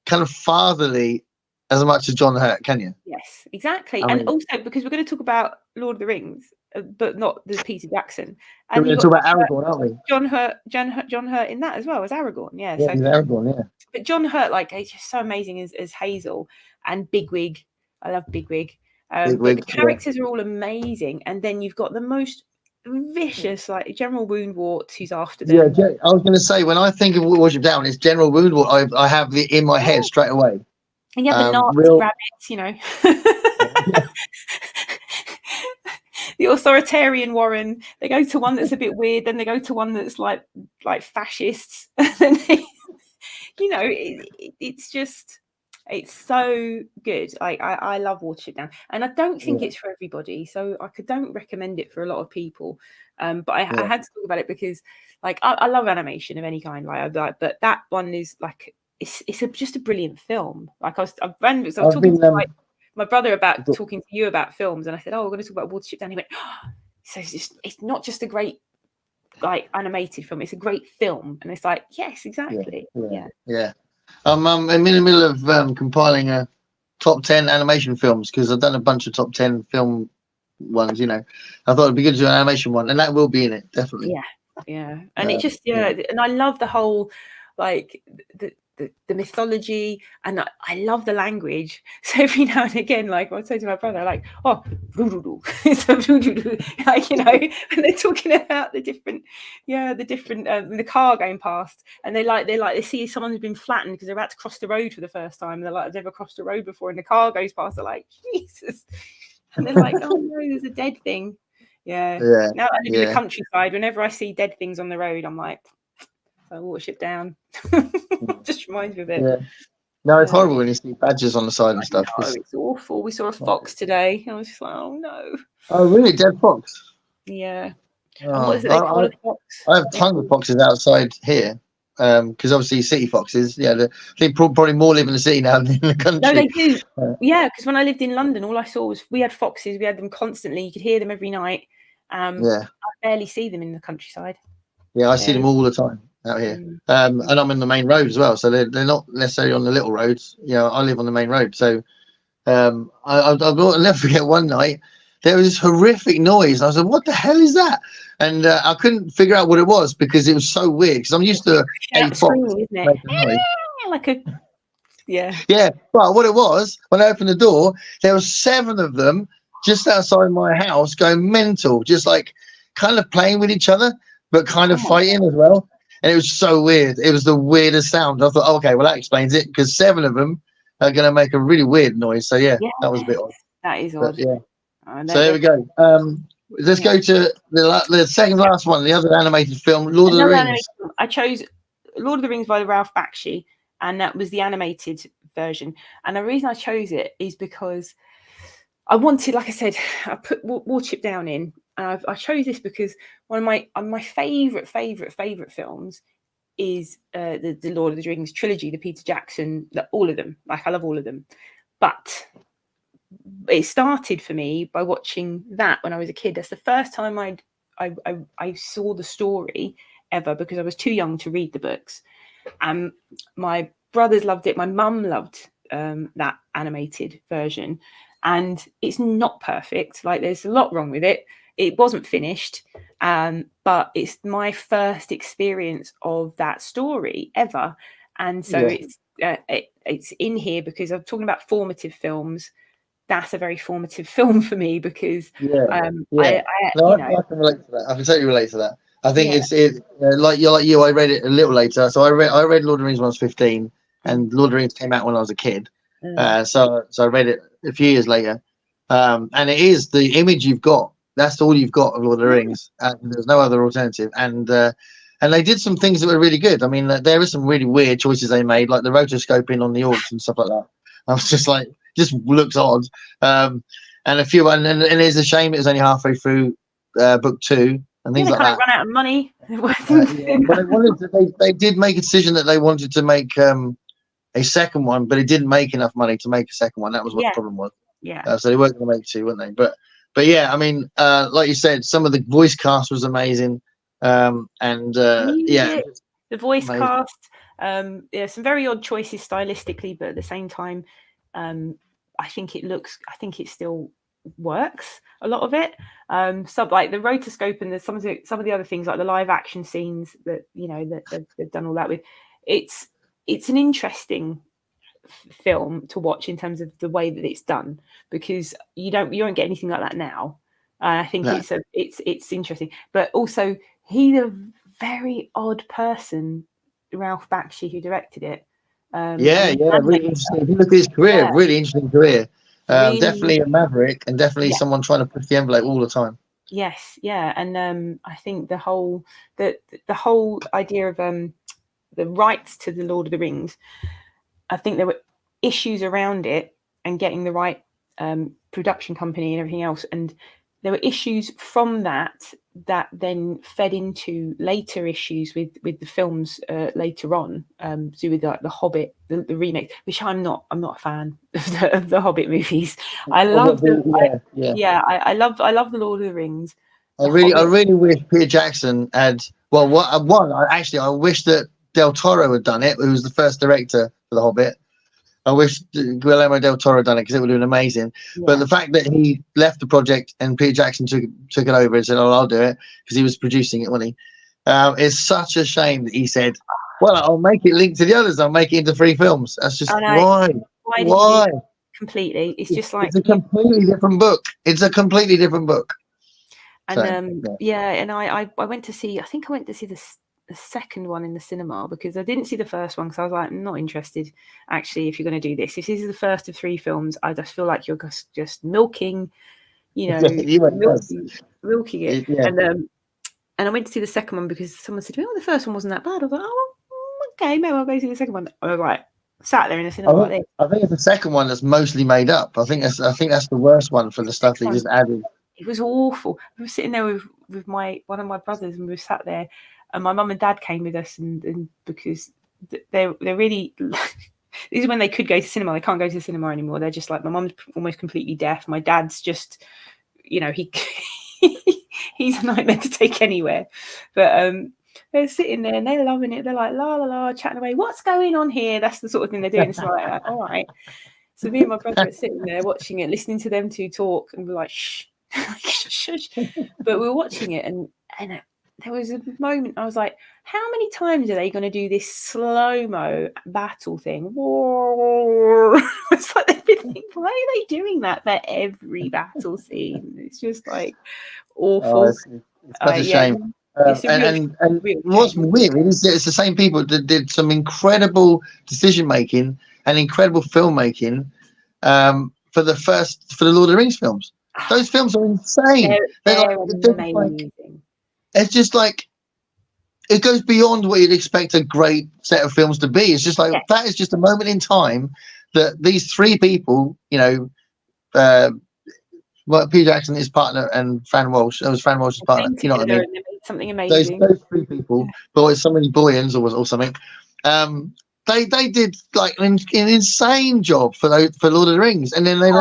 kind of fatherly as much as John Hurt, can you? Yes, exactly. And also because we're going to talk about Lord of the Rings, but not the Peter Jackson. And we're going to talk about Aragorn, aren't we? John Hurt in that as well as Aragorn. Yeah, so he's Aragorn, yeah. But John Hurt, like, he's just so amazing as Hazel and Bigwig. I love Bigwig. Bigwig, the characters are all amazing, and then you've got the most vicious, like General Woundwort, who's after them. Yeah, I was going to say, when I think of Worship Down, it's General Woundwort. I have it in my head straight away. And you have the Nazi rabbits, you know. The authoritarian warren. They go to one that's a bit weird, then they go to one that's like fascists. And then they, you know, it's so good. I love Watership Down, and I don't think it's for everybody, so I don't recommend it for a lot of people. But I had to talk about it because, like, I love animation of any kind, but that one is like it's just a brilliant film. Like I was talking to my brother about talking to you about films, and I said, "Oh, we're going to talk about Watership Down." He went, "Oh, so it's not just a great like animated film; it's a great film." And it's like, yes, exactly, yeah. I'm in the middle of compiling a top 10 animation films because I've done a bunch of top 10 film ones. You know, I thought it'd be good to do an animation one, and that will be in it definitely. Yeah, and it just and I love the whole like the mythology, and I love the language. So every now and again, like I say to my brother, like, oh, like, you know, and they're talking about the different the car going past, and they see someone's been flattened because they're about to cross the road for the first time, and they're like, I've never crossed the road before, and the car goes past, they're like, Jesus, and they're like, oh no, there's a dead thing. Now I live in the countryside, whenever I see dead things on the road, I'm like, Watership Down. Just reminds me of it. No, it's horrible when you see badgers on the side and stuff. It's awful. We saw a fox today. I was just like, oh no. Oh really? Dead fox? Yeah. Oh, what is it they call a fox? I have tons of foxes outside here. Because obviously city foxes, they probably more live in the city now than in the country. No, they do. Yeah, because when I lived in London, all I saw was we had foxes. We had them constantly. You could hear them every night. I barely see them in the countryside. Yeah, I see them all the time out here. And I'm in the main road as well, so they're not necessarily on the little roads. You know, I live on the main road, so I'll never forget one night there was this horrific noise. And I was like, "What the hell is that?" And I couldn't figure out what it was because it was so weird. Because I'm used to a fox, isn't it? Like a yeah. But what it was, when I opened the door, there were 7 of them just outside my house, going mental, just like kind of playing with each other, but kind of fighting as well. And it was so weird. It was the weirdest sound. I thought, oh, okay, well that explains it, because 7 of them are going to make a really weird noise. So that was a bit odd. That is odd. But, so there we go. Let's go to the second last one, the other animated film, Lord of the Rings. I chose Lord of the Rings by Ralph Bakshi, and that was the animated version. And the reason I chose it is because I wanted, like I said, I put Watership Down in, and I chose this because one of my favorite films is the Lord of the Rings trilogy, the Peter Jackson, all of them. Like, I love all of them. But it started for me by watching that when I was a kid. That's the first time I saw the story ever, because I was too young to read the books. My brothers loved it. My mum loved that animated version. And it's not perfect. Like, there's a lot wrong with it. It wasn't finished. But it's my first experience of that story ever. And so it's in here because I'm talking about formative films. That's a very formative film for me because I No, you know, I can relate to that. I can totally relate to that. I think yeah. it's like you. I read it a little later, so I read Lord of the Rings when I was 15, and Lord of the Rings came out when I was a kid. So I read it a few years later, and it is the image you've got. That's all you've got of Lord of the Rings, and there's no other alternative. And they did some things that were really good. I mean, there were some really weird choices they made, like the rotoscoping on the orcs and stuff like that. I was just like, just looks odd. And a few, and it's a shame it was only halfway through book 2 and things like kind that. of run out of money. But they did make a decision that they wanted to make a second one, but it didn't make enough money to make a second one. That was what the problem was. Yeah. So they weren't going to make 2, weren't they? But yeah, I mean, like you said, some of the voice cast was amazing. The voice amazing. cast. Some very odd choices stylistically, but at the same time, I think it still works, a lot of it. Like the rotoscope and some of the other things, like the live action scenes that that they've done all that with. It's an interesting film to watch in terms of the way that it's done, because you don't get anything like that now. I think it's interesting, but also he's a very odd person, Ralph Bakshi, who directed it. Really interesting. If you look at his career, really interesting career. Really, definitely a maverick, and definitely someone trying to push the envelope all the time. Yes, yeah, and I think the whole idea of the rights to the Lord of the Rings, I think there were issues around it and getting the right production company and everything else, and there were issues from that then fed into later issues with the films later on, to do with like the Hobbit, the remake, which I'm not a fan of the Hobbit movies. I love I love the Lord of the Rings. I really wish Peter Jackson had. Well, I wish that Del Toro had done it. Who was the first director for the Hobbit. I wish Guillermo del Toro had done it, because it would have been amazing. Yeah. But the fact that he left the project and Peter Jackson took it over and said, "Oh, I'll do it," because he was producing it, wasn't he? It's such a shame that he said, "Well, I'll make it linked to the others. I'll make it into 3 films." That's just why. Why? Completely. It's just like it's a completely different book. It's a completely different book. And and I went to see. I think I went to see the second one in the cinema, because I didn't see the first one, because I was like, I'm not interested actually. If you're going to do this, if this is the first of 3 films, I just feel like you're just milking, milking it. Yeah. And I went to see the second one because someone said to me, "Oh, the first one wasn't that bad." I was like, "Oh, okay, maybe I'll go see the second one." I was like, sat there in the cinema. I think it's the second one that's mostly made up. I think that's the worst one for the stuff they just added. It was awful. We were sitting there with one of my brothers, and we were sat there. And my mum and dad came with us, and because they're really, this is when they could go to cinema. They can't go to the cinema anymore. They're just like, my mum's almost completely deaf. My dad's just, he's a nightmare to take anywhere. But they're sitting there and they're loving it. They're like, la la la, chatting away. What's going on here? That's the sort of thing they're doing. It's like, all right. So me and my brother are sitting there watching it, listening to them 2 talk, and we're like, shh, shush. But we were watching it, and there was a moment I was like, how many times are they going to do this slow-mo battle thing? It's like they've been thinking, why are they doing that for every battle scene? It's just like awful. It's such a shame. And what's weird is that it's the same people that did some incredible decision-making and incredible filmmaking for the Lord of the Rings films. Those films are insane. They're amazing. It's just like, it goes beyond what you'd expect a great set of films to be. It's just like, that is just a moment in time that these 3 people, Peter Jackson, his partner, and Fran Walsh. It was Fran Walsh's partner. You know what I mean? Something amazing. Those 3 people, but it's so many Boyans or something. They did like an insane job for Lord of the Rings, and then they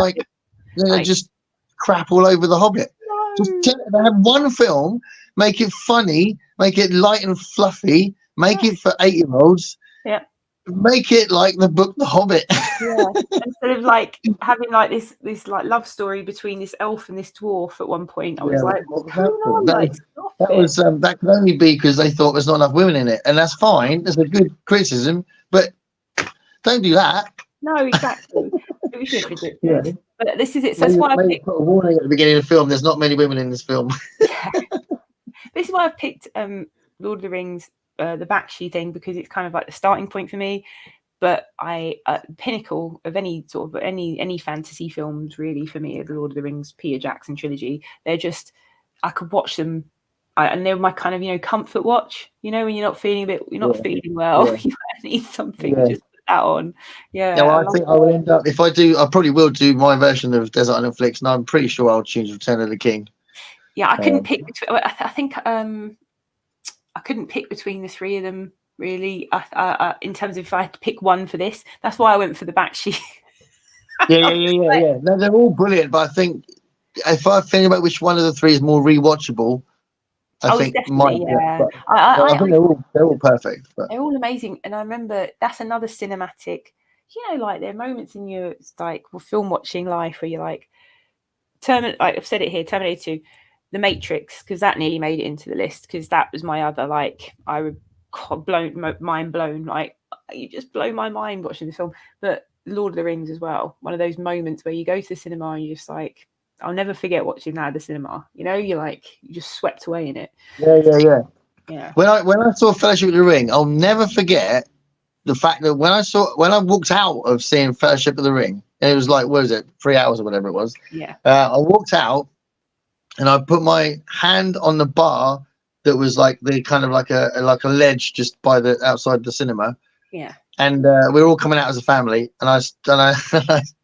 just crap all over the Hobbit. They have one film. Make it funny, make it light and fluffy, make it for 8-year-olds. Yeah. Make it like the book The Hobbit. Yeah. Instead of like having like this like love story between this elf and this dwarf at one point. I was like, that could only be because they thought there's not enough women in it. And that's fine. That's a good criticism. But Don't do that. No, exactly. It was just ridiculous. Yeah. But this is it. So that's why I Maybe picked. put a warning at the beginning of the film. There's not many women in this film. This is why I've picked Lord of the Rings, the Bakshi thing, because it's kind of like the starting point for me. But pinnacle of any sort of any fantasy films really for me are the Lord of the Rings, Peter Jackson trilogy. They're just, I could watch them, and they're my kind of comfort watch. When you're not feeling well, you need something. Just put that on. Yeah. I think I will end up, if I do, I probably will do my version of Desert Island Flicks, and I'm pretty sure I'll choose Return of the King. Yeah, I couldn't pick between. I think I couldn't pick between the three of them. Really, in terms of if I had to pick one for this, that's why I went for the Bakshi. Yeah. No, they're all brilliant, but I think if I think about which one of the three is more rewatchable, I think mine. Yeah. I think they're all perfect. But. They're all amazing, and I remember that's another cinematic. Like there are moments in your film watching life where you're like, I've said it here, Terminator 2, The Matrix, because that nearly made it into the list, because that was my other I would. Mind blown, like you just blow my mind watching the film. But Lord of the Rings as well, one of those moments where you go to the cinema and you're just like, I'll never forget watching that at the cinema. You're just swept away in it. Yeah. When I saw Fellowship of the Ring, I'll never forget the fact that when I walked out of seeing Fellowship of the Ring, and it was like, what is it, 3 hours or whatever it was. I walked out and I put my hand on the bar that was like the kind of like a ledge just by the outside the cinema. Yeah. And we were all coming out as a family, and I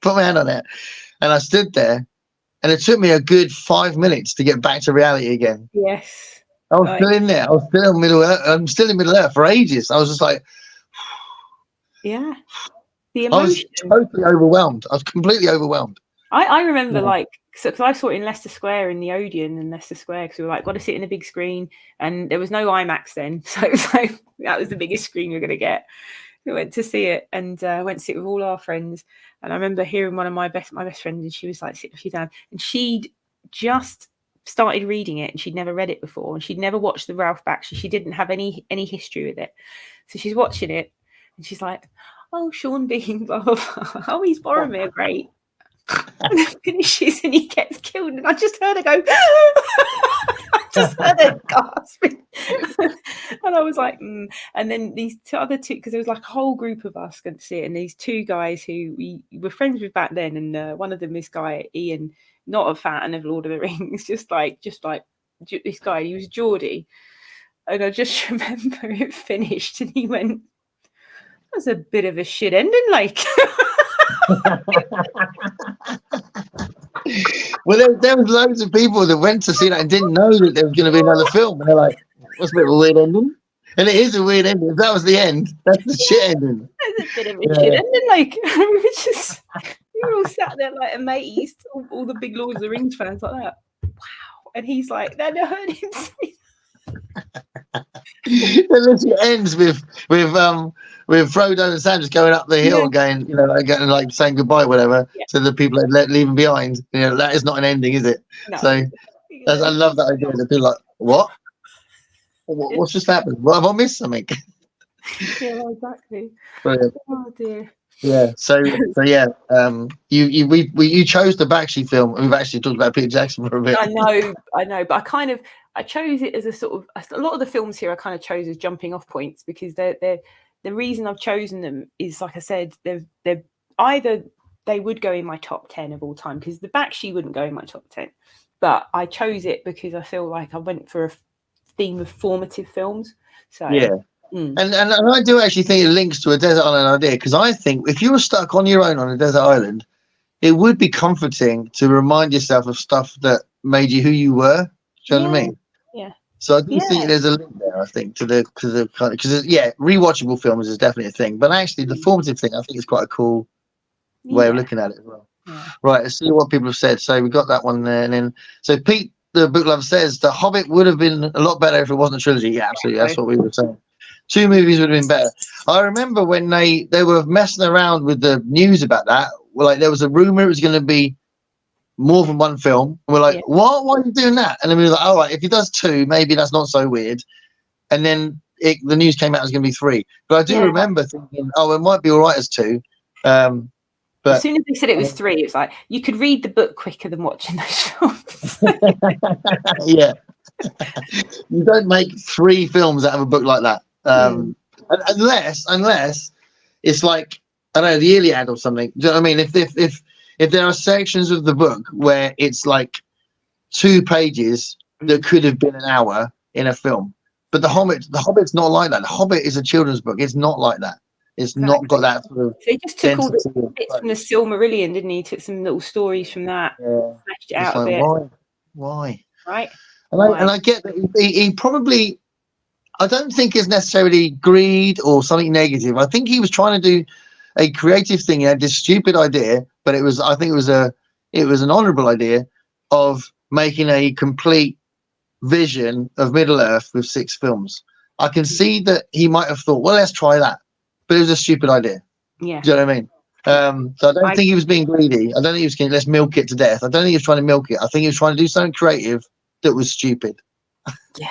put my hand on it, and I stood there, and it took me a good 5 minutes to get back to reality again. Yes. I was still in there. I was still in Middle Earth. I'm still in Middle Earth for ages. I was just like, yeah. The emotion. I was totally overwhelmed. I was completely overwhelmed. I remember because I saw it in Leicester Square in the Odeon in Leicester Square, because we were got to sit in a big screen, and there was no IMAX then, so it was that was the biggest screen you're going to get. We went to see it, and went to sit with all our friends, and I remember hearing one of my best friends, and she was like, sit down, and she'd just started reading it, and she'd never read it before, and she'd never watched the Ralph Bakshi. She didn't have any history with it, so she's watching it, and she's like, oh, Sean Bean, blah blah blah. Oh, he's Boromir, great. And then finishes and he gets killed, and I just heard her go. I just heard her gasping, and I was like, And then these other two, because there was like a whole group of us going to see it, and these two guys who we were friends with back then, and one of them, this guy Ian, not a fan of Lord of the Rings, just like this guy, he was Geordie, and I just remember it finished, and he went, "That's a bit of a shit ending, like." Well, there was loads of people that went to see that and didn't know that there was going to be another film, and they're like, "What's a bit of a weird ending?" And it is a weird ending. If that was the end, that's the shit ending. That's a bit of a shit ending, like. We were all sat there like amazed, all the big Lord of the Rings fans like that. Wow! And he's like, "They never heard him say." It ends with Frodo and Sam just going up the hill, going, like saying goodbye, whatever, to the people that leaving behind. That is not an ending, is it? No. So I love that idea. That people are like, what? What's just happened? What have I missed something? Yeah, exactly. Brilliant. Oh dear. Yeah. So yeah. You chose the Bakshi film. We've actually talked about Peter Jackson for a bit. I know, but I chose it as a lot of the films here I kind of chose as jumping off points, because they're the reason I've chosen them is, like I said, they're either they would go in my top 10 of all time, because the Bakshi wouldn't go in my top 10, but I chose it because I feel like I went for a theme of formative films. So yeah. And I do actually think it links to a desert island idea, because I think if you were stuck on your own on a desert island, it would be comforting to remind yourself of stuff that made you who you were. Do you know what I mean? Yeah. So I do think there's a link there. I think to the kind of, because rewatchable films is definitely a thing, but actually the formative thing I think is quite a cool way of looking at it as well. Yeah. Right, let's see what people have said. So we got that one there, and then so Pete, the book lover, says The Hobbit would have been a lot better if it wasn't a trilogy. Yeah, absolutely. That's what we were saying. 2 movies would have been better. I remember when they were messing around with the news about that. Like there was a rumor it was going to be more than one film. And we're like, what? Why are you doing that? And then we were like, all right, if he does 2, maybe that's not so weird. And then the news came out it was going to be 3. But I do Yeah. remember thinking, oh, it might be all right as 2. As soon as they said it was 3, it's like you could read the book quicker than watching those films. Yeah. You don't make 3 films out of a book like that. Unless it's like, I don't know, the Iliad or something. Do you know what I mean? If there are sections of the book where it's like 2 pages that could have been an hour in a film. But the Hobbit's not like that. The Hobbit is a children's book. It's not like that. It's not got that sort of. They just took all the bits from the Silmarillion, didn't he? Took some little stories from that, smashed it out a bit. Why? Right. And I get that he probably. I don't think it's necessarily greed or something negative. I think he was trying to do a creative thing. He had this stupid idea, but I think it was an honourable idea of making a complete vision of Middle Earth with 6 films. I can see that he might have thought, well, let's try that. But it was a stupid idea. Yeah. Do you know what I mean? So I don't think he was being greedy. I don't think he was going, let's milk it to death. I don't think he was trying to milk it. I think he was trying to do something creative that was stupid. Yeah.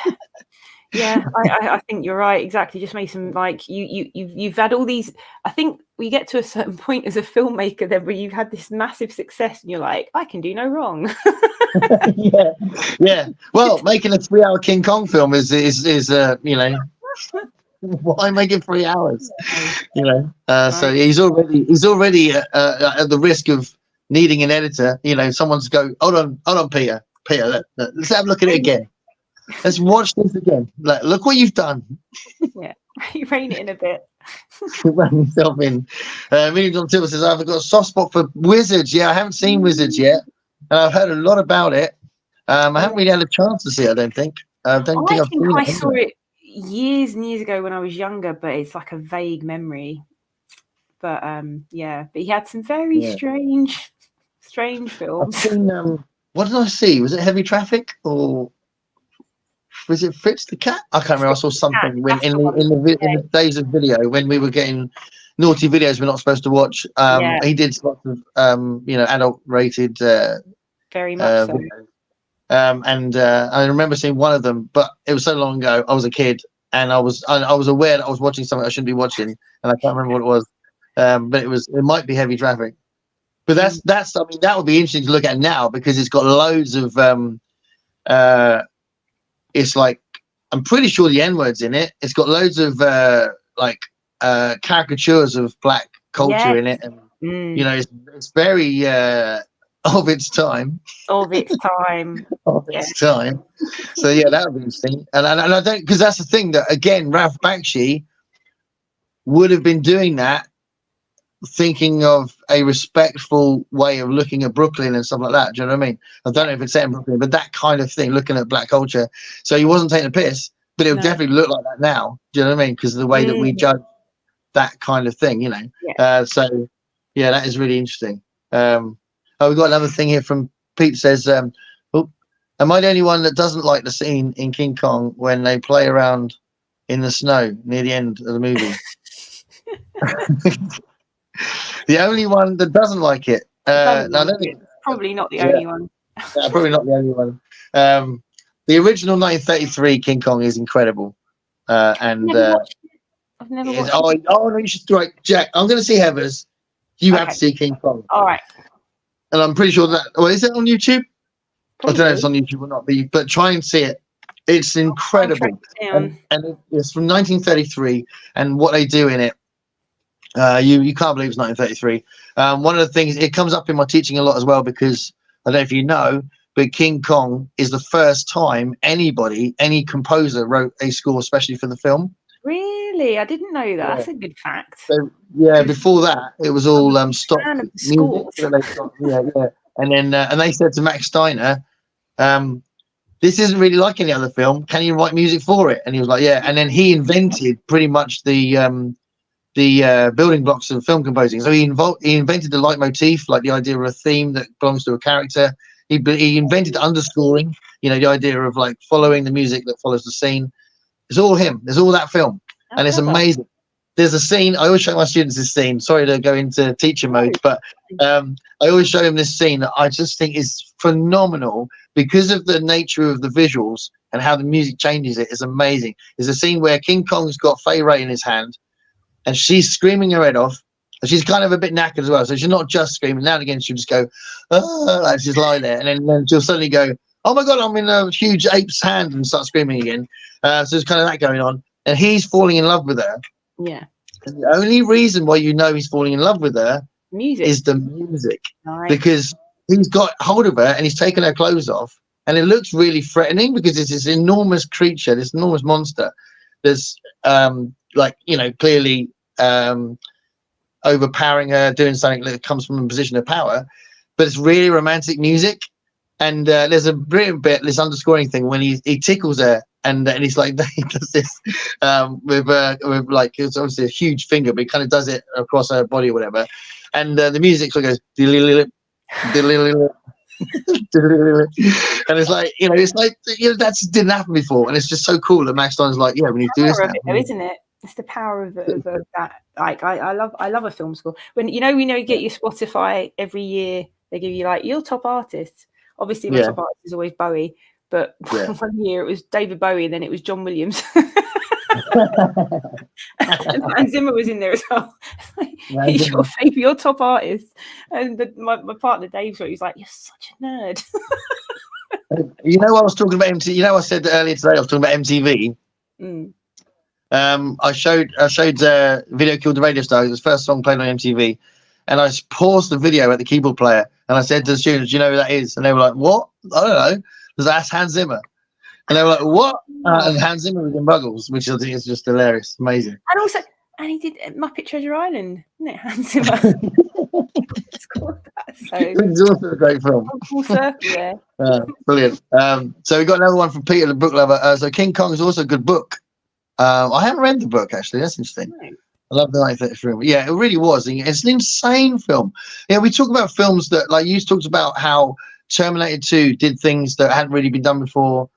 Yeah, I think you're right. Exactly. Just make some, like, you've had all these. I think we get to a certain point as a filmmaker then where you've had this massive success and you're like, I can do no wrong. Yeah. Well, making a 3-hour King Kong film is you know, why make it 3 hours? You know, so he's already at the risk of needing an editor. You know, someone's go, hold on, Peter, let's have a look at it again. Let's watch this again. Like, look what you've done. Yeah, you rein it in a bit. Ran yourself in. Million John Tibble says, I've got a soft spot for Wizards. Yeah, I haven't seen Wizards yet. And I've heard a lot about it. I haven't really had a chance to see it, I don't think. I think I saw it years and years ago when I was younger, but it's like a vague memory. But but he had some very strange films. I've seen, what did I see? Was it Heavy Traffic or was it Fritz the Cat? I can't remember. I saw something when in the days of video when we were getting naughty videos we're not supposed to watch. He did lots of adult rated very much so. And I remember seeing one of them, but it was so long ago. I was a kid and I was aware that I was watching something I shouldn't be watching, and I can't remember what it was. But it might be Heavy Traffic. But that's I mean, that would be interesting to look at now because it's got loads of it's like, I'm pretty sure the N-word's in it. It's got loads of caricatures of black culture in it, and you know, it's very of its time. Of its time. Of its time. So yeah, that would be interesting. And I don't, because that's the thing that again, Ralph Bakshi would have been doing that, thinking of a respectful way of looking at Brooklyn and stuff like that. Do you know what I mean? I don't know if it's set in Brooklyn, but that kind of thing, looking at black culture. So he wasn't taking a piss, but it would definitely look like that now. Do you know what I mean? Because of the way that we judge that kind of thing, you know. Yeah. So yeah, that is really interesting. We've got another thing here from Pete says, am I the only one that doesn't like the scene in King Kong when they play around in the snow near the end of the movie? The only one that doesn't like it. Probably not the only one. Probably not the only one. The original 1933 King Kong is incredible. I've never watched it. Oh no, you should. Right, Jack, I'm going to see Heathers. You have to see King Kong. All right. And I'm pretty sure that. Well, is it on YouTube? Probably. I don't know if it's on YouTube or not, but try and see it. It's incredible. And it's from 1933, and what they do in it. You can't believe it's 1933. One of the things, it comes up in my teaching a lot as well, because I don't know if you know, but King Kong is the first time any composer wrote a score especially for the film. Really? I didn't know that. That's a good fact. So before that it was all stock music. And then and they said to Max Steiner, this isn't really like any other film, can you write music for it? And he was like, yeah. And then he invented pretty much the building blocks of film composing. So he invented the leitmotif, like the idea of a theme that belongs to a character. He invented underscoring, you know, the idea of like following the music that follows the scene. It's all him. There's all that film, and it's amazing. There's a scene. I always show my students this scene. Sorry to go into teacher mode, but I always show them this scene that I just think is phenomenal because of the nature of the visuals and how the music changes it is amazing. There's a scene where King Kong's got Fay Ray in his hand, and she's screaming her head off. And she's kind of a bit knackered as well, so she's not just screaming. Now and again, she'll just go, oh, like just lie there, and then she'll suddenly go, oh my god, I'm in a huge ape's hand, and start screaming again. So there's kind of that going on, and he's falling in love with her. Yeah. And the only reason why you know he's falling in love with her Music is the music, nice. because he's got hold of her and he's taken her clothes off, and it looks really threatening because it's this enormous creature, this enormous monster that's like, you know, clearly overpowering her, doing something that comes from a position of power. But it's really romantic music, and there's a brilliant bit, this underscoring thing when he tickles her, and he's like, he does this with like, it's obviously a huge finger, but he kind of does it across her body or whatever, and the music sort of goes and it's like, you know, that didn't happen before, and it's just so cool that Max Stein's like, yeah, we need to do this now. Though, isn't it? It's the power of that. Like I love a film score. When you get your Spotify every year, they give you like your top artists. Obviously, my top artist is always Bowie, but one year it was David Bowie, and then it was John Williams. And Zimmer was in there as well. He's your top artist, and my partner Dave's he's like, you're such a nerd. You know, I was talking about MTV. You know, I said earlier today I was talking about MTV. I showed Video Killed the Radio Star. It was the first song played on MTV, and I paused the video at the keyboard player, and I said to the students, "You know who that is?" And they were like, "What? I don't know." That's Hans Zimmer. And they were like, "What?" And Hans Zimmer was in Buggles, which I think is just hilarious, amazing. And also, he did Muppet Treasure Island, isn't it? Hans Zimmer. It's called that. So it's also a great film. Yeah. Brilliant. So we got another one from Peter, the book lover. So King Kong is also a good book. I haven't read the book actually. That's interesting. Right. I love the 1933 film. Yeah, it really was. It's an insane film. Yeah, we talk about films that, like, you talked about how Terminator 2 did things that hadn't really been done before,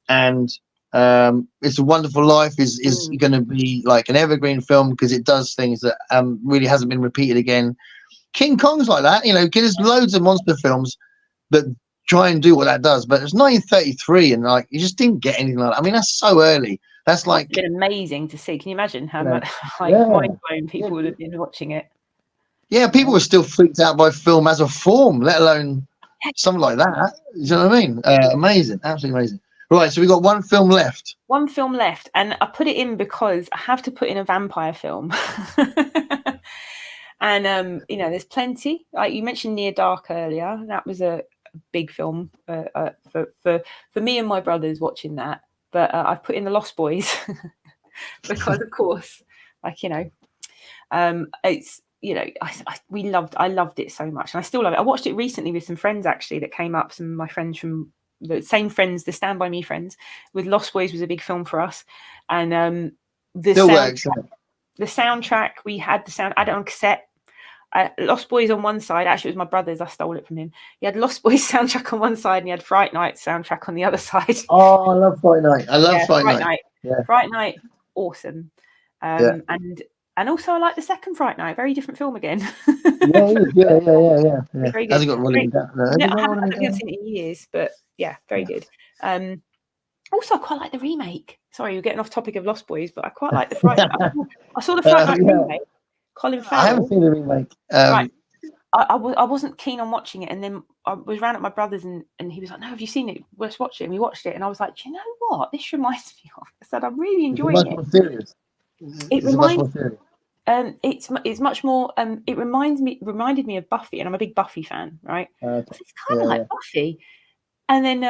and It's a Wonderful Life is going to be like an evergreen film because it does things that really hasn't been repeated again. King Kong's like that, you know. There's loads of monster films that try and do what that does, but it's 1933, and like you just didn't get anything like that. I mean, that's so early. That's like it's been amazing to see. Can you imagine how much mind blown people would have been watching it? Yeah, people were still freaked out by film as a form, let alone something like that. You know what I mean? Amazing, absolutely amazing. Right, so we got one film left. One film left, and I put it in because I have to put in a vampire film. And you know, there's plenty. Like you mentioned Near Dark earlier. That was a big film for me and my brothers watching that. But I've put in The Lost Boys because, of course, like, you know, it's, you know, I loved it so much, and I still love it. I watched it recently with some friends actually that came up. Some of my friends from the same friends, the Stand By Me friends. With Lost Boys was a big film for us, and the soundtrack we had I had it on cassette. Lost Boys on one side. Actually, it was my brother's. I stole it from him. He had Lost Boys soundtrack on one side, and he had Fright Night soundtrack on the other side. Oh, I love Fright Night. I love Fright Night. Yeah. Fright Night, awesome. And also I like the second Fright Night. Very different film again. yeah. Very good. Hasn't got Rolling Down. I haven't seen it in years, but yeah, very good. Also, I quite like the remake. Sorry, you're getting off topic of Lost Boys, but I quite like the Fright Night. I saw the Fright Night remake. Colin Farrell. I haven't seen the remake. Right. I wasn't keen on watching it, and then I was round at my brother's, and he was like, "No, have you seen it? Let's watch it." And we watched it, and I was like, "Do you know what? This reminds me of." I said, "I'm really enjoying it." More serious. It reminds. It's much more. It reminded me of Buffy, and I'm a big Buffy fan, right? So it's kind of like Buffy, and then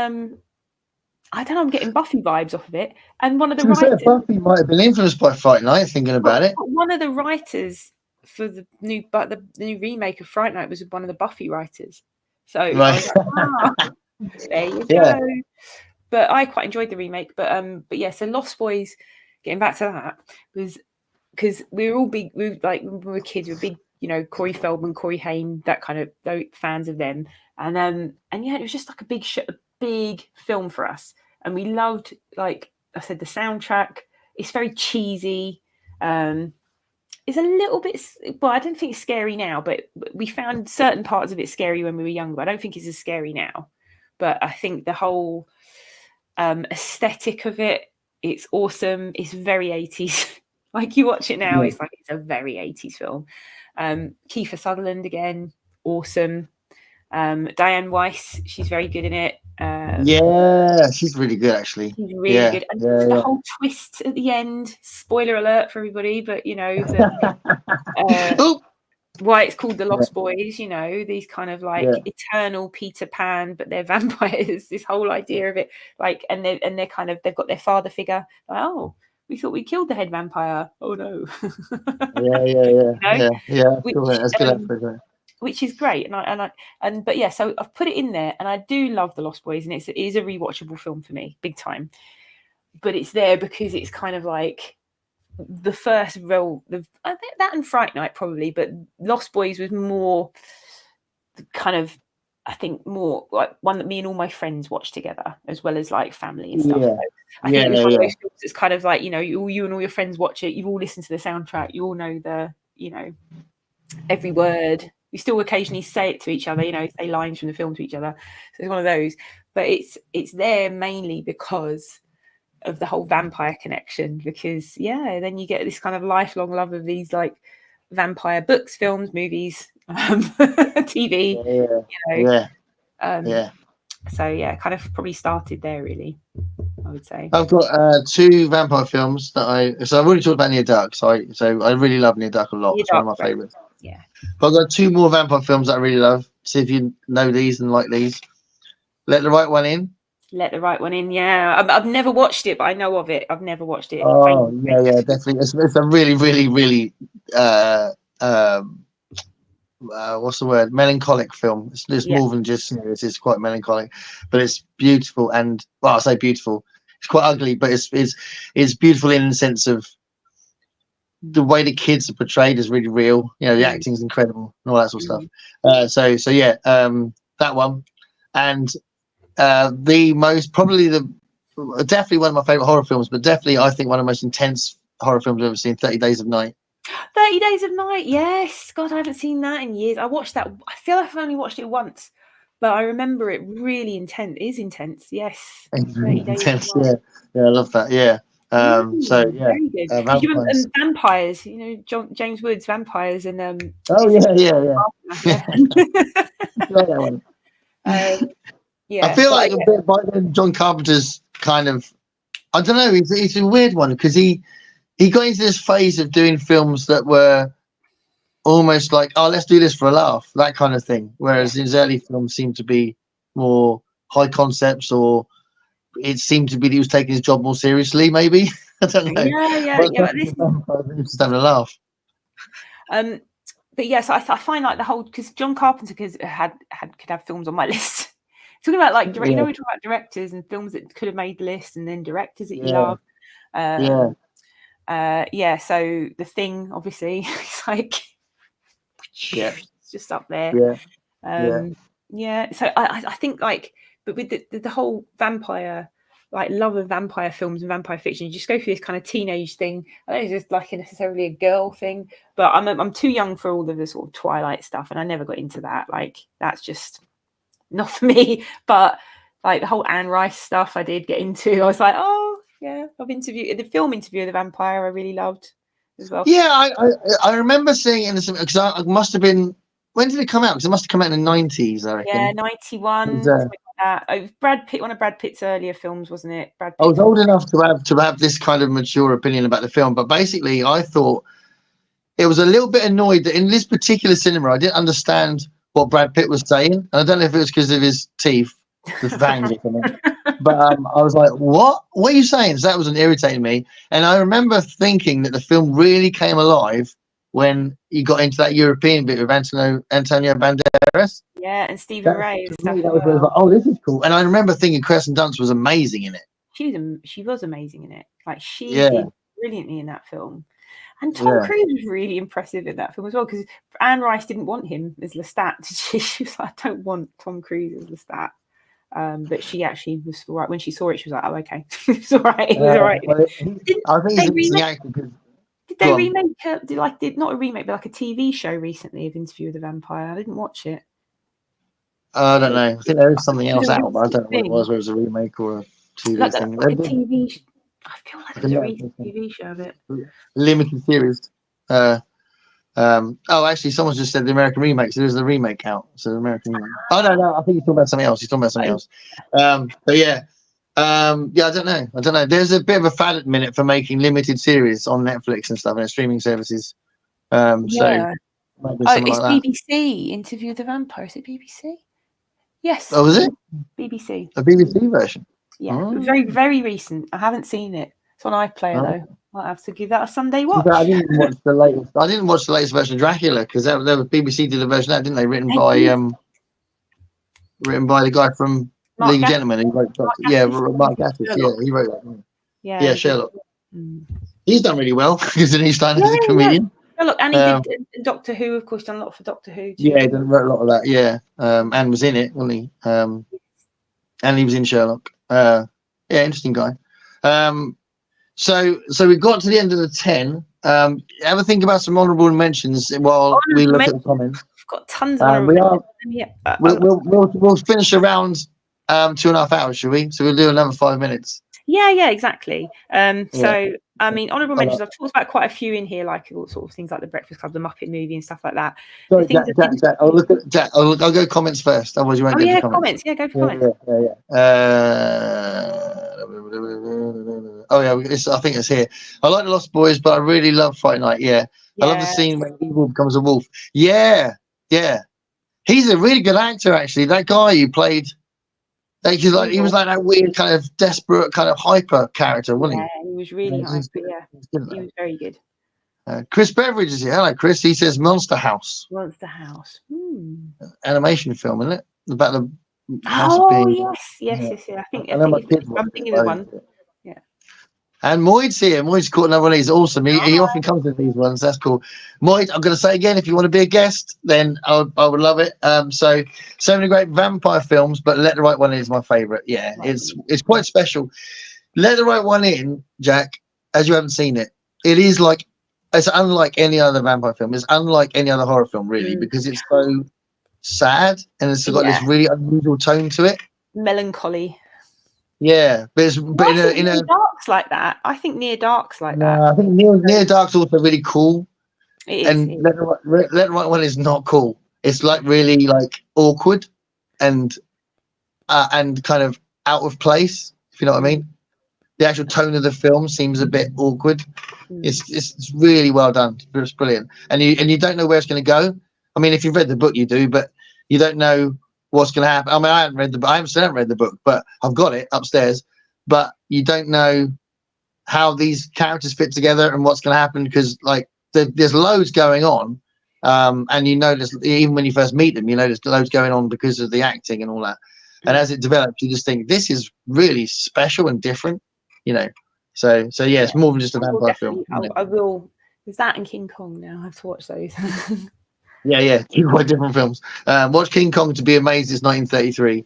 I don't know. I'm getting Buffy vibes off of it, and one of the writers. Buffy might have been influenced by Fright Night. Thinking about it, one of the writers for the new remake of Fright Night was one of the Buffy writers. So right. There you go. But I quite enjoyed the remake. But yeah. So Lost Boys, getting back to that, was because we were all big. Like when we were kids, we were big. You know, Corey Feldman, Corey Haim, that kind of fans of them. And yeah, it was just like a big film for us. And we loved, like I said, the soundtrack. It's very cheesy. It's a little bit, well, I don't think it's scary now, but we found certain parts of it scary when we were younger. I don't think it's as scary now. but I think the whole aesthetic of it's awesome. It's very 80s. Like you watch it now, it's like it's a very 80s film. Kiefer Sutherland again, awesome. Diane Weiss, she's very good in it. Yeah, she's really good actually. She's really good. And the whole twist at the end, spoiler alert for everybody, but you know, why it's called The Lost Boys, you know, these kind of like eternal Peter Pan, but they're vampires, this whole idea of it, like, and they're kind of, they've got their father figure, like, oh, we thought we killed the head vampire. Oh no. Which is great. But yeah, so I've put it in there, and I do love The Lost Boys, and it is a rewatchable film for me, big time. But it's there because it's kind of like the first role, I think that and Fright Night probably, but Lost Boys was more kind of, I think, more like one that me and all my friends watched together, as well as like family and stuff. So I think it was one of those films that's kind of like, you know, you and all your friends watch it, you've all listened to the soundtrack, you all know the, you know, every word. We still occasionally say it to each other, you know, say lines from the film to each other. So it's one of those. But it's there mainly because of the whole vampire connection, because then you get this kind of lifelong love of these like vampire books, films, movies, TV. So yeah, kind of probably started there really, I would say. I've got 2 vampire films that I've already talked about Near Dark, so I really love Near Dark a lot. It's one of my favorites. Yeah. But I've got 2 more vampire films that I really love. See if you know these and like these. Let the Right One In. Let the Right One In. Yeah, I've never watched it, but I know of it. I've never watched it. Oh yeah, definitely. It's a really, really, really what's the word? Melancholic film. It's more than just serious. It's quite melancholic, but it's beautiful. And well, I say beautiful. It's quite ugly, but it's beautiful in the sense of the way the kids are portrayed is really real. You know, the acting's incredible and all that sort of stuff. So yeah, that one, and the most definitely one of my favorite horror films, but definitely I think one of the most intense horror films I've ever seen, 30 Days of Night. 30 Days of Night, yes. God, I haven't seen that in years. I watched that. I feel like I've only watched it once, but I remember it really intense. It is intense, yes. 30 Days intense, yeah, I love that. Yeah. So yeah, very good. And vampires, you know, James Woods, vampires, and oh yeah. That one. Yeah, I feel like a bit by then John Carpenter's kind of, I don't know, it's a weird one because he got into this phase of doing films that were almost like, oh, let's do this for a laugh, that kind of thing. Whereas his early films seemed to be more high concepts, or it seemed to be that he was taking his job more seriously, maybe. I don't know. Yeah. But just having a laugh. But yes, I find like the whole, because John Carpenter could have films on my list. Talking about like you know, we talk about directors and films that could have made the list, and then directors that you love. So The Thing, obviously, it's like it's just up there. So I think like, but with the whole vampire, like love of vampire films and vampire fiction, you just go through this kind of teenage thing. I don't know, it's just like necessarily a girl thing, but I'm too young for all of the sort of Twilight stuff, and I never got into that. Like that's just not for me. But like the whole Anne Rice stuff, I did get into. I was like, oh yeah, the film Interview of the Vampire I really loved as well. Yeah, I remember seeing it in the, because I must have been, when did it come out? Because it must have come out in the 90s, I reckon. Yeah, 91. It was Brad Pitt, one of Brad Pitt's earlier films, wasn't it? Brad Pitt. I was old enough to have this kind of mature opinion about the film, but basically I thought it was a little bit annoyed that in this particular cinema I didn't understand what Brad Pitt was saying. And I don't know if it was because of his teeth, the fangs or something. But I was like, what are you saying? So that was irritating me. And I remember thinking that the film really came alive when you got into that European bit with Antonio Banderas. Yeah, and Stephen Ray. Like, oh, this is cool. And I remember thinking Kirsten Dunst was amazing in it. She was amazing in it. Like she did brilliantly in that film. And Tom Cruise was really impressive in that film as well, because Anne Rice didn't want him as Lestat. She was like, I don't want Tom Cruise as Lestat. But she actually was all right. When she saw it, she was like, oh, okay. It's all right. It was all right. I think he's the actor. Did they remake, not a remake, but like a TV show recently of Interview with the Vampire? I didn't watch it. I don't know. I think there is something else It's a out, but I don't know what it thing. was. Whether it was a remake or a TV Like thing. a TV. I feel like there's a recent American TV show of it. limited series. Oh, actually, someone's just said the American remake. So there's a remake out. So the American remake. Oh no, I think he's talking about something else. He's talking about something else. But yeah, yeah, I don't know. There's a bit of a fad at the minute for making limited series on Netflix and stuff and streaming services. So might be Oh, something it's like that. BBC. Interview with the Vampire. Is it BBC? Yes. Oh, was it BBC? a BBC version? Yeah, Oh. very, very recent. I haven't seen it. It's on iPlayer though. Might have to give that a Sunday watch. I didn't watch the latest. I didn't watch the latest version of Dracula because BBC did a version of that, didn't they? Written by the guy from Mark League of Gatiss. Gentlemen. He wrote, Mark Gatiss. Yeah, he wrote that. Yeah, Sherlock. He's done really well because then he's starting as a comedian. Sherlock, and he did Doctor Who, of course, done a lot for Doctor Who. Too. Yeah, he wrote a lot of that. Yeah, and was in it, wasn't he? And he was in Sherlock. Yeah, interesting guy. So we got to the end of the 10. Ever think about some honourable mentions while we look at the comments? We've got tons of honourable mentions. We'll finish around 2.5 hours, shall we? So we'll do another 5 minutes. Yeah, exactly. So I mean, honourable mentions. I've talked about quite a few in here, like all sort of things like the Breakfast Club, the Muppet movie, and stuff like that. Sorry, Jack, I'll look at Jack. I'll go comments first. Otherwise, you won't get the comments. Yeah, go for comments. Oh yeah, I think it's here. I like the Lost Boys, but I really love Fright Night. Yeah, I love the scene when evil becomes a wolf. Yeah. He's a really good actor, actually. That guy who played. He was like that weird kind of desperate kind of hyper character, wasn't he? Yeah, he was really hyper. Yeah, he was very good. Chris Beveridge is here. Hello, Chris. He says Monster House. Monster House. Animation film, isn't it? About the house yes. I think I'm thinking of the one. Yeah. And Moyd's here. Moyd's caught another one of these. Awesome. He often comes to these ones. That's cool. Moyd, I'm going to say again, if you want to be a guest, then I would love it. So many great vampire films, but Let the Right One In is my favourite. Yeah, it's quite special. Let the Right One In, Jack, as you haven't seen it, it's unlike any other vampire film. It's unlike any other horror film, really, because it's so sad and it's got this really unusual tone to it. Melancholy. Yeah, but in a darks like that. I think Near Dark's like that. I think Near Dark's also really cool. It is. And Let the Right One is not cool. It's like really like awkward and kind of out of place, if you know what I mean. The actual tone of the film seems a bit awkward. It's really well done. It's brilliant. And you don't know where it's going to go. I mean, if you've read the book, you do, but you don't know what's going to happen. I mean, I haven't read the book, but I've got it upstairs. But you don't know how these characters fit together and what's going to happen because, like, there's loads going on, and you notice even when you first meet them, you notice loads going on because of the acting and all that. And as it develops, you just think this is really special and different, you know. So yeah, it's more than just a vampire film. I will. There's that and King Kong now. I have to watch those. Yeah, two quite different films. Watch King Kong to be amazed it's 1933,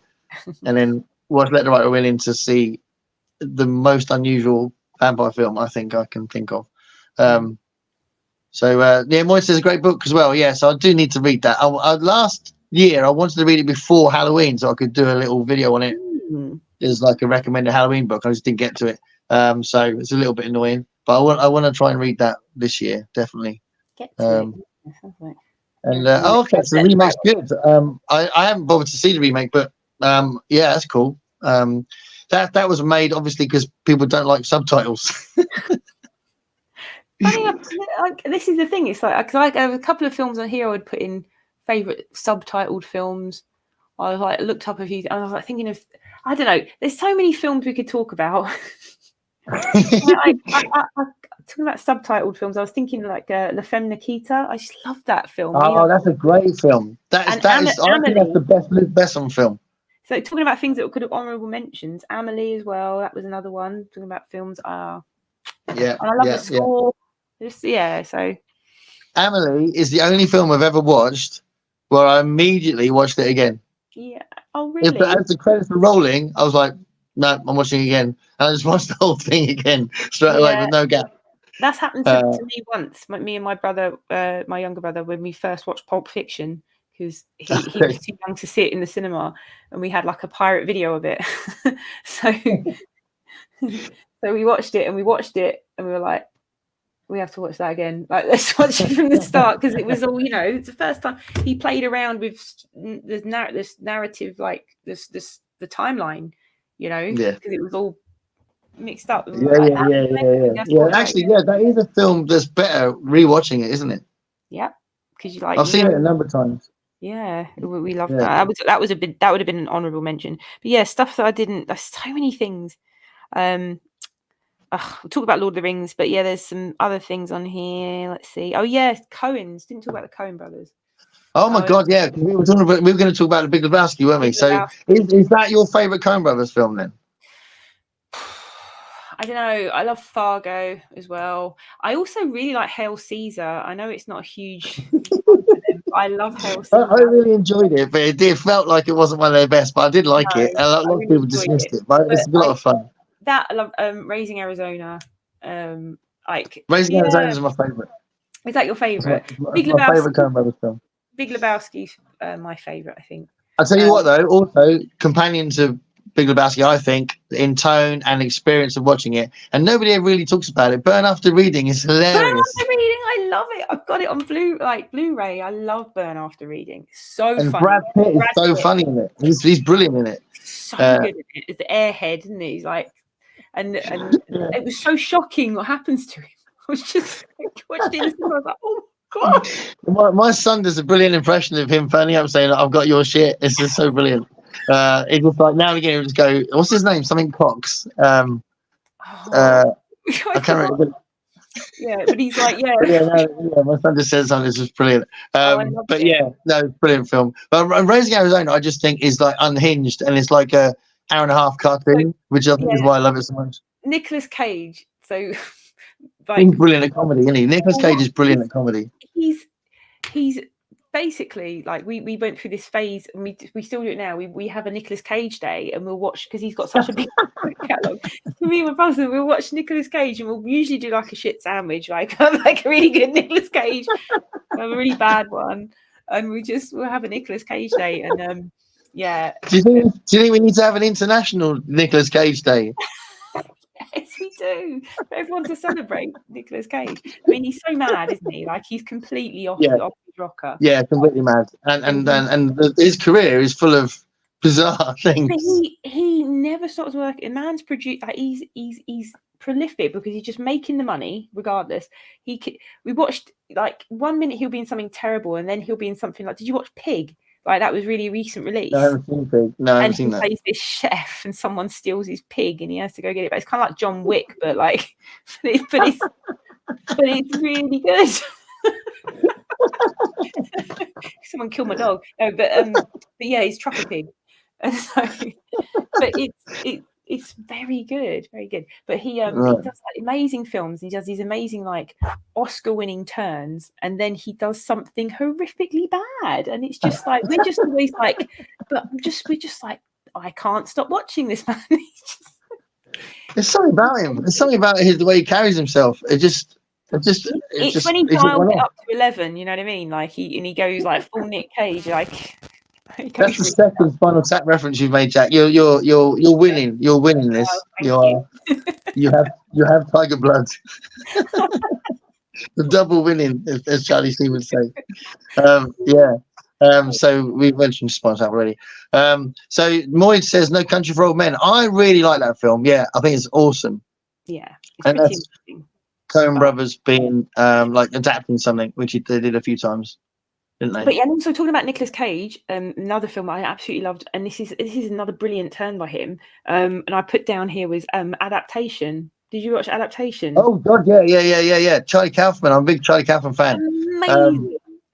and then watch Let the Right One In to see the most unusual vampire film I think I can think of. Moy says a great book as well. Yeah, so I do need to read that. Last year I wanted to read it before Halloween so I could do a little video on it. It's like a recommended Halloween book. I just didn't get to it, so it's a little bit annoying. But I want to try and read that this year, definitely. Get to it. And okay, so the remake's good. I haven't bothered to see the remake, but yeah, that's cool. That was made obviously because people don't like subtitles. This is the thing. It's like because I have a couple of films on here I would put in favorite subtitled films. I was looked up a few. I was thinking of I don't know. There's so many films we could talk about. Talking about subtitled films, I was thinking like La Femme Nikita. I just love that film. Oh, that's a great film. I think that's the best Luc Besson film. So talking about things that could have honourable mentions, Amelie as well. That was another one. Talking about films. And I love the score. So Amelie is the only film I've ever watched where I immediately watched it again. Yeah. Oh, really? As the credits were rolling, I was like, no, I'm watching it again. And I just watched the whole thing again straight away with no gap. That's happened to me once. Me and my brother, my younger brother, when we first watched Pulp Fiction, because he was too young to sit in the cinema, and we had like a pirate video of it. so we watched it, and we were like, we have to watch that again. Like, let's watch it from the start, because it was all, it's the first time he played around with this narrative, like the timeline, because it was all mixed up. Yeah. Actually, that is a film that's better rewatching it, isn't it? Yeah, because I've seen it a number of times. Yeah, we love that. That would have been an honourable mention. But yeah, stuff that I didn't. There's so many things. We'll talk about Lord of the Rings, but yeah, there's some other things on here. Let's see. Oh yeah, Coens. Didn't talk about the Coen brothers. Oh my God, yeah. We were going to talk about The Big Lebowski, weren't we? So is that your favourite Coen brothers film then? I don't know. I love Fargo as well. I also really like Hail Caesar. I know it's not a huge I love Hail Caesar. I really enjoyed it, but it felt like it wasn't one of their best, but I did like it. A lot of people dismissed it, but it's a lot of fun. That, I love Raising Arizona. Raising Arizona is my favourite. Is that your favourite? My favourite Coen brothers film. Big Lebowski's my favourite, I think. I'll tell you what, though, also, companion to Big Lebowski, I think, in tone and experience of watching it, and nobody ever really talks about it. Burn After Reading is hilarious. Burn After Reading, I love it. I've got it on Blu-ray. I love Burn After Reading. So and funny. Brad Pitt is so funny in it. He's brilliant in it. So good in it. It's the airhead, isn't it? He's like, and it was so shocking what happens to him. I was just watching this, and I was like, oh God. My son does a brilliant impression of him phoning up saying, "I've got your shit." It's just so brilliant. It was like now and again, it would just go, "What's his name? Something Cox." I can't remember. Yeah, but he's like, yeah. My son just said something. It's just brilliant. But yeah, no, brilliant film. But Raising Arizona, I just think is like unhinged, and it's like a hour and a half cartoon, which I think is why I love it so much. Nicolas Cage, so he's brilliant at comedy, isn't he? Nicolas Cage is brilliant at comedy. He's basically like we went through this phase, and we still do it now. We have a Nicolas Cage day, and we'll watch, because he's got such a big catalogue. Me and my brother, we'll watch Nicolas Cage, and we'll usually do like a shit sandwich, like a really good Nicolas Cage, a really bad one, and we'll have a Nicolas Cage day, and yeah. Do you think we need to have an international Nicolas Cage day? Yes, we do. For everyone to celebrate Nicolas Cage. I mean, he's so mad, isn't he? Like, he's completely off his rocker. Yeah, completely mad. And his career is full of bizarre things. But he never stops working. The man's produced. Like, he's prolific, because he's just making the money regardless. We watched, like, 1 minute he'll be in something terrible, and then he'll be in something like, did you watch Pig? Like, that was really a recent release. No, I haven't seen Pig. No, I haven't seen that. And he plays this chef, and someone steals his pig, and he has to go get it. But it's kind of like John Wick, but like, but it's really good. Someone killed my dog. No, but yeah, he's truffle pig, and so, but it's very good, very good. But he does like amazing films. He does these amazing, like, Oscar-winning turns, and then he does something horrifically bad, and it's just like we're just always like, we're just like, I can't stop watching this man. There's something about him. There's something about the way he carries himself. It's when he dials it up to 11. You know what I mean? Like he goes like full Nick Cage, like. That's the second Spinal Tap reference you've made, Jack. You're winning. You're winning this. You have tiger blood. The double winning, as Charlie Sheen would say. So we've mentioned Spinal Tap already. So Moyd says No Country for Old Men. I really like that film. Yeah, I think it's awesome. Yeah, and that's Coen Brothers being like adapting something, which they did a few times. But yeah, and also talking about Nicolas Cage, another film I absolutely loved, and this is another brilliant turn by him. And I put down here was Adaptation. Did you watch Adaptation? Oh God, yeah. Charlie Kaufman. I'm a big Charlie Kaufman fan.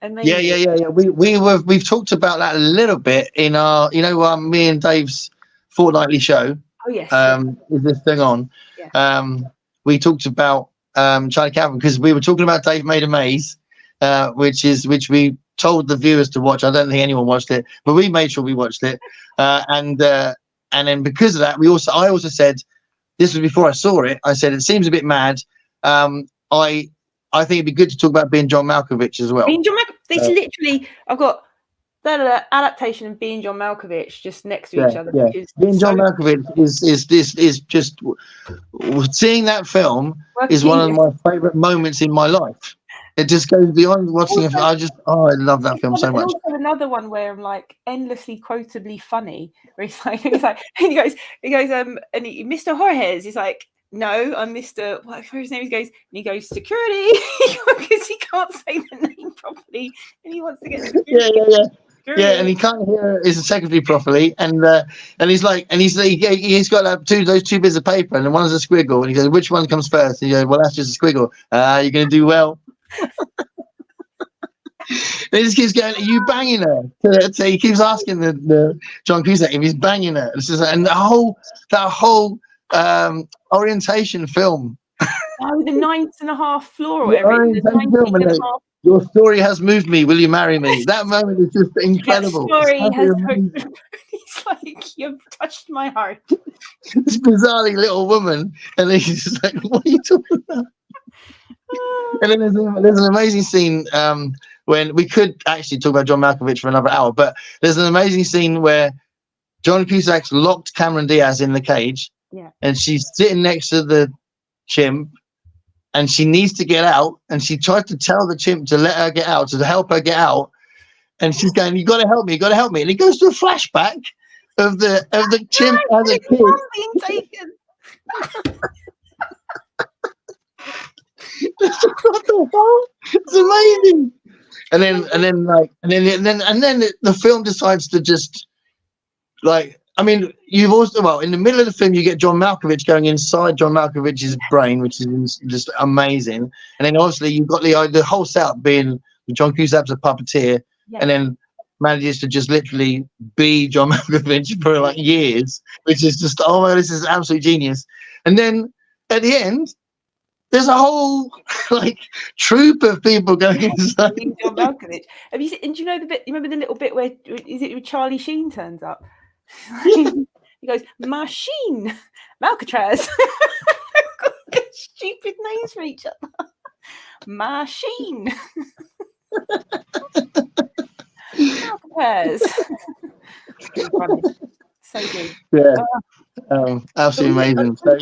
Amazing. Yeah. We've talked about that a little bit in our, me and Dave's fortnightly show. Oh yes. Is this thing on? Yeah. We talked about Charlie Kaufman because we were talking about Dave Made a Maze, which we told the viewers to watch. I don't think anyone watched it, but we made sure we watched it. And then because of that, I also said, this was before I saw it, I said it seems a bit mad. I think it'd be good to talk about Being John Malkovich as well. Being John Malkovich. Literally, I've got adaptation of Being John Malkovich just next to each other. Yeah. Which is Being John so Malkovich is just seeing that film work is one of my favorite moments in my life. It just goes beyond watching it. I love that film so much. Also another one where I'm like endlessly quotably funny, where he's like, and he goes, Mr. Jorges, he's like, no, I'm Mr. What's his name? He goes, security, because he can't say the name properly, and he wants to get security. Yeah, and he can't hear his secretary properly, and he's like, he's got those two bits of paper, and one's a squiggle, and he goes, which one comes first? And he goes, well, that's just a squiggle. You're gonna do well. And he just keeps going, are you banging her? So he keeps asking the John Cusack if he's banging her. It's just, and that whole orientation film. Oh, the 9.5 floor or whatever. Your story has moved me. Will you marry me? That moment is just incredible. He's like, you've touched my heart. This bizarrely little woman, and then he's just like, what are you talking about? And then there's an amazing scene when we could actually talk about John Malkovich for another hour, but there's an amazing scene where John Cusack's locked Cameron Diaz in the cage, and she's sitting next to the chimp, and she needs to get out, and she tries to tell the chimp to let her get out, to help her get out, and she's going, you got to help me, and it goes to a flashback of the chimp as a kid. Being taken. It's amazing. And then the film decides to just, like, I mean, you've also, in the middle of the film, you get John Malkovich going inside John Malkovich's brain, which is just amazing. And then obviously you've got the whole setup being John Cusack's a puppeteer, and then manages to just literally be John Malkovich for like years, which is just, oh my God, this is absolute genius. And then at the end, there's a whole like troop of people going inside. John Malkovich. Have you seen? And do you know the bit? You remember the little bit where Charlie Sheen turns up? He goes, Machine, Malcatraz. Stupid names for each other. Machine. Malcatraz. So good. Yeah. Absolutely amazing. So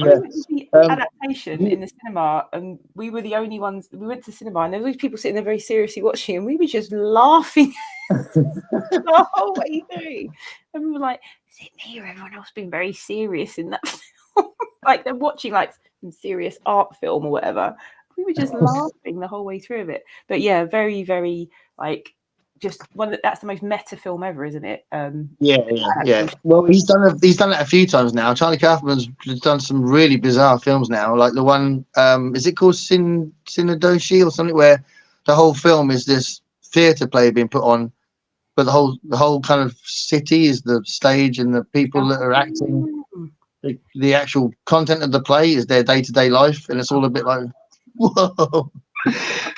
adaptation in the cinema, and we were the only ones. We went to the cinema, and there were people sitting there very seriously watching, and we were just laughing the whole way through. And we were like, "Is it me or everyone else being very serious in that film?" Like they're watching like some serious art film or whatever. We were just laughing the whole way through of it. But yeah, very, very like. Just one that's the most meta film ever, isn't it? Yeah. Well, he's done it a few times now. Charlie Kaufman's done some really bizarre films now, like the one is it called Sinadoshi or something, where the whole film is this theatre play being put on, but the whole kind of city is the stage, and the people that are acting, the actual content of the play is their day-to-day life, and it's all a bit like, whoa.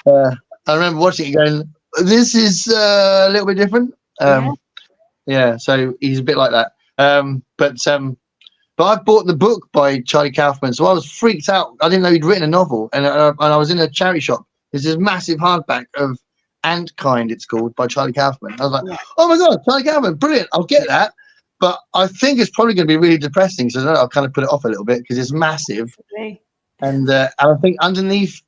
I remember watching it going, this is a little bit different. So he's a bit like that. But I bought the book by Charlie Kaufman, so I was freaked out. I didn't know he'd written a novel, and I was in a charity shop. There's this massive hardback of Antkind, it's called, by Charlie Kaufman. I was like, oh my God, Charlie Kaufman, brilliant, I'll get that. But I think it's probably going to be really depressing, so I'll kind of put it off a little bit because it's massive. And I think underneath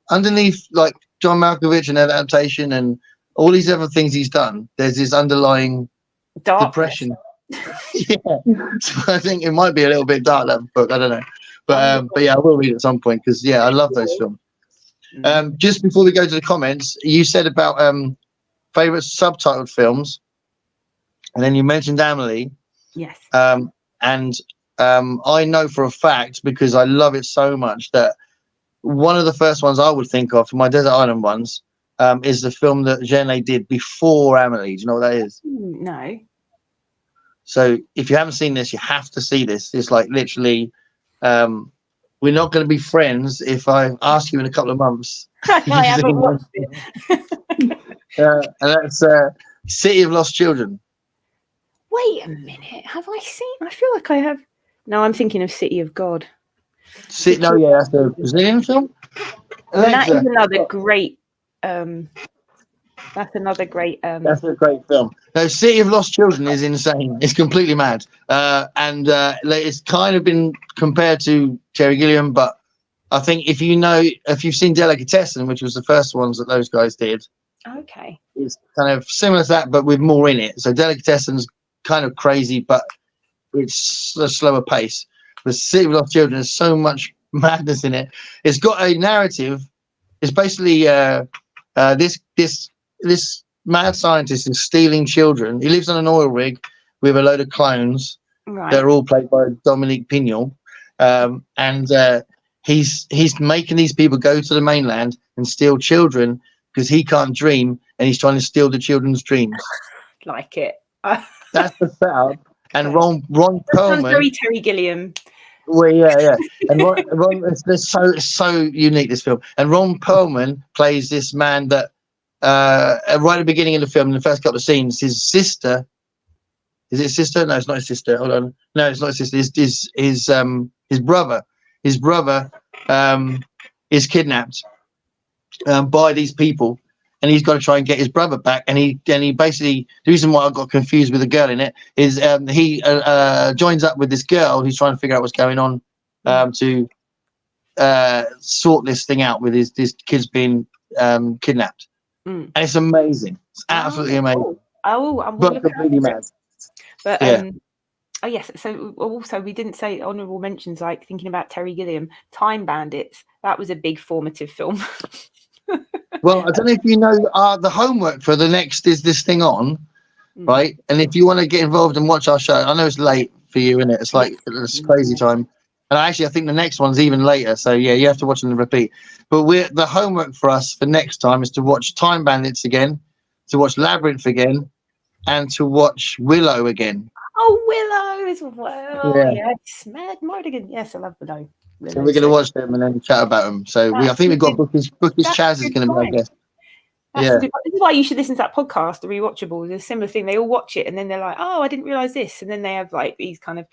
like John Malkovich and adaptation and all these other things he's done, there's this underlying depression. So I think it might be a little bit dark, that book. I don't know, but yeah, I will read it at some point because I love those films. Just before we go to the comments, you said about favorite subtitled films, and then you mentioned Amelie. Yes. And I know for a fact, because I love it so much, that one of the first ones I would think of for my Desert Island ones is the film that Genet did before Amelie. Do you know what that is? No. So if you haven't seen this, you have to see this. It's like literally, we're not going to be friends if I ask you in a couple of months. I haven't watched it. And that's City of Lost Children. Wait a minute. Have I seen? I feel like I have. No, I'm thinking of City of God. That's the Brazilian film. And that is another great That's another great. That's a great film. No, City of Lost Children is insane. It's completely mad, and it's kind of been compared to Terry Gilliam, but I think if you've seen Delicatessen, which was the first ones that those guys did, Okay. it's kind of similar to that, but with more in it. So Delicatessen's kind of crazy, but it's a slower pace. The City of Lost Children has so much madness in it. It's got a narrative. It's basically this mad scientist is stealing children. He lives on an oil rig with a load of clones. Right. They're all played by Dominique Pignol, and he's making these people go to the mainland and steal children because he can't dream, and he's trying to steal the children's dreams. Like it. That's the setup. And Ron Sounds Perlman. very Terry Gilliam. Well, yeah. And Ron it's so unique, this film. And Ron Perlman plays this man that right at the beginning of the film, in the first couple of scenes, his sister. Is it his sister? No, it's not his sister. Hold on. No, it's not his sister. His brother. His brother is kidnapped by these people, and he's got to try and get his brother back. And he basically, the reason why I got confused with the girl in it is he joins up with this girl who's trying to figure out what's going on to sort this thing out with his kids being kidnapped. And it's amazing. It's absolutely amazing. Cool. I'm But completely mad. But Yeah. oh yes. So also we didn't say honourable mentions, like thinking about Terry Gilliam, Time Bandits. That was a big formative film. Well, I don't know if you know the homework for the next is this thing on, right? And if you want to get involved and watch our show, I know it's late for you, isn't it? It's like it's crazy time. And I think the next one's even later. So yeah, you have to watch them and repeat. But the homework for us for next time is to watch Time Bandits again, to watch Labyrinth again, and to watch Willow again. Oh, Willow as well. Yeah. Yes, Mad Mardigan. Yes, I love Willow. So we're going to watch them and then chat about them. So I think we've got Bookish Chaz is going to be our guest. Yeah. This is why you should listen to that podcast, The Rewatchables. It's a similar thing. They all watch it and then they're like, oh, I didn't realise this. And then they have like these kind of,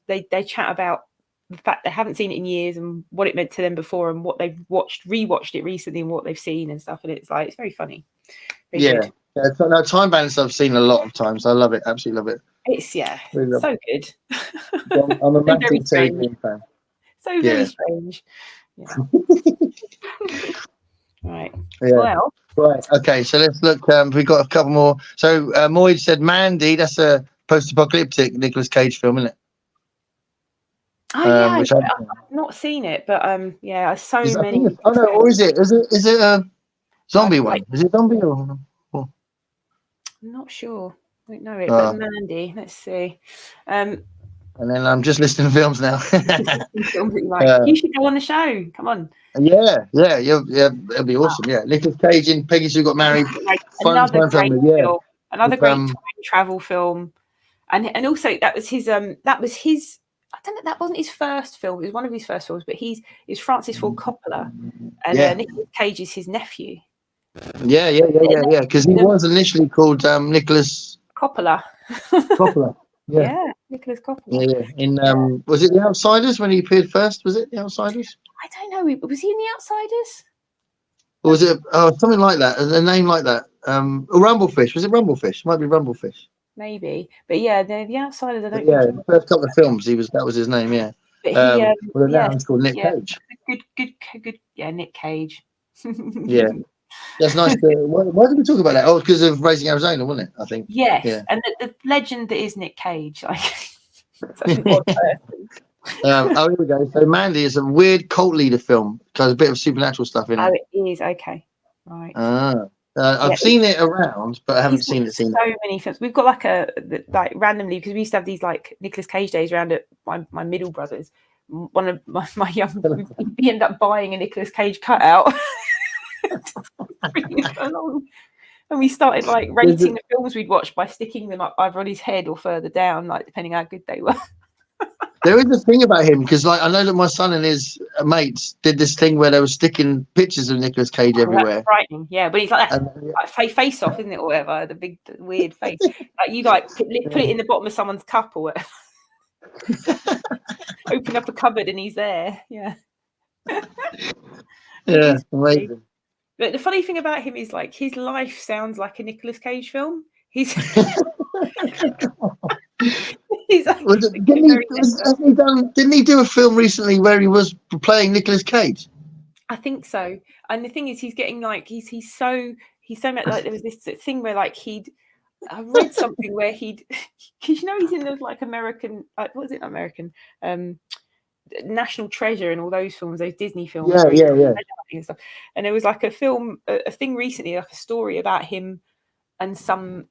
they chat about the fact they haven't seen it in years and what it meant to them before and what they've rewatched it recently and what they've seen and stuff. And it's like, it's very funny. Very good. No, Time Bandits I've seen a lot of times. I love it. Absolutely love it. It's really so good. I'm a massive Terry Gilliam fan. So very strange. Yeah. Right. Yeah. Well. Right. Okay. So let's look. We've got a couple more. So Moid said Mandy. That's a post-apocalyptic Nicolas Cage film, isn't it? Oh yeah. I've not seen it, but yeah, so many. Oh no. Or is it a zombie one? Is it zombie or? I'm not sure. I don't know it, but Mandy. Let's see. And then I'm just listing films now. You should go on the show. Come on. Yeah, it'll be awesome. Yeah, Nicolas Cage in Peggy Sue Got Married. Another great film. Another great time travel film, and also that was his. I don't know. That wasn't his first film. It was one of his first films, but he's Francis Ford Coppola, and Nicolas Cage is his nephew. Yeah. Because he was initially called Nicholas Coppola. Yeah, Nicholas Coppola. Yeah. In was it The Outsiders when he appeared first? Was it The Outsiders? I don't know. Was he in The Outsiders? Or was it something like that? A name like that? Rumblefish. Was it Rumblefish? It might be Rumblefish. Maybe, but yeah, the Outsiders. I don't. The first couple of films, that was his name. Yeah. But now he's called Nick Cage. Good. Yeah, Nick Cage. Yeah. That's nice. Why did we talk about that? Oh, because of Raising Arizona, wasn't it? I think. Yes, yeah. And the legend that is Nick Cage, like such an odd person. Here we go. So Mandy is a weird cult leader film. There's a bit of supernatural stuff in it. Oh, it is. Okay, right. I've seen it around, but I haven't seen it. So many films. We've got like randomly, because we used to have these like Nicolas Cage days around at my middle brothers. One of my young, we ended up buying a Nicolas Cage cutout. And we started like rating the films we'd watched by sticking them up either on his head or further down, like depending how good they were. There is a thing about him because, like, I know that my son and his mates did this thing where they were sticking pictures of Nicolas Cage everywhere. That's frightening, yeah. But he's like like face off, isn't it, or whatever? The big weird face. Like you like put it in the bottom of someone's cup or whatever. Open up a cupboard and he's there. Yeah. Yeah, amazing. But the funny thing about him is like his life sounds like a Nicolas Cage film. He's he's like, Didn't he do a film recently where he was playing Nicolas Cage? I think so. And the thing is, he's getting like he's so much like there was this thing where like I read something where he's in those like American what was it American National Treasure and all those films, those Disney films. Yeah. And stuff. And there was like a thing recently, like a story about him and some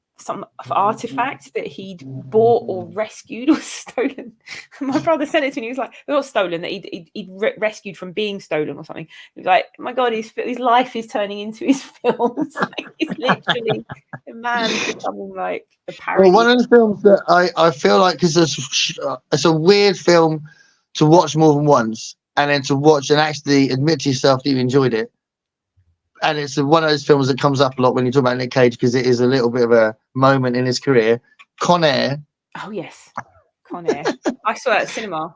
artifact that he'd bought or rescued or stolen. My brother sent it to me. He was like, not stolen, that he'd rescued from being stolen or something. He was like, oh my God, his life is turning into his films. Like, he's literally a man becoming like a parody. Well, one of the films that I feel like, because it's a weird film to watch more than once, and then to watch and actually admit to yourself that you enjoyed it. And it's one of those films that comes up a lot when you talk about Nick Cage, because it is a little bit of a moment in his career. Con Air. Oh, yes. Con Air. I saw it at cinema.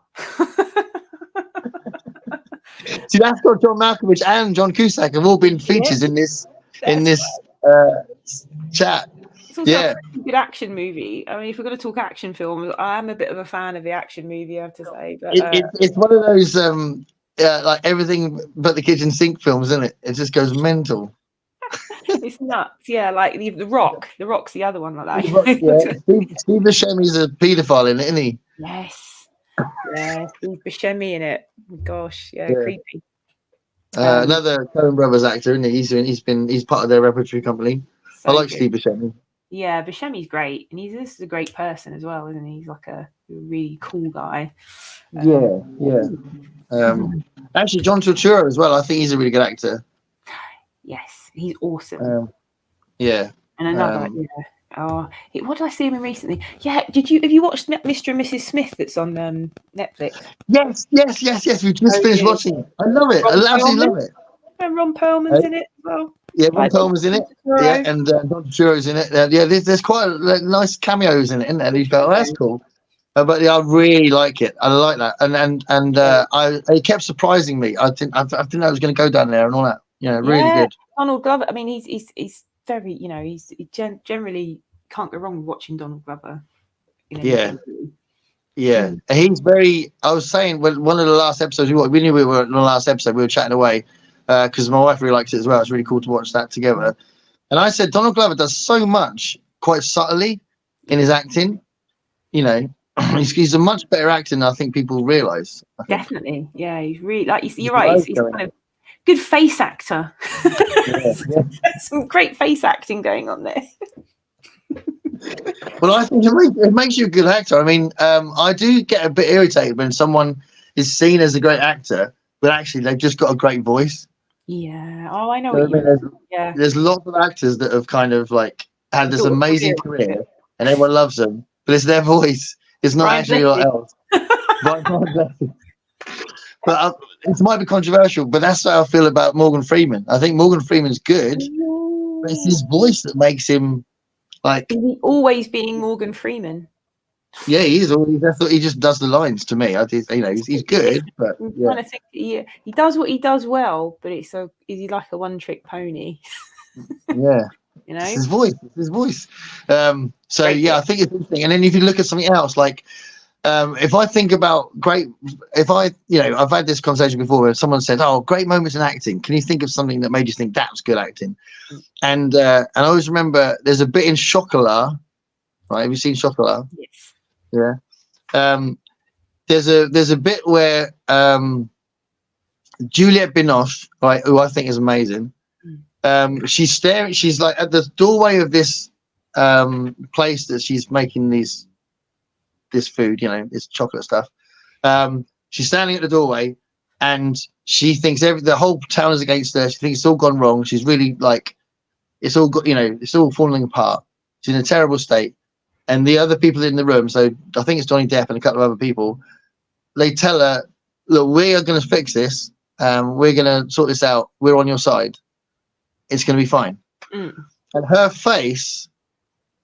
See, that's got John Malkovich and John Cusack have all been features in this chat. It's also a pretty good action movie. I mean, if we're going to talk action films, I'm a bit of a fan of the action movie, I have to say. But it's one of those like everything but the kitchen sink films, isn't it? It just goes mental. It's nuts, yeah. Like the Rock. The Rock's the other one like that. Steve Buscemi's a paedophile in it, isn't he? Yes. Yeah, Steve Buscemi in it. Gosh, yeah. Creepy. Another Coen Brothers actor, isn't he? He's part of their repertory company. I like Steve Buscemi. Yeah, Buscemi's great, and he's a great person as well, isn't he? He's like a really cool guy. Actually, John Turturro as well. I think he's a really good actor. Yes, he's awesome. And another, what did I see him in recently? Yeah, have you watched Mr. and Mrs. Smith that's on Netflix? Yes. We just finished watching it. I love it. I absolutely love it. And Ron Perlman's in it as well. Yeah, Ron Perlman's in it. Yeah, and John Turturro's in it. There's quite nice cameos in it, isn't there? You go, that's cool. But I really like it. I like that, and it kept surprising me. I didn't know it was going to go down there and all that. Really good. Donald Glover. I mean, he's very, he generally can't go wrong with watching Donald Glover. Yeah. He's very. I was saying, well, one of the last episodes we knew we were in the last episode. We were chatting away because my wife really likes it as well. It's really cool to watch that together. And I said Donald Glover does so much quite subtly in his acting. He's a much better actor than I think people realise. Definitely, yeah. He's really you're right. He's kind of good face actor. Some great face acting going on there. Well, I think it makes you a good actor. I mean, I do get a bit irritated when someone is seen as a great actor, but actually they've just got a great voice. Yeah. Oh, I know. There's lots of actors that have kind of like had this amazing career, and everyone loves them, but it's their voice. It's not actually what else. But it might be controversial, but that's how I feel about Morgan Freeman. I think Morgan Freeman's good, but it's his voice that makes him like. Is he always being Morgan Freeman? Yeah, he is. That's what he just does the lines to me. He's good, but I'm trying to think. He does what he does well, but is he like a one-trick pony? Yeah. It's his voice. I think it's interesting. And then if you look at something else, like if I think about I've had this conversation before where someone said, "Oh, great moments in acting. Can you think of something that made you think that was good acting?" And I always remember there's a bit in Chocolat, right? Have you seen Chocolat? Yes. Yeah. There's a bit where Juliette Binoche, right, who I think is amazing. She's staring. She's like at the doorway of this place that she's making this food, this chocolate stuff. She's standing at the doorway, and she thinks the whole town is against her. She thinks it's all gone wrong. She's really like, it's all got, it's all falling apart. She's in a terrible state, and the other people in the room. So I think it's Johnny Depp and a couple of other people. They tell her, "Look, we are going to fix this. We're going to sort this out. We're on your side. It's going to be fine." And her face,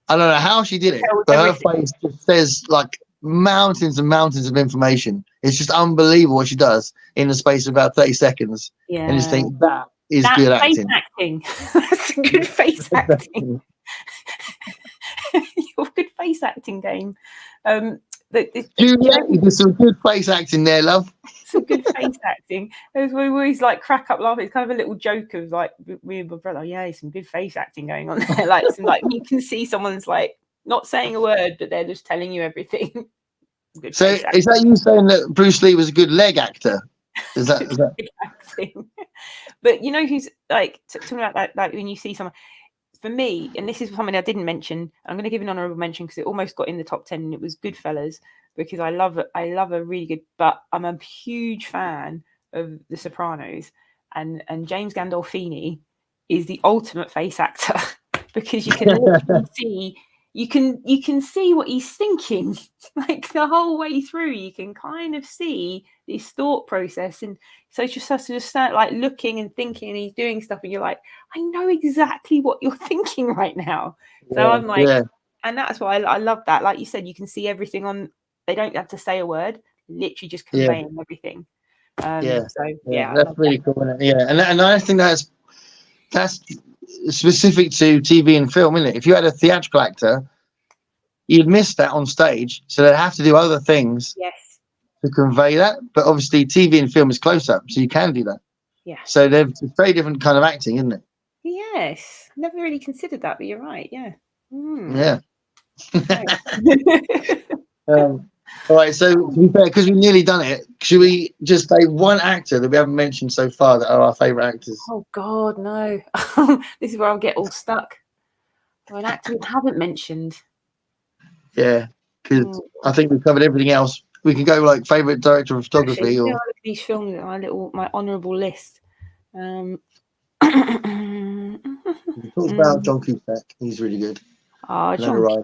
I don't know how she did it, but her face just says like mountains and mountains of information. It's just unbelievable what she does in the space of about 30 seconds. Yeah. And just think that is That's good face acting. That's good face acting. Your good face acting game. Juliet, you did some good face acting there, love. Some good face acting. We always like crack up laughing. It's kind of a little joke of like me and my brother. Yeah, some good face acting going on there. Like you can see someone's like not saying a word, but they're just telling you everything. Good So is that you saying that Bruce Lee was a good leg actor? Is that? Good acting? But you know who's like talking about that? Like when you see someone. For me, and this is something I didn't mention, I'm going to give an honourable mention because it almost got in the top 10, and it was Goodfellas, because I love a really good, but I'm a huge fan of The Sopranos, and James Gandolfini is the ultimate face actor because you can literally see, you can see what he's thinking, like the whole way through. You can kind of see this thought process, and so it's just has to just start like looking and thinking, and he's doing stuff, and you're like, I know exactly what you're thinking right now. So I'm like, and that's why I love that. Like you said, you can see everything on. They don't have to say a word, literally just conveying everything. So that's really cool, isn't it? Yeah, and I think that's specific to TV and film, isn't it? If you had a theatrical actor, you'd miss that on stage, so they'd have to do other things to convey that. But obviously, TV and film is close up, so you can do that. Yeah. So they're very different kind of acting, isn't it? Yes, never really considered that, but you're right. Yeah. Yeah. All right. So to be fair, because we've nearly done it, should we just say one actor that we haven't mentioned so far that are our favourite actors? Oh God, no! This is where I'll get all stuck. Or an actor we haven't mentioned. Yeah, because I think we've covered everything else. We can go like favourite director of photography. Actually, or look at these films, my honourable list. Talk about John Cusack. He's really good. John.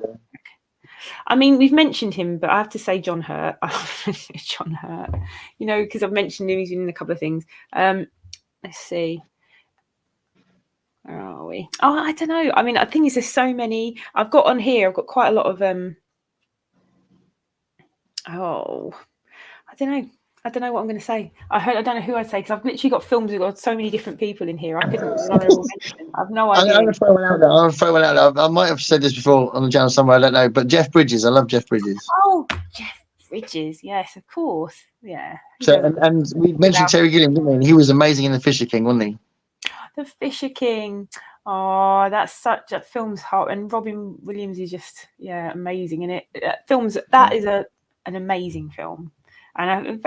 I mean, we've mentioned him, but I have to say John Hurt. John Hurt. You know, because I've mentioned him. He's been in a couple of things. Let's see. Where are we? Oh, I don't know. I mean, I think there's so many. I've got quite a lot of I don't know what I'm going to say. I don't know who I'd say, because I've literally got films that got so many different people in here. I couldn't honourable mention. I've no idea. I'm going to throw one out there. I might have said this before on the channel somewhere. I don't know, but Jeff Bridges. I love Jeff Bridges. Oh, Jeff Bridges. Yes, of course. Yeah. So and we mentioned Terry Gilliam, didn't we? And he was amazing in The Fisher King, wasn't he? The Fisher King. Oh, that's such a film's heart. And Robin Williams is just amazing in it. That is an amazing film, and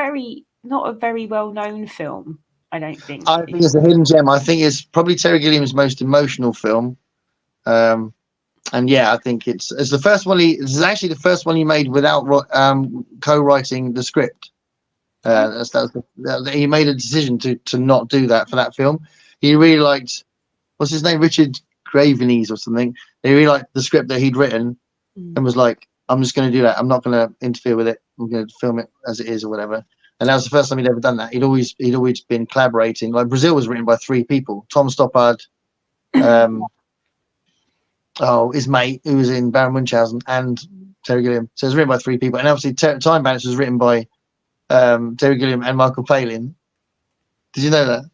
not a very well known film. I don't think. I think it's a hidden gem. I think it's probably Terry Gilliam's most emotional film. And yeah, I think it's the first one. It's actually the first one he made without co-writing the script. He made a decision to not do that for that film. He really liked, what's his name, Richard Gravenese or something. He really liked the script that he'd written and was like, I'm just going to do that. I'm not going to interfere with it. I'm going to film it as it is or whatever. And that was the first time he'd ever done that. He'd always been collaborating. Like Brazil was written by 3 people: Tom Stoppard, his mate who was in Baron Munchausen, and Terry Gilliam. So it was written by 3 people. And obviously Time Bandits was written by Terry Gilliam and Michael Palin. Did you know that?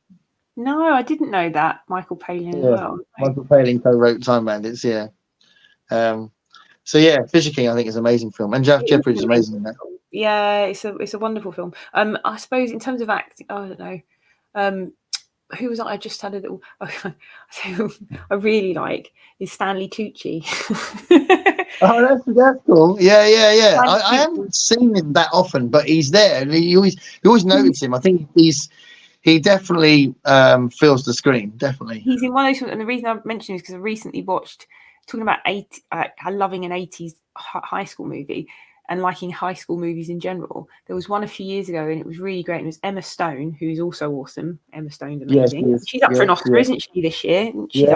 No, I didn't know that. Michael Palin as well. Michael Palin co-wrote Time Bandits, yeah. So yeah, Fisher King I think is an amazing film. And Jeff Bridges is amazing in that. Yeah, it's a wonderful film. I suppose in terms of acting, I don't know. Who was I just had a little I really like is Stanley Tucci. Oh, that's cool. Yeah. I haven't seen him that often, but he's there, and you always notice him. I think he definitely fills the screen. Definitely, he's in one of those. And the reason I mentioned is because I recently watched, talking about loving an 80s high school movie and liking high school movies in general. There was one a few years ago, and it was really great. And it was Emma Stone, who's also awesome. Emma Stone's amazing. Yes, she's up for an Oscar, isn't she, this year? She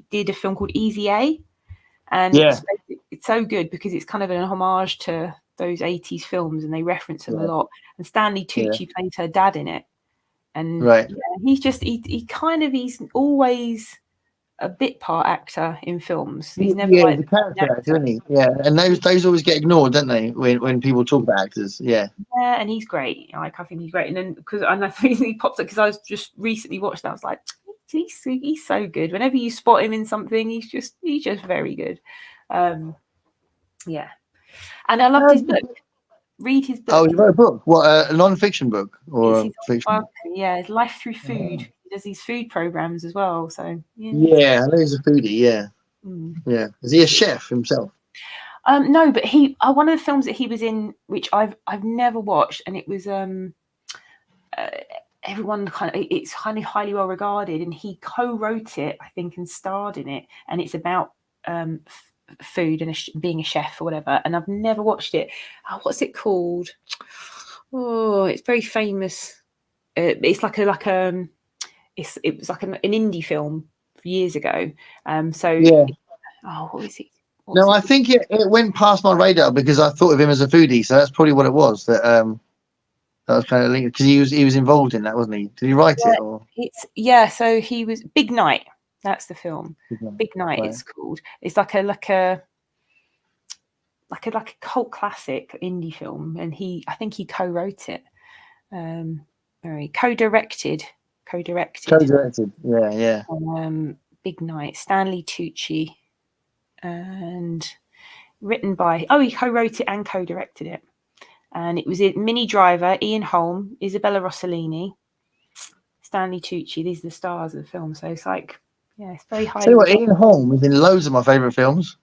did a film called Easy A, and it's so good because it's kind of an homage to those 80s films, and they reference them a lot. And Stanley Tucci plays her dad in it, and he's always a bit part actor in films. He's never Yeah, like he's a character actor, isn't he? Yeah, and those always get ignored, don't they? When people talk about actors, yeah. yeah, and he's great. Like I think he's great. And then because I think he pops up because I was just recently watched that. I was like, he's so good. Whenever you spot him in something, he's just very good. Yeah, and I loved his book. Read his book. Oh, you wrote a book? What, a non-fiction book or It's a fiction book? yeah, it's Life Through Food. He does these food programs as well. So Yeah, I know he's a foodie. Yeah, yeah. Is he a chef himself? No, but one of the films that he was in, which I've never watched, and it was everyone it's highly well regarded, and he co-wrote it, I think, and starred in it, and it's about food and being a chef or whatever. And I've never watched it. Oh, what's it called? Oh, it's very famous. It's like it was like an indie film years ago. So yeah. Oh, what was it? No, I think it went past my radar because I thought of him as a foodie, so that's probably what it was. That was kind of linked because he was involved in that, wasn't he? Did he write it? Or? So he was Big Night. That's the film. Big Night. Right. It's called. It's like a cult classic indie film, and I think he co-wrote it. Co-directed. Yeah. Big Night. Stanley Tucci. And written by he co-wrote it and co-directed it, and it was Minnie Driver, Ian Holm, Isabella Rossellini, Stanley Tucci. These are the stars of the film, so it's like, yeah, it's very high. So Ian Holm is in loads of my favourite films.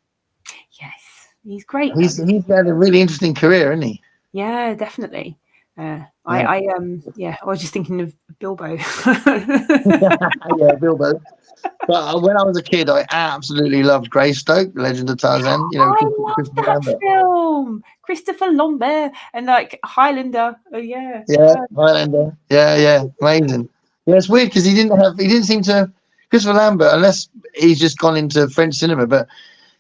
Yes, he's great. He's had a really interesting career, isn't he? Yeah, definitely. I was just thinking of Bilbo. Yeah, Bilbo. But when I was a kid, I absolutely loved Greystoke, Legend of Tarzan. You know, I love that film. Christopher Lambert and like Highlander. Oh yeah. Yeah, Highlander. Yeah, amazing. Yeah, it's weird because he didn't seem to. Christopher Lambert, unless he's just gone into French cinema, but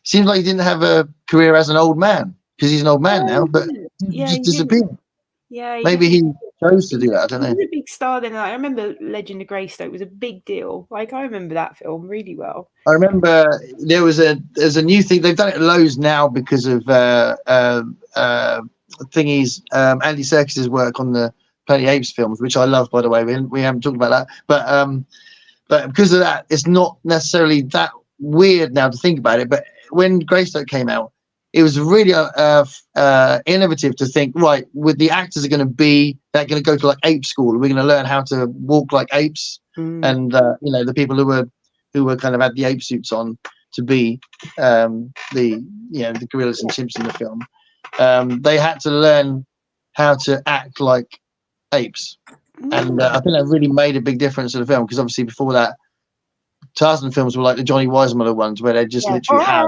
seems like he didn't have a career as an old man because he's an old man now. But he just disappeared. Yeah, maybe he chose to do that. I don't know. He was a big star then. I remember Legend of Greystoke was a big deal. Like I remember that film really well. I remember there's a new thing. They've done it loads now because of Andy Serkis's work on the Planet of the Apes films, which I love, by the way. We haven't talked about that, but because of that, it's not necessarily that weird now to think about it. But when Greystoke came out, it was really innovative to think, right, with the actors are going to go to like ape school. We're going to learn how to walk like apes, and the people who were kind of had the ape suits on to be the gorillas and chimps in the film. They had to learn how to act like apes, and I think that really made a big difference to the film because obviously before that, Tarzan films were like the Johnny Weissmuller ones where they just literally had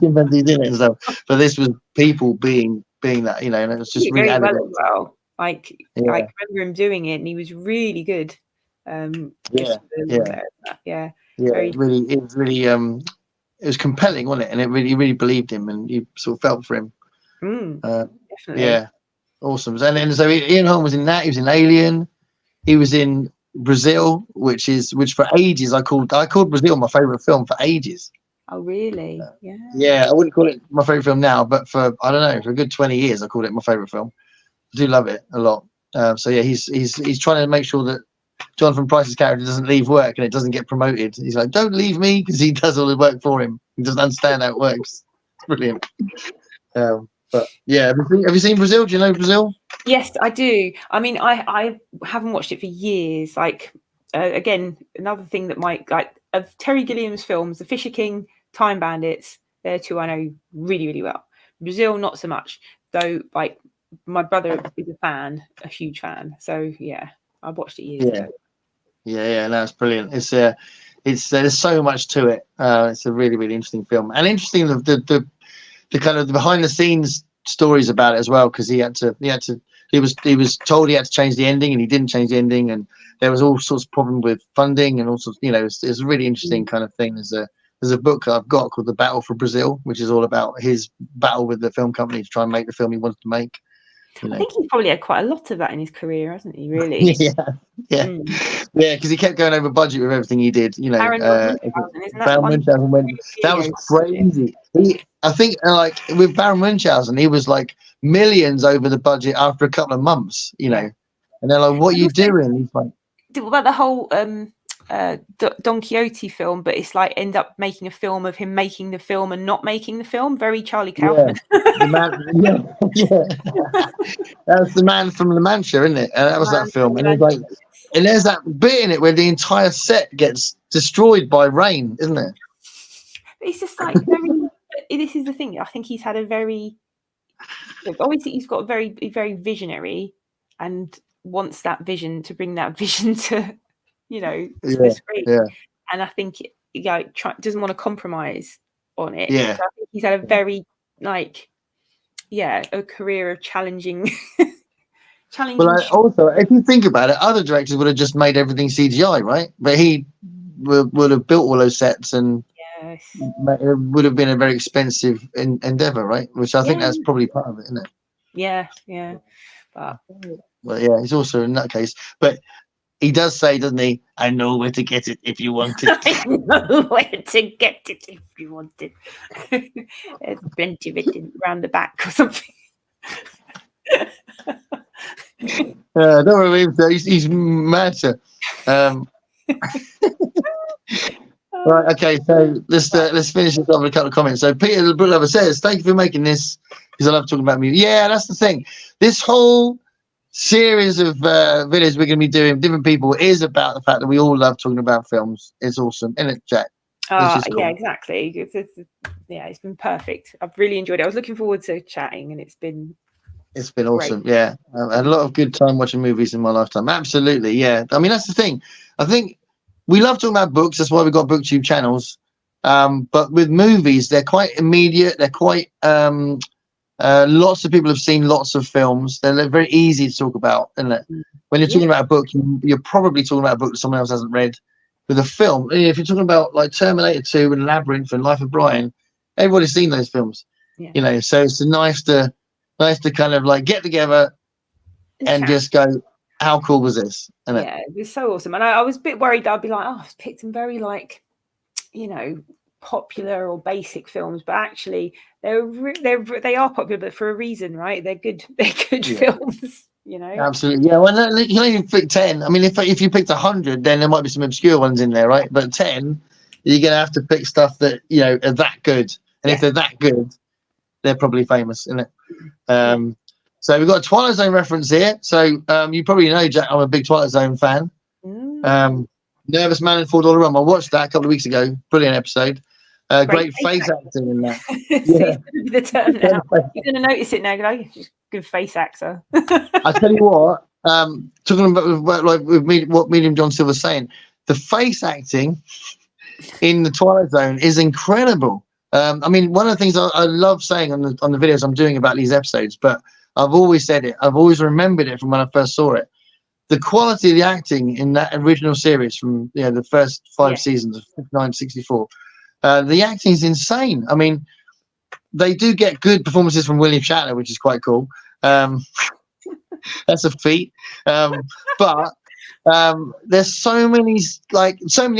chimpanzees in it and stuff. But this was people being that, and it was just really well as well. I remember him doing it, and he was really good. It was compelling, wasn't it? And it really believed him, and you sort of felt for him. Definitely. Yeah, awesome. And then so Ian Holm was in that. He was in Alien. He was in Brazil, which for ages I called Brazil my favorite film for ages. Oh really? Yeah, I wouldn't call it my favorite film now, but for a good 20 years I called it my favorite film. I do love it a lot. So yeah, he's trying to make sure that Jonathan Pryce's character doesn't leave work and it doesn't get promoted. He's like, don't leave me, because he does all the work for him. He doesn't understand how it works. It's brilliant. But yeah, have you seen Brazil? Do you know Brazil? Yes, I do. I mean, I haven't watched it for years. Like, again, another thing that of Terry Gilliam's films, The Fisher King, Time Bandits, they're two I know really, really well. Brazil, not so much. Though, like, my brother is a huge fan. So, yeah, I watched it years ago. Yeah, no, it's brilliant. It's there's so much to it. It's a really, really interesting film. And interesting, the kind of the behind the scenes stories about it as well, because he was told he had to change the ending and he didn't change the ending, and there was all sorts of problem with funding and all sorts, it's a really interesting kind of thing. There's a book I've got called The Battle for Brazil, which is all about his battle with the film company to try and make the film he wanted to make. I think he's probably had quite a lot of that in his career, hasn't he? Really? Yeah, because he kept going over budget with everything he did. You know, Baron Munchausen that was crazy. I think like with Baron Munchausen, he was like millions over the budget after a couple of months. You know, and they're like, "What are you doing?" He's like, "What about the whole Don Quixote film?" But it's like end up making a film of him making the film and not making the film. Very Charlie Kaufman. The man, that was the Man from La Mancha, isn't it? And that was that film. And, like, and there's that bit in it where the entire set gets destroyed by rain, isn't it? It's just like very. This is the thing. I think he's had a very. Obviously, he's got a very visionary, and wants that vision to bring that vision to, to the screen. Yeah. And I think doesn't want to compromise on it. Yeah. So I think he's had a very a career of challenging. But also, if you think about it, other directors would have just made everything CGI, right? But he would have built all those sets, and it would have been a very expensive endeavor, right? Which I think that's probably part of it, isn't it? Yeah. But yeah, he's also in that case. But he does say, doesn't he? I know where to get it if you want it. I know where to get it if you want it. There's plenty of it around the back or something. Don't worry, he's mad, sir. Right, okay, so let's finish this off with a couple of comments. So Peter the Book Lover says, "Thank you for making this, because I love talking about music." Yeah, that's the thing. This whole series of videos we're going to be doing with different people is about the fact that we all love talking about films. It's awesome, isn't it, Jack? Cool. Yeah, exactly. It's been perfect. I've really enjoyed it. I was looking forward to chatting, and it's been awesome. Yeah, I had a lot of good time watching movies in my lifetime. Absolutely, yeah. I mean, that's the thing. I think we love talking about books. That's why we've got BookTube channels. But with movies, they're quite immediate. They're quite lots of people have seen lots of films. They're very easy to talk about, isn't it? When you're talking about a book, you're probably talking about a book that someone else hasn't read. With a film, if you're talking about like Terminator 2 and Labyrinth and Life of Brian, everybody's seen those films. Yeah. So it's nice to kind of like get together and just go, how cool was this? Yeah, it was so awesome. And I was a bit worried that I'd be like, I've picked some very popular or basic films, but actually they are popular, but for a reason, right? They're good films, Absolutely, yeah. Well, you can only pick 10. I mean, if you picked 100, then there might be some obscure ones in there, right? But 10, you're gonna have to pick stuff that are that good, and if they're that good, they're probably famous, isn't it? So we've got a Twilight Zone reference here. So you probably know, Jack, I'm a big Twilight Zone fan. Nervous Man in $4 Rum. I watched that a couple of weeks ago. Brilliant episode. Great face acting in that. The term now. You're going to notice it now, because good face actor. I tell you what, talking about like with what Medium John Silver's saying, the face acting in the Twilight Zone is incredible. I mean, one of the things I love saying on the videos I'm doing about these episodes, but I've always said it. I've always remembered it from when I first saw it. The quality of the acting in that original series from the first 5 seasons of 59-64, the acting is insane. I mean, they do get good performances from William Shatner, which is quite cool. That's a feat. But there's so many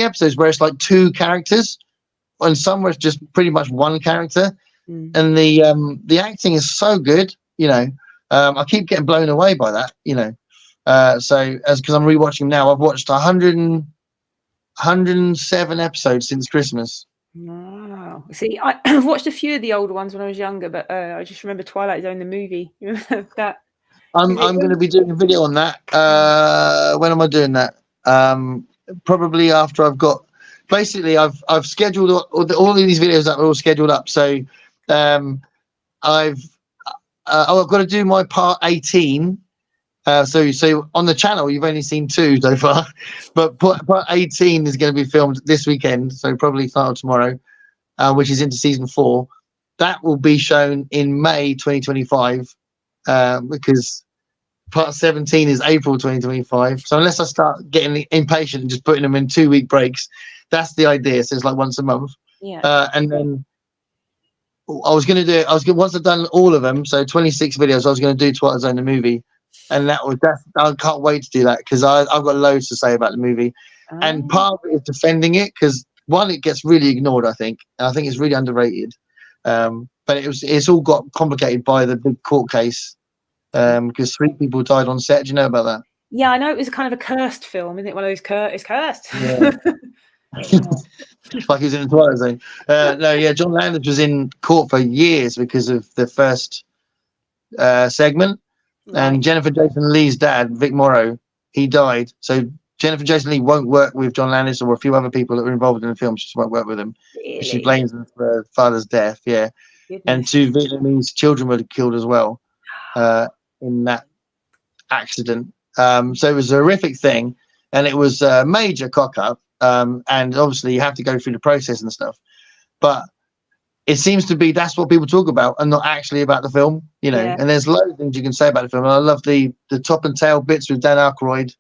episodes where it's like 2 characters, and some where it's just pretty much 1 character, and the acting is so good. I keep getting blown away by that. So because I'm rewatching them now, I've watched 107 episodes since Christmas. Wow. See, I've watched a few of the older ones when I was younger, but I just remember Twilight Zone, the movie. You remember that? I'm going to be doing a video on that. When am I doing that? Probably after I've got. Basically, I've scheduled all of these videos that are all scheduled up. So I've got to do my part 18. So on the channel, you've only seen 2 so far, but part 18 is going to be filmed this weekend. So probably start tomorrow, which is into season 4. That will be shown in May 2025, because part 17 is April 2025. So unless I start getting impatient and just putting them in 2-week breaks, that's the idea. So it's like once a month. Yeah. And then I was going to do. Once I've done all of them, so 26 videos. I was going to do Twilight Zone the movie, and I can't wait to do that because I've got loads to say about the movie, and part of it is defending it because one, it gets really ignored. I think it's really underrated. But it's all got complicated by the big court case because 3 people died on set. Do you know about that? Yeah, I know it was kind of a cursed film, isn't it? One of those it's cursed. Yeah. Like he was in the Twilight Zone. No, yeah, John Landis was in court for years because of the first segment. Right. And Jennifer Jason Leigh's dad, Vic Morrow, he died. So Jennifer Jason Leigh won't work with John Landis or a few other people that were involved in the film. She just won't work with him. Really? She blames them for her father's death. Yeah. Goodness. And 2 Vietnamese children were killed as well in that accident. So it was a horrific thing, and it was a major cock up. And obviously you have to go through the process and stuff, but it seems to be that's what people talk about and not actually about the film, you know. Yeah. And there's loads of things you can say about the film. And I love the top and tail bits with Dan Aykroyd.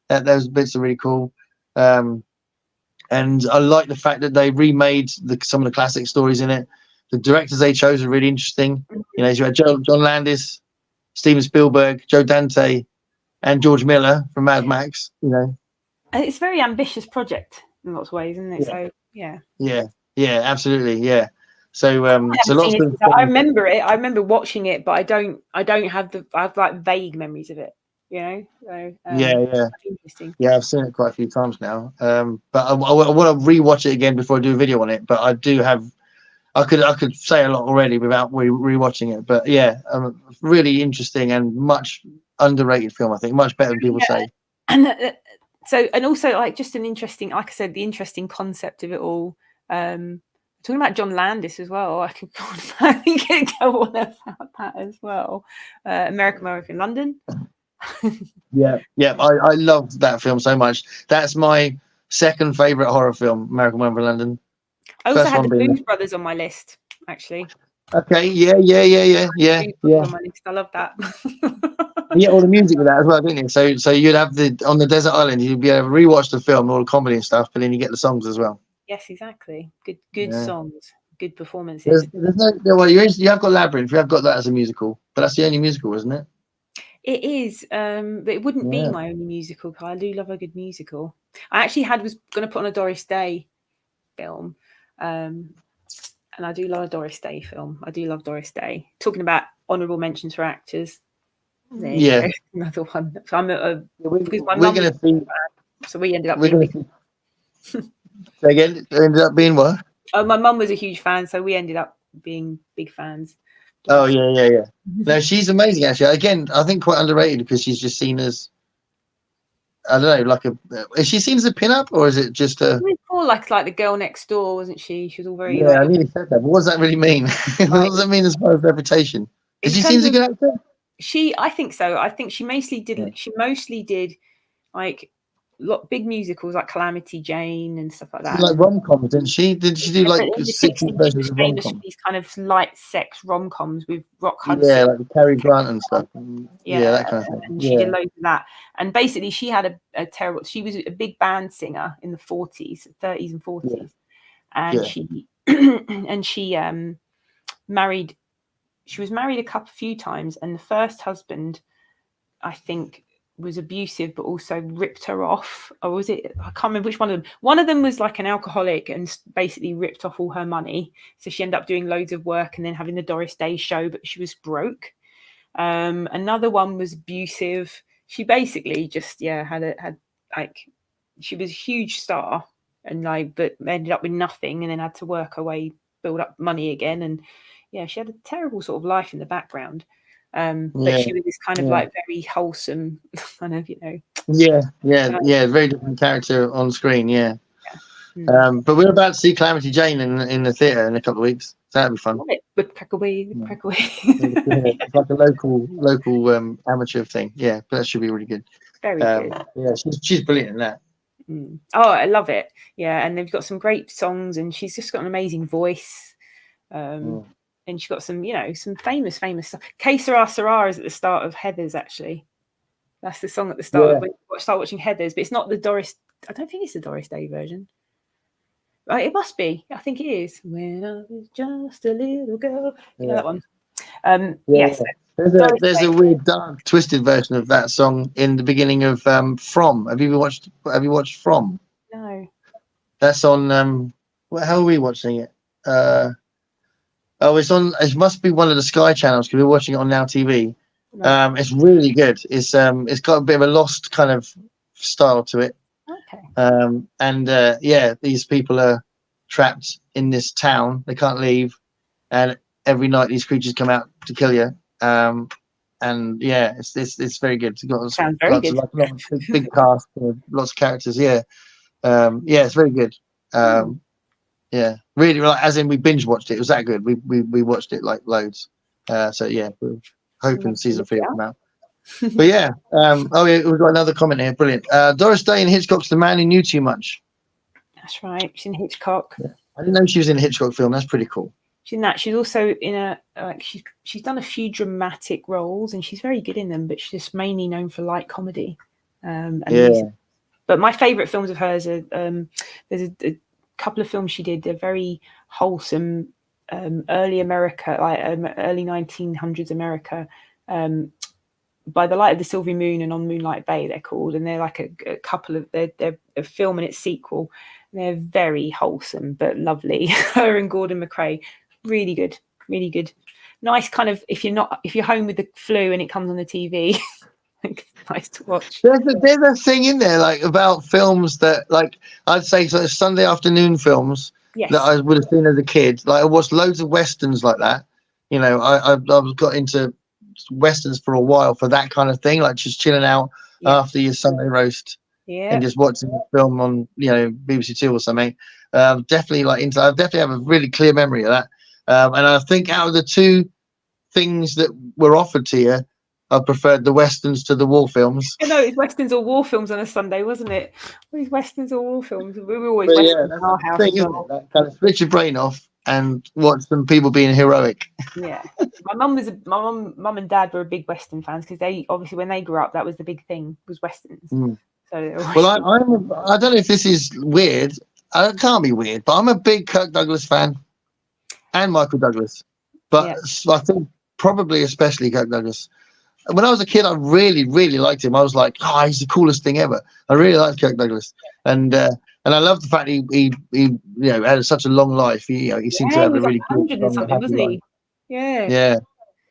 Those bits are really cool. And I like the fact that they remade some of the classic stories in it. The directors they chose are really interesting. You know, you had John Landis, Steven Spielberg, Joe Dante, and George Miller from Mad Max, you know. And it's a very ambitious project in lots of ways, isn't it? Yeah. So yeah. Yeah, absolutely. Yeah. So so lots of I remember it. I remember watching it, but I have like vague memories of it, you know. So yeah. Interesting. Yeah, I've seen it quite a few times now. But I want to rewatch it again before I do a video on it. But I do have I could say a lot already without rewatching it. But yeah, really interesting and much underrated film, I think. Much better than people say. And so, and also like just an interesting, like I said, the interesting concept of it all. Talking about John Landis as well, I could go on about that as well. American Werewolf in London. Yeah, I love that film so much. That's my second favorite horror film, American Werewolf in London. I also had the Blues Brothers on my list, actually. Okay, yeah. On my list. I love that. Yeah, all the music with that as well, didn't you? So you'd have on the desert island, you'd be able to rewatch the film, all the comedy and stuff, but then you get the songs as well. Yes, exactly. Good songs, good performances. There's no well, you have got Labyrinth, you have got that as a musical, but that's the only musical, isn't it? It is, but it wouldn't be my only musical. I do love a good musical. I actually was going to put on a Doris Day film, and I do love a Doris Day film. I do love Doris Day. Talking about honourable mentions for actors. Yeah, another one. So I'm we're going to see. So we ended up. Again, ended up being what? Oh, my mum was a huge fan, so we ended up being big fans. Oh yeah. No, she's amazing actually. Again, I think quite underrated because she's just seen as, I don't know, is she seen as a pin-up or is it just a? More like the girl next door, wasn't she? She was all very. Yeah, I nearly said that. But what does that really mean? What does that mean as far as reputation? Is she seen as a good actor? I think so. I think she mostly did. Yeah. She mostly did like big musicals like Calamity Jane and stuff like that. Like rom-coms, didn't she? Did she do like the 60s versions of rom-coms? These kind of light sex rom-coms with Rock Hudson. Yeah, like Cary Grant and stuff. Yeah, that kind of thing. And she did loads of that. And basically, she had a terrible. She was a big band singer in the 30s and 40s, and she married. She was married a few times, and the first husband, I think, was abusive, but also ripped her off. Or was it? I can't remember which one of them. One of them was like an alcoholic and basically ripped off all her money. So she ended up doing loads of work and then having the Doris Day show, but she was broke. Another one was abusive. She basically just she was a huge star and but ended up with nothing and then had to work her way, build up money again. And yeah, she had a terrible sort of life in the background. But she was this kind of like very wholesome kind of, very different character on screen. But we're about to see Calamity Jane in the theatre in a couple of weeks, so that'd be fun. With Peckaway. It's like a local amateur thing, but that should be really good. Very good. Yeah, she's brilliant in that. Oh, I love it. Yeah, and they've got some great songs, and she's just got an amazing voice. And she's got some, some famous stuff. Que Sera Sera is at the start of Heathers, actually. That's the song at the start when you start watching Heathers, but it's not the Doris. I don't think it's the Doris Day version. It must be. I think it is. When I was just a little girl. You know Yeah. that one. Yeah. Yes. There's a weird, dark, twisted version of that song in the beginning of From. Have you watched From? No. That's on. How are we watching it? It's on. It must be one of the Sky channels because we're watching it on Now TV. Right. It's really good. It's got a bit of a Lost kind of style to it. Okay. Yeah, these people are trapped in this town. They can't leave, and every night these creatures come out to kill you. And yeah, it's very good. It's Sounds very got good. like a lot of big cast, lots of characters. Yeah, yeah, it's very good. Yeah, really, like, as in we binge watched it. It was that good. We watched it like loads. So yeah, we're hoping season 3 will come out. But yeah, oh yeah, we've got another comment here. Brilliant. Doris Day in Hitchcock's The Man Who Knew Too Much. That's right. She's in Hitchcock. Yeah. I didn't know she was in a Hitchcock film. That's pretty cool. She's in that. She's also in a she's done a few dramatic roles, and she's very good in them. But she's just mainly known for light comedy. But my favourite films of hers are there's a couple of films she did. They're very wholesome. Early America, like early 1900s America. By the Light of the Silvery Moon and On Moonlight Bay, they're called, and they're like a couple of they're a film and its sequel. They're very wholesome but lovely. Her and Gordon McRae, really good, really good. Nice kind of if you're home with the flu and it comes on the TV, it's nice to watch. There's a thing in there like about films that like I'd say sort of Sunday afternoon films that I would have seen as a kid. Like I watched loads of westerns like that. You know, I got into westerns for a while for that kind of thing, like just chilling out after your Sunday roast and just watching a film on BBC Two or something. Definitely I definitely have a really clear memory of that. And I think out of the two things that were offered to you, I preferred the westerns to the war films. No, it's westerns or war films on a Sunday, wasn't it? These westerns or war films. We were always westerns in our house as well. That kind of switch your brain off and watch some people being heroic. Yeah, my mum and dad were big Western fans because they obviously when they grew up that was the big thing was westerns. So well, I don't know if this is weird. It can't be weird, but I'm a big Kirk Douglas fan and Michael Douglas, but I think probably especially Kirk Douglas. When I was a kid, I really, really liked him. I was like, oh, he's the coolest thing ever. I really liked Kirk Douglas, and I love the fact he had such a long life. He seemed to have a really good, wasn't he? Life. Yeah.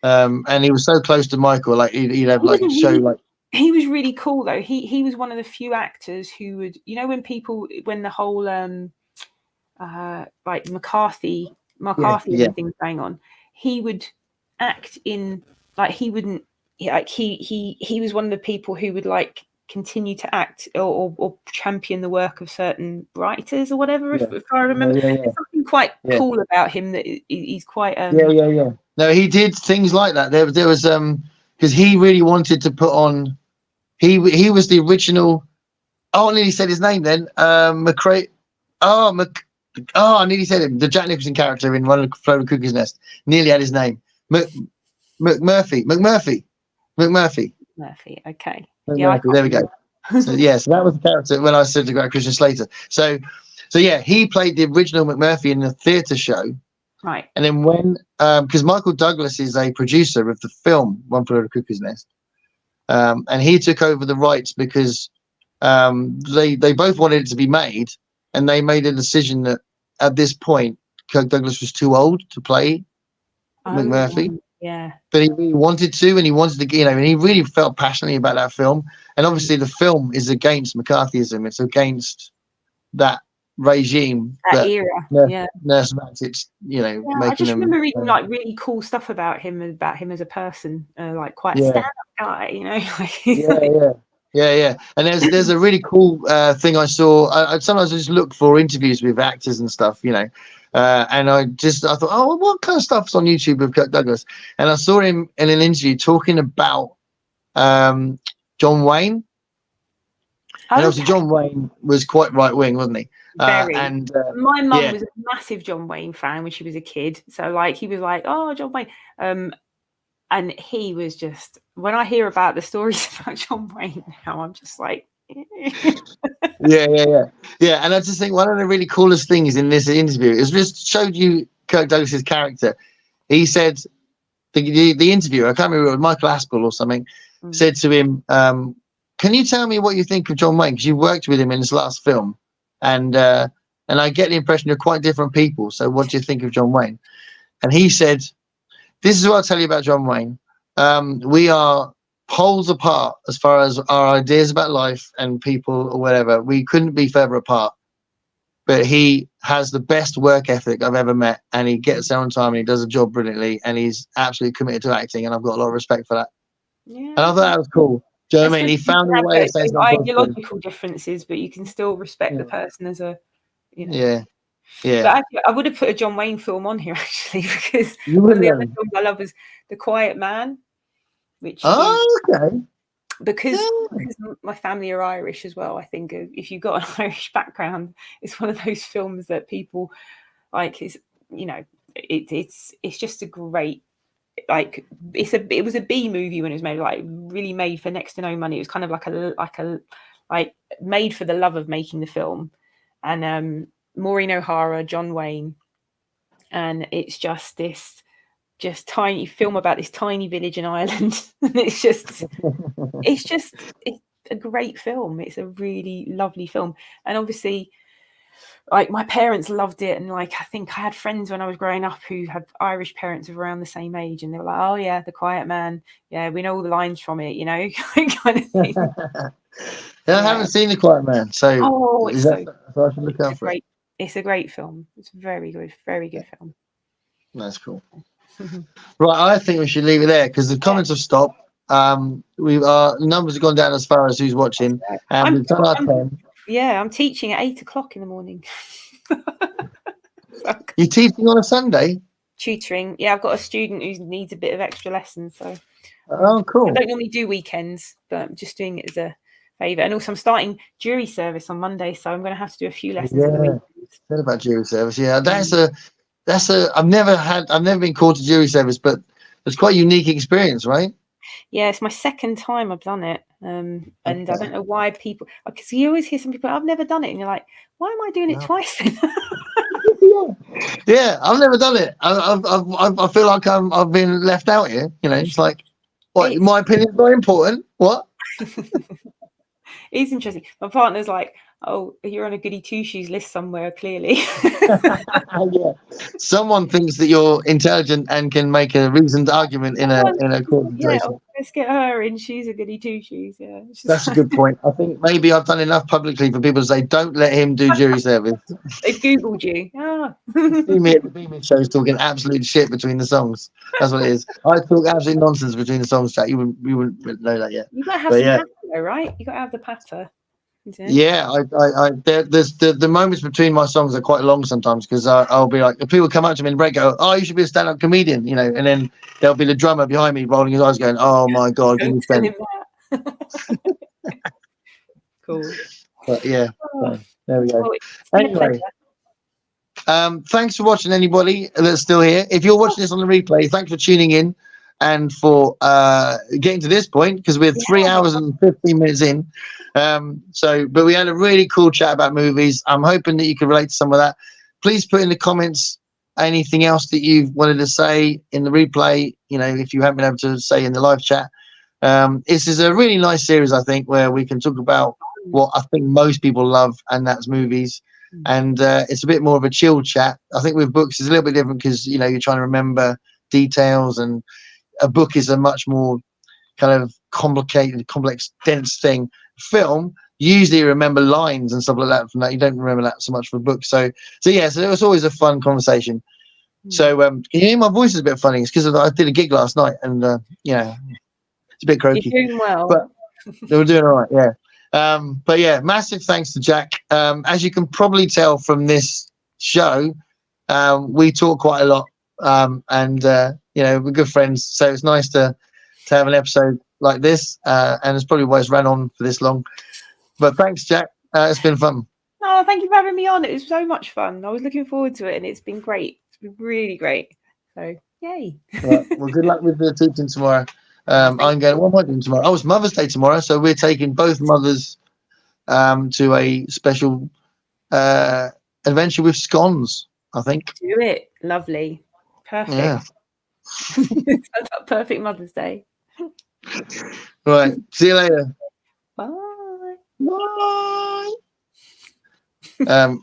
And he was so close to Michael. Like he'd have like show like. He was really cool though. He was one of the few actors who would, when the whole like McCarthy and things going on, he would act in like he wouldn't. Like he was one of the people who would like continue to act or champion the work of certain writers or whatever. If I remember, there's something quite cool about him that he's quite. No, he did things like that. There was because he really wanted to put on. He was the original. Oh, I nearly said his name then. McRae. I nearly said him. The Jack Nicholson character in One of the Floating Cuckoo's Nest. Nearly had his name. McMurphy. Okay. McMurphy, there we go. So that was the character when I said to Christian Slater. So he played the original McMurphy in the theatre show. Right. And then when because Michael Douglas is a producer of the film One Flew Over the Cuckoo's Nest, and he took over the rights because they both wanted it to be made, and they made a decision that at this point Kirk Douglas was too old to play McMurphy. Yeah, but he really wanted to, and he wanted to, and he really felt passionately about that film. And obviously, the film is against McCarthyism; it's against that regime, that era. Nurse Ratchet's, making I just remember them, reading like really cool stuff about him as a person, like quite a stand-up guy, Yeah. And there's a really cool thing I saw. I sometimes just look for interviews with actors and stuff, and I thought, oh, what kind of stuff's on YouTube with Kirk Douglas? And I saw him in an interview talking about John Wayne. And obviously John Wayne was quite right wing, wasn't he? Very. And my mum was a massive John Wayne fan when she was a kid. So like he was like, oh, John Wayne. And he was just, when I hear about the stories about John Wayne now, I'm just like, Yeah. And I just think one of the really coolest things in this interview is just showed you Kirk Douglas's character. He said the interviewer, I can't remember, it was Michael Aspel or something, said to him, "Can you tell me what you think of John Wayne? Because you worked with him in his last film, and I get the impression you're quite different people. So what do you think of John Wayne?" And he said, "This is what I'll tell you about John Wayne. We are poles apart as far as our ideas about life and people or whatever. We couldn't be further apart. But he has the best work ethic I've ever met, and he gets there on time, and he does a job brilliantly, and he's absolutely committed to acting, and I've got a lot of respect for that." Yeah. And I thought that was cool. Do you know what I mean? He found a way of saying something ideological differences, but you can still respect the person as a, you know. Yeah. But actually, I would have put a John Wayne film on here actually, because one of the other films I love is The Quiet Man, which okay. Because my family are Irish as well. I think if you've got an Irish background, it's one of those films that people like. Is, you know, it's just a great, like, it was a B movie when it was made, like really made for next to no money. It was kind of like made for the love of making the film, and Maureen O'Hara, John Wayne, and it's just this tiny film about this tiny village in Ireland, and it's a great film. It's a really lovely film, and obviously, like, my parents loved it, and like I think I had friends when I was growing up who had Irish parents of around the same age, and they were like, "Oh yeah, The Quiet Man, yeah, we know all the lines from it," you know, kind of thing. I haven't seen The Quiet Man, so it's so so I should look out for it. It's a great film. It's a very good film. That's cool. Right, I think we should leave it there because the comments have stopped. Our numbers have gone down as far as who's watching, and we've done our 10. Yeah, I'm teaching at 8 o'clock in the morning. You're teaching on a Sunday? Tutoring. Yeah, I've got a student who needs a bit of extra lessons, so. Oh, cool. I don't normally do weekends, but I'm just doing it as a favour. And also, I'm starting jury service on Monday, so I'm going to have to do a few lessons in the weekend. Said about jury service, yeah. I've never been called to jury service, but it's quite a unique experience, right? Yeah, it's my second time I've done it, and I don't know why people, because you always hear some people, "I've never done it," and you're like, "Why am I doing it twice then?" Yeah, I've never done it. I feel like I've been left out here. You know, it's like, what? My opinion's very important. What? It's interesting. My partner's like, "Oh, you're on a goody two shoes list somewhere, clearly." Yeah. Someone thinks that you're intelligent and can make a reasoned argument in a court situation. Let's get her in. She's a goody two shoes. Yeah, that's a good point. I think maybe I've done enough publicly for people to say, "Don't let him do jury service." They've Googled you. See me at the Beaming shows talking absolute shit between the songs. That's what it is. I talk absolute nonsense between the songs, chat. You wouldn't know that yet. You got to have some patter, though, right? You got to have the patter. Yeah, there's the moments between my songs are quite long sometimes, because I'll be like, if people come up to me in the break, go, "Oh, you should be a stand-up comedian," you know, and then there'll be the drummer behind me rolling his eyes, going, "Oh my god, give me strength." Cool. But yeah, so, there we go. Anyway, thanks for watching, anybody that's still here. If you're watching this on the replay, thanks for tuning in and for getting to this point, because we're 3 hours and 15 minutes in. But we had a really cool chat about movies. I'm hoping that you can relate to some of that. Please put in the comments anything else that you've wanted to say in the replay, you know, if you haven't been able to say in the live chat. This is a really nice series, I think, where we can talk about what I think most people love, and that's movies. And it's a bit more of a chill chat. I think with books it's a little bit different, because, you know, you're trying to remember details, and a book is a much more kind of complicated, complex, dense thing. Film, usually you remember lines and stuff like that from that. You don't remember that so much for a book. So it was always a fun conversation. So can you hear my voice is a bit funny? It's because I did a gig last night, and you know, it's a bit croaky. You're doing well. But they were doing all right, yeah. But yeah, massive thanks to Jack. As you can probably tell from this show, we talk quite a lot, and you know, we're good friends. So it's nice to have an episode like this, and it's probably why it's ran on for this long. But thanks, Jack. It's been fun. Oh, thank you for having me on. It was so much fun. I was looking forward to it, and it's been great. It's been really great. So yay. Right, well, good luck with the teaching tomorrow. I'm going, what am I doing tomorrow? Oh, it's Mother's Day tomorrow, so we're taking both mothers to a special adventure with scones, I think. Do it. Lovely. Perfect. Yeah. Sounds like perfect Mother's Day. Right. See you later. Bye. Bye.